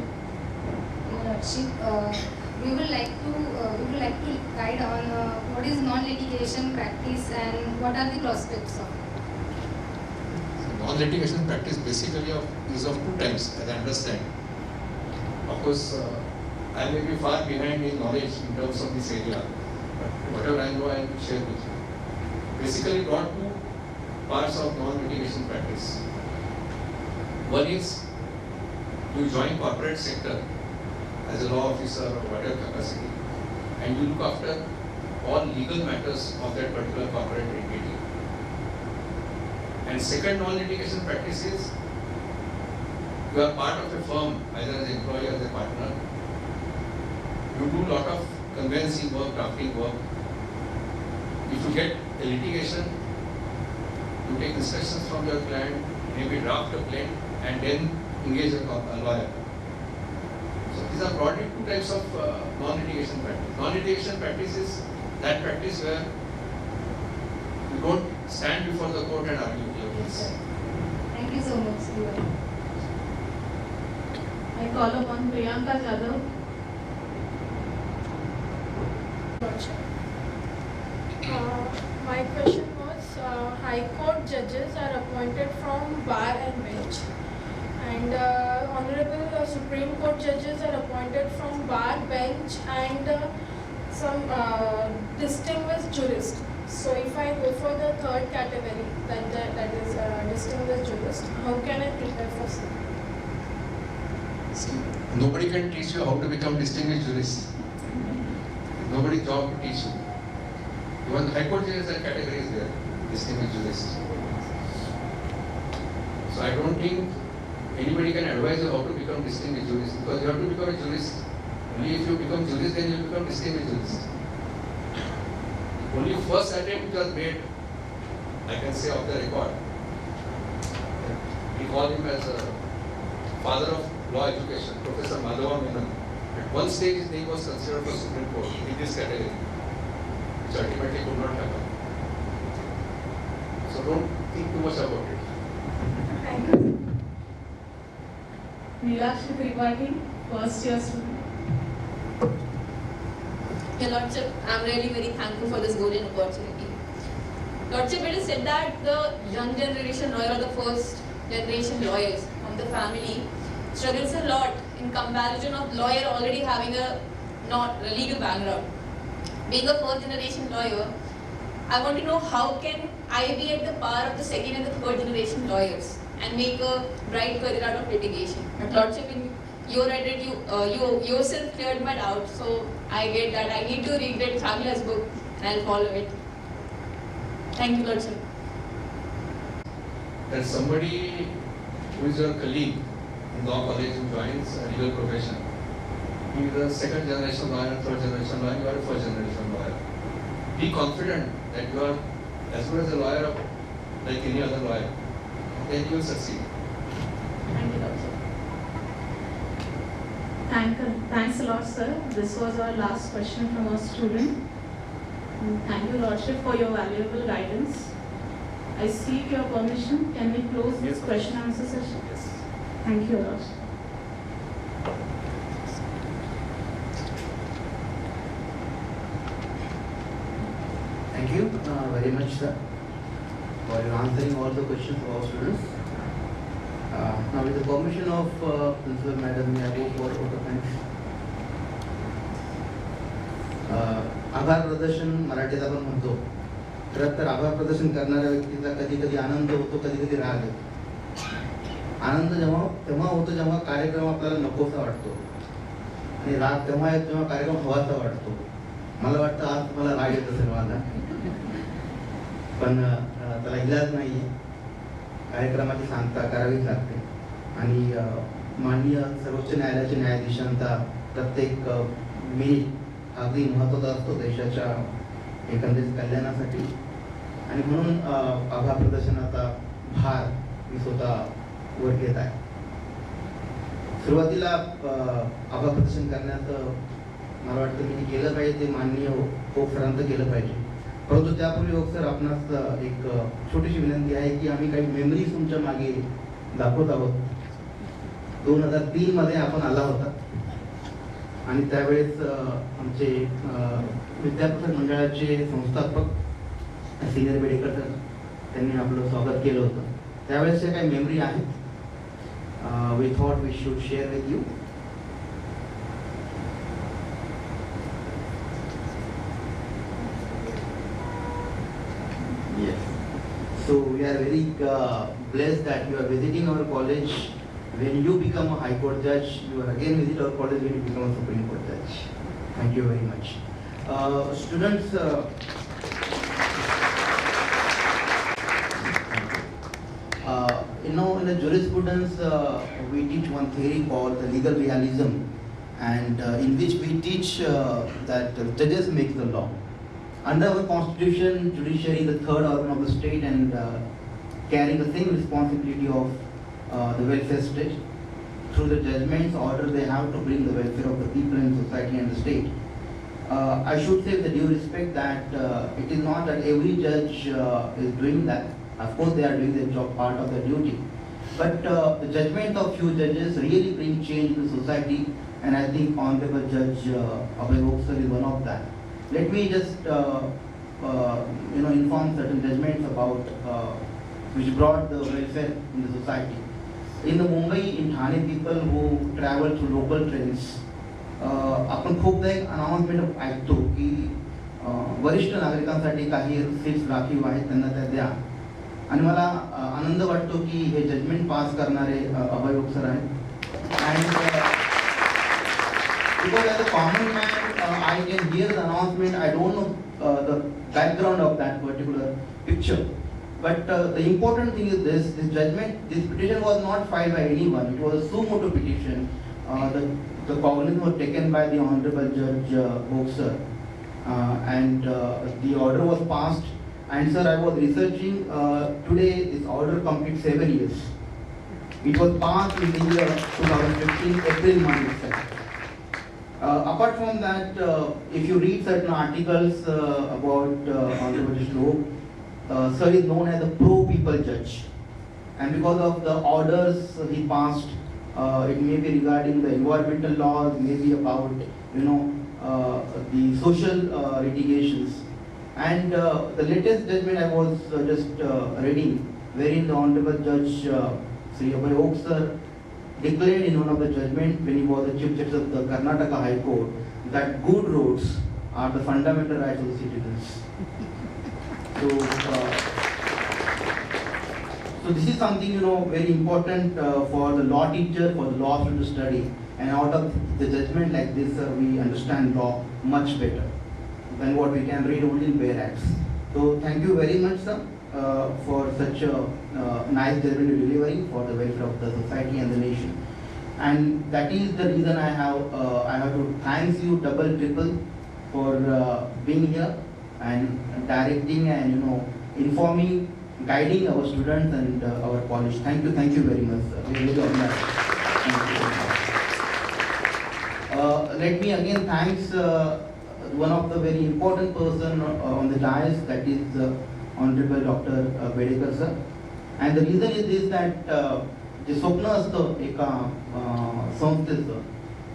Speaker 17: We would like to guide on what is non-litigation practice and what are the prospects of it.
Speaker 18: non-litigation practice basically is of two types, as I understand. Of course, I may be far behind in knowledge in terms of this area, but whatever I know, I will share with you. Basically, there are two parts of non-litigation practice. One is you join corporate sector as a law officer or whatever capacity, and you look after all legal matters of that particular corporate entity. And second non-litigation practice is you are part of a firm, either as an employee or as a partner. You do a lot of conveyancing work, drafting work. If you get a litigation, you take instructions from your client, maybe draft a plaint, and then engage a lawyer. So these are broadly two types of non-litigation practice. Non-litigation practice is that practice where you don't stand before the court and argue your case.
Speaker 17: Thank you so much.
Speaker 7: I call upon Priyanka Jadhav.
Speaker 19: My question was, High Court judges are appointed from bar and bench, and Honorable Supreme Court judges are appointed from bar, bench, and some distinguished jurist. So if I go for the third category, that is distinguished jurist, how can I prepare for some?
Speaker 18: See, nobody can teach you how to become distinguished jurist. Nobody's job to teach you. Even the High Court judges, that category is there, distinguished jurist. So I don't think anybody can advise you how to become distinguished jurist, because you have to become a jurist. Only if you become jurist, then you become distinguished jurist. Only first attempt which was made, I can say, of the record. We call him as a father of law education, Professor Mandal. At one stage, his name was considered for Supreme Court in this category, which ultimately could not happen. So don't think too much about it.
Speaker 7: Thank you. Nilashi Tripathi, first year student.
Speaker 20: Your Lordship, I am really very thankful for this golden opportunity. Lordship, it is said that the young generation lawyer or the first generation lawyers from the family struggles a lot in comparison of lawyer already having a not legal background. Being a first generation lawyer, I want to know how can I be at the par of the second and the third generation lawyers and make a bright career out of litigation. But Lordship, in your edit, you yourself cleared my doubt, so I get that. I need to read that Chagla's book and I'll follow it. Thank you, Lordship.
Speaker 18: That somebody who is your colleague in law college who joins a legal profession, he is a second generation lawyer, third generation lawyer, you are a first generation lawyer. Be confident that you are as good as a lawyer like any other lawyer. Then you will succeed.
Speaker 7: Thank you, Lordship. Thanks a lot, sir. This was our last question from our student. Thank you, Lordship, for your valuable guidance. I seek your permission. Can we close this question and answer session?
Speaker 18: Yes.
Speaker 7: Thank you, Lordship.
Speaker 3: Thank you very much, sir, for your answering all the questions of our students. Now, with the permission of Principal Madam, may I go for vote of thanks. आभार प्रदर्शन मराठीत आपण म्हणतो. खरं तर आभार प्रदर्शन करणाऱ्या व्यक्तीचा कधी कधी आनंद होतो, कधी कधी राग येतो. आनंद तेव्हा होतो जेव्हा कार्यक्रम आपल्याला नकोसा वाटतो, आणि राग तेव्हा येतो जेव्हा कार्यक्रम हवासा वाटतो. मला वाटतं आज तुम्हाला राग येत असेल माझा, पण त्याला इलाज नाहीये. कार्यक्रमाची सांगता करावीच लागते, आणि माननीय सर्वोच्च न्यायालयाचे न्यायाधीशांचा प्रत्येक मिनिट अगदी महत्त्वाचा असतो देशाच्या एकंदरीत कल्याणासाठी. आणि म्हणून आभार प्रदर्शनाचा भार मी स्वतः वर घेत आहे. सुरुवातीला आभार प्रदर्शन करण्याचं मला वाटतं मी केलं पाहिजे, ते माननीय ओक सरांचं केलं पाहिजे. परंतु त्यापूर्वी ओक सर, आपणास एक छोटीशी विनंती आहे की आम्ही काही मेमरीज तुमच्या मागे दाखवत आहोत. 2003 मध्ये आपण आला होता, आणि त्यावेळेस आमचे विद्यापीठ मंडळाचे संस्थापक सिनियर बेडेकर सर त्यांनी आपलं स्वागत केलं होतं. त्यावेळेसच्या काही मेमरी आहेत. We thought we should share with you. Yes. So we are very blessed that you are visiting our college. When you become a High Court judge, you are again visit our college when you become a Supreme Court judge. Thank you very much. Students, in the jurisprudence, we teach one theory called the legal realism, and in which we teach that judges make the law. Under our constitution, judiciary is the third organ of the state and carrying the same responsibility of the welfare state. Through the judgments, order, they have to bring the welfare of the people and society and the state. I should say with the due respect that it is not that every judge is doing that. Of course, they are doing their job, part of their duty. But the judgment of few judges really bring change in the society, and I think Honorable Judge Abhay S is one of that. Let me just inform certain judgments about which brought the welfare in the society. In the Mumbai, in Thane, people who travel through local trains, आपण खूपदा एक announcement ऐकतो की वरिष्ठ नागरिकांसाठी काही seats राखीव आहेत, त्यांना त्या द्या. आणि मला आनंद वाटतो की हे जजमेंट पास करणारे अभय सर आहेत. And because as a common man, I can hear the announcement. I don't know the background of that particular picture. But the important thing is this judgment, this petition was not filed by anyone. It was a suo motu petition. The cognizance was taken by the Honorable Judge Sir. And the order was passed. And sir, I was researching, today this order completes 7 years. It was passed in the year 2015, April month itself. Apart from that, if you read certain articles about Honorable Shri, sir is known as a pro-people judge. And because of the orders he passed, it may be regarding the environmental laws, maybe about, the social litigations. And the latest judgment I was just reading, wherein the Honorable Judge Shri Abhay Sir declared in one of the judgments when he was the Chief Justice of the Karnataka High Court that good roads are the fundamental rights of the citizens. So this is something very important for the law teacher, for the law student to study. And out of the judgment like this, we understand law much better than what we can read only in bare acts. So thank you very much, sir, for such a nice judgment you're delivering for the welfare of the society and the nation. And that is the reason I have to thank you double, triple for being here and directing and informing, guiding our students and our college. Thank you very much, sir. We really honor. Let me again thanks one of the very important person on the dais, that is Honorable Dr. Bedekar sir. And the reason is this that जे स्वप्न असतं एका संस्थेचं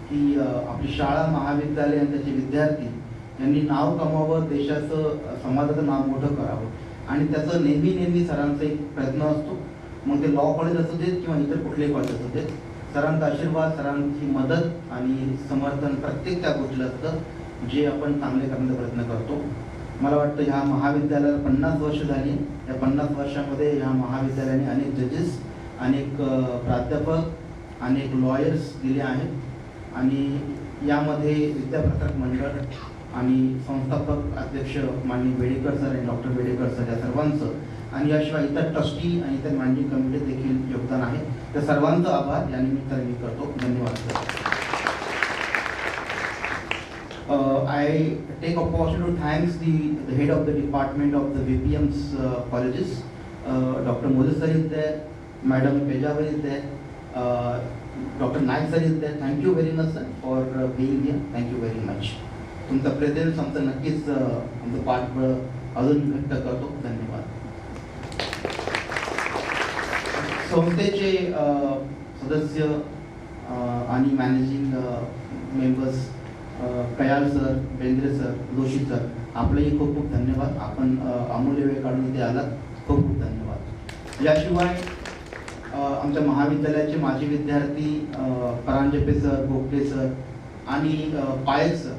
Speaker 3: की आपली शाळा महाविद्यालय आणि त्याचे विद्यार्थी यांनी नाव कमावं, देशाचं समाजाचं नाव मोठं करावं, आणि त्याचं नेहमी सरांचा एक प्रयत्न असतो. मग ते लॉ कॉलेज असू देत किंवा इतर कुठलेही कॉलेज असू देत, सरांचा आशीर्वाद, सरांची मदत आणि समर्थन प्रत्येक त्या गोष्टीला असतं जे आपण चांगले करण्याचा प्रयत्न करतो. मला वाटतं ह्या महाविद्यालयाला 50 वर्ष झाली. या 50 वर्षामध्ये ह्या महाविद्यालयाने अनेक जजेस, अनेक प्राध्यापक, अनेक लॉयर्स दिले आहेत. आणि यामध्ये विद्या प्रसारक मंडळ आणि संस्थापक अध्यक्ष माननीय बेडेकर सर आणि डॉक्टर बेडेकर सर या सर्वांचं, आणि याशिवाय इतर ट्रस्टी आणि इतर मॅनेजिंग कमिटी देखील योगदान आहे. त्या सर्वांचा आभार या निमित्ताने मी करतो. धन्यवाद sir. I take opportunity to thank the head of the department of the VPMs colleges. Dr. Moses sir is there, Madam Pejavar is there, Dr. Naik sir is there. Thank you very much sir for being here. Thank you very much. तुमचा presence आमचं नक्कीच आमचं पाठबळ अजून व्यक्त करतो. धन्यवाद. संस्थेचे सदस्य आणि managing members Kayal sir, Bendre sir, Joshi sir, आपलेही खूप खूप धन्यवाद. आपण अमूल्य वेळ काढून इथे आलात. खूप खूप धन्यवाद. याशिवाय आमच्या महाविद्यालयाचे माजी विद्यार्थी परांजपे सर, गोखले सर आणि पायक सर,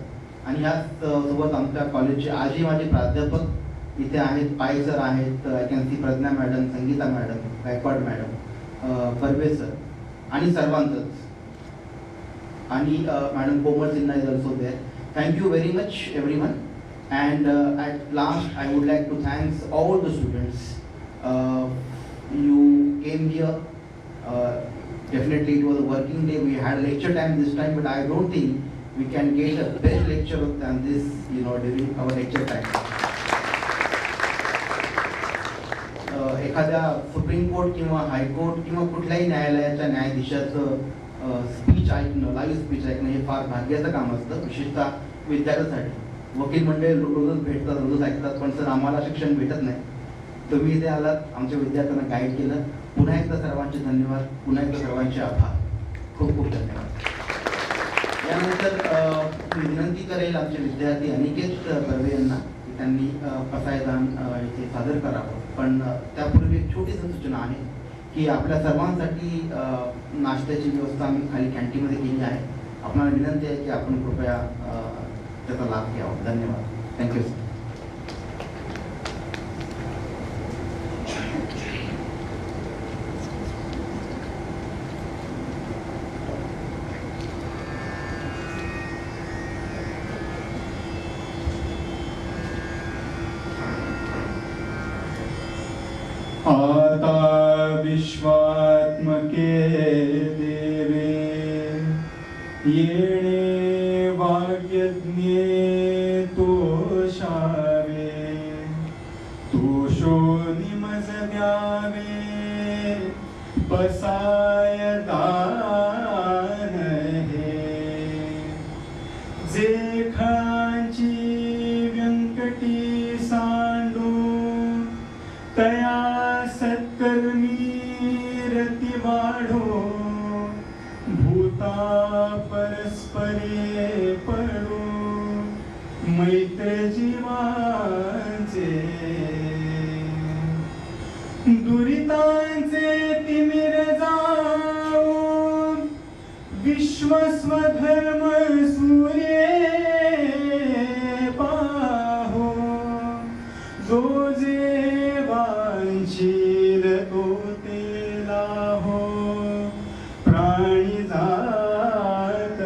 Speaker 3: आणि ह्याच सोबत आमच्या कॉलेजचे आजही माझे प्राध्यापक इथे आहेत. पायक सर आहेत, I can see Pragya madam, Sangeeta madam, Gaikwad madam, Barve sir आणि सर्वांचंच, आणि madam Komal Sinha is also there. Thank you very much everyone. And at last, I would like to thank all the students. You came here. Definitely, it was a working day. We had lecture time this time, but I don't think we can get a better lecture than this, during our lecture time. एखाद्या supreme court किंवा high court किंवा कुठल्याही न्यायालयाच्या न्यायाधीशाचं speech ऐकणं, live speech ऐकणं हे फार भाग्याचं काम असतं, विशेषतः विद्यार्थ्यांसाठी. वकील मंडळी रोजच भेटतात, रोजच ऐकतात, पण सर आम्हाला शिक्षण भेटत नाही. तुम्ही इथे आलात, आमच्या विद्यार्थ्यांना गाईड केलं. पुन्हा एकदा सर्वांचे धन्यवाद, पुन्हा एकदा सर्वांचे आभार, खूप खूप धन्यवाद. यानंतर मी विनंती करेल आमचे विद्यार्थी अनिकेत बर्वे यांना की त्यांनी पसायदान इथे सादर करावं. पण त्यापूर्वी एक छोटीशी सूचना आहे की आपल्या सर्वांसाठी नाश्त्याची व्यवस्था आम्ही खाली कॅन्टीनमध्ये केली आहे. आपल्याला विनंती आहे की आपण कृपया त्याचा लाभ घ्यावा. धन्यवाद. Thank you sir.
Speaker 21: आता विश्वात्मके देवे येणे वाग्यज्ञे तोषावे, तोषो निमज द्यावे बसाय दान हे. जे खळांची व्यंकटी सांडू तया सत्कर्मी रती वाढो, भूता परस्परे पडू मैत्र जीवांचे. दुरितांचे तिमिर जाऊ विश्वस्वधर्म सूर्ये पाहो. जो जे वांछील तो तेला हो प्राणी जात.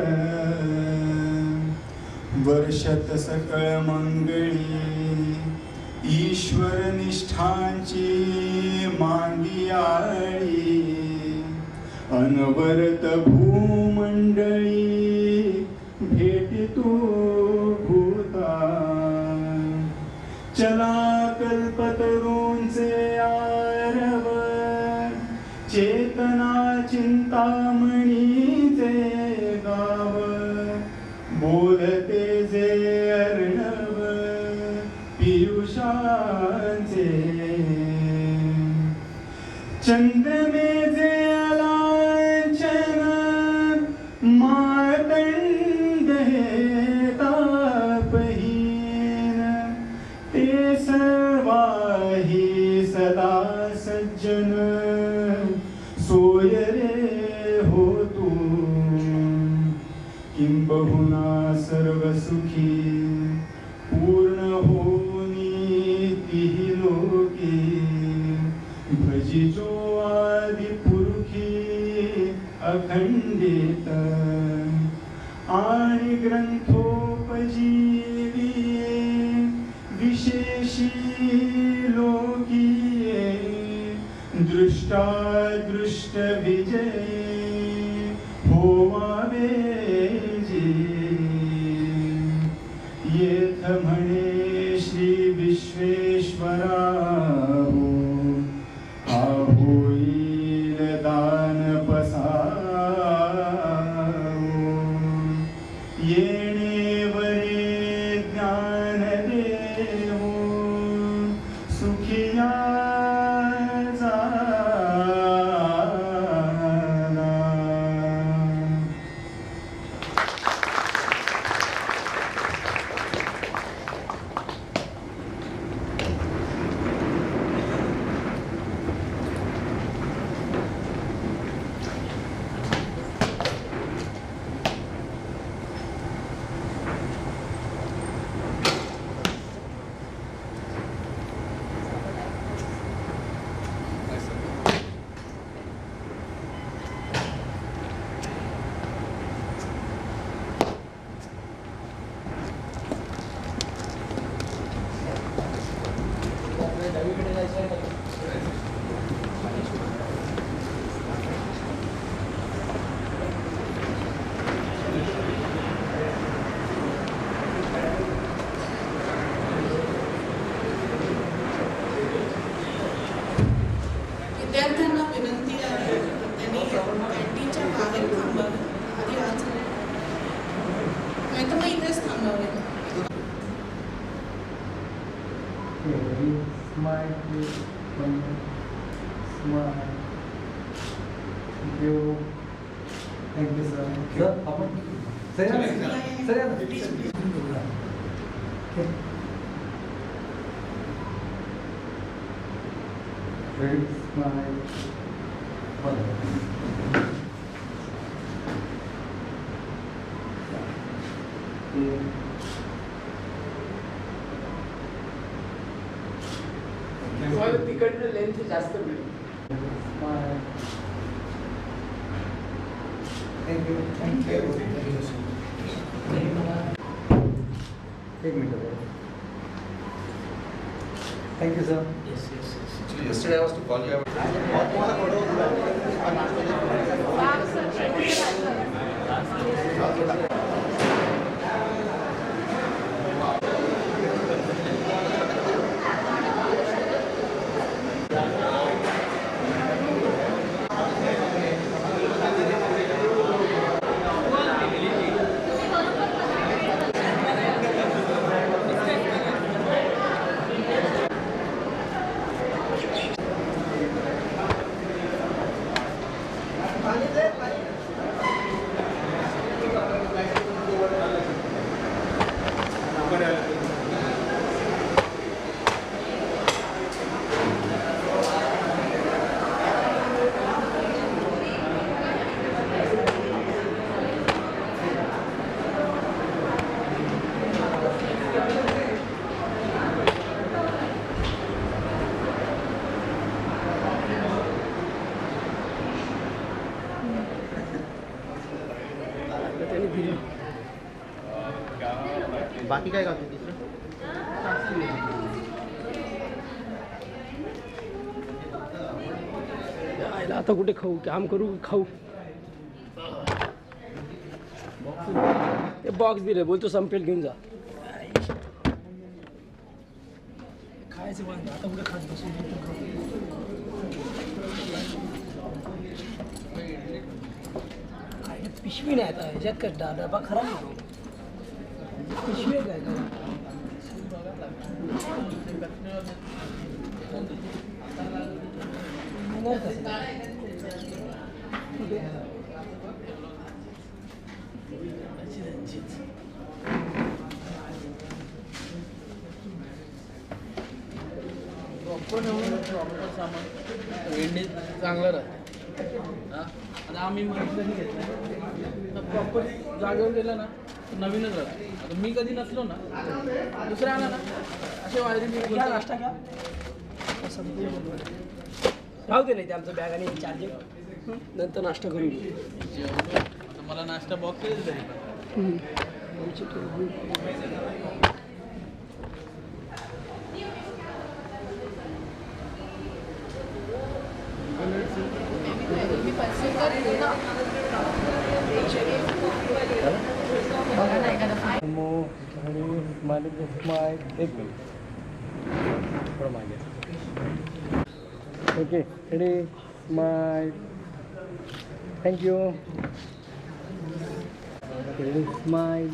Speaker 21: वर्षत सकळ मंगळी ईश्वर निष्ठांची मांदियाळी. अनवरत भूमंडळी भेटितो भूता. चला कल्पतरूंचे आरव चेतना चिंतामणीचे गाव. बोलते जे अर्णव पियुषांचे. चंद्रमे जे अलांछन मातंड हे तापहीन. ते सर्वाही सदा सज्जन सोय रे हो तू. किंबहुना सर्व सुखी पूर्ण होनी तिही लोकी. भजिजो आदि पुरुषी अखंडित आणि ग्रंथोपजीवी विशेषी लोकीये. दृष्टादृष्ट विजयी होवावे जी. येथ म्हणे श्री विश्वेश्वरा हा होईल दान पसारो. येणे वरे ज्ञान देवो सुखिया झाला. smile, please. Smile. Thank you. Thank you, sir. Sir, Ready, smile.
Speaker 6: तुम्हाला तिकडनं लेंथ जास्त मिळेल.
Speaker 21: Smile. Thank you. Thank you. एक minute. Thank you, sir.
Speaker 6: Yes, yes, yes.
Speaker 18: Actually, yesterday I was to call you.
Speaker 3: बाकी काय करतो दुसरं?
Speaker 6: आता कुठे खाऊ काम करू खाऊ ते बॉक्स दिले बोलतो संपेल घेऊन जा खायचं बंद आता कुठे खात बसू पिशवी नाही आता ह्याच्यात का डबा खराब नाही पिशवी काय का
Speaker 2: प्रॉपर सामान वेंडी चांगलं राहते आता आम्ही कधी घेतलं प्रॉपर जागेवर गेलं ना नवीनच राहते आता मी कधी नसलो ना दुसऱ्या आणा ना असे वायरिंग नाश्ता घ्या
Speaker 6: राहू दे नाही ते आमचं बॅग आणि चार्जिंग नंतर नाश्ता करू
Speaker 2: आता मला नाश्ता बॉक्स येईल तरी
Speaker 21: Okay, ready, smile. Thank you. Ready, smile.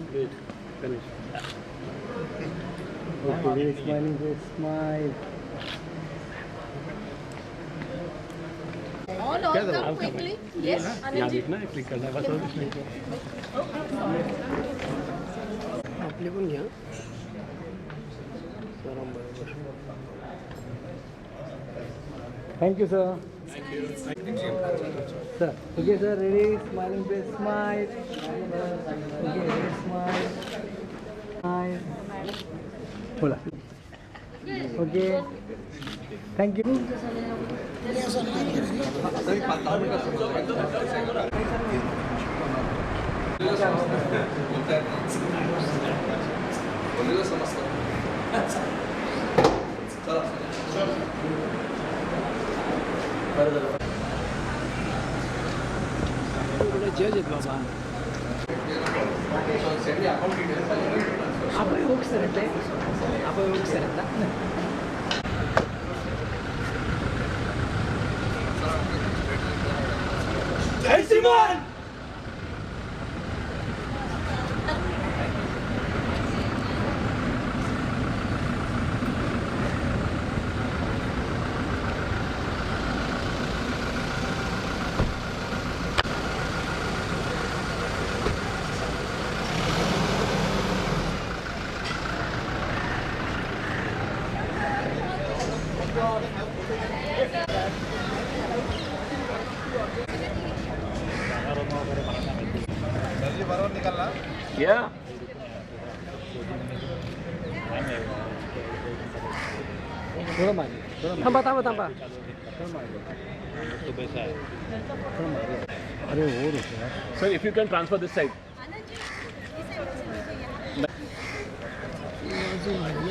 Speaker 21: Okay, very smiling, very smile.
Speaker 19: All come quickly. Yes,
Speaker 6: आपले पण घ्या सराम बरोबर
Speaker 21: Thank you, sir.
Speaker 2: Thank you.
Speaker 21: Sir, okay, sir, ready, smiling face, smile. Okay, ready, smile. Smile. Hola. Okay. Thank you.
Speaker 6: जज आहेत बाबा आपण okay sir आपण okay sir जय श्रीमान
Speaker 1: Yeah.
Speaker 21: थोडं मागे थांबा थांबा थांबा अरे हो रे
Speaker 1: Sir, if you can transfer this side.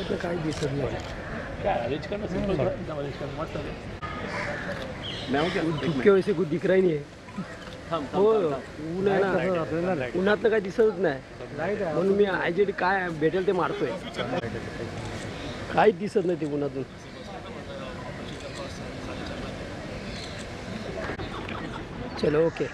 Speaker 21: तर काही दिसत नाही
Speaker 1: क्या अरेंज करना सिंपल अरेंज करना मस्त है मैं हूँ क्या
Speaker 21: इतके वैसे कुछ दिख रहा ही नाही हो ऊन आहे ना उन्हातनं काही दिसतच नाही म्हणून मी आयजेड काय भेटेल ते मारतोय काहीच दिसत नाही ते उन्हातून चलो ओके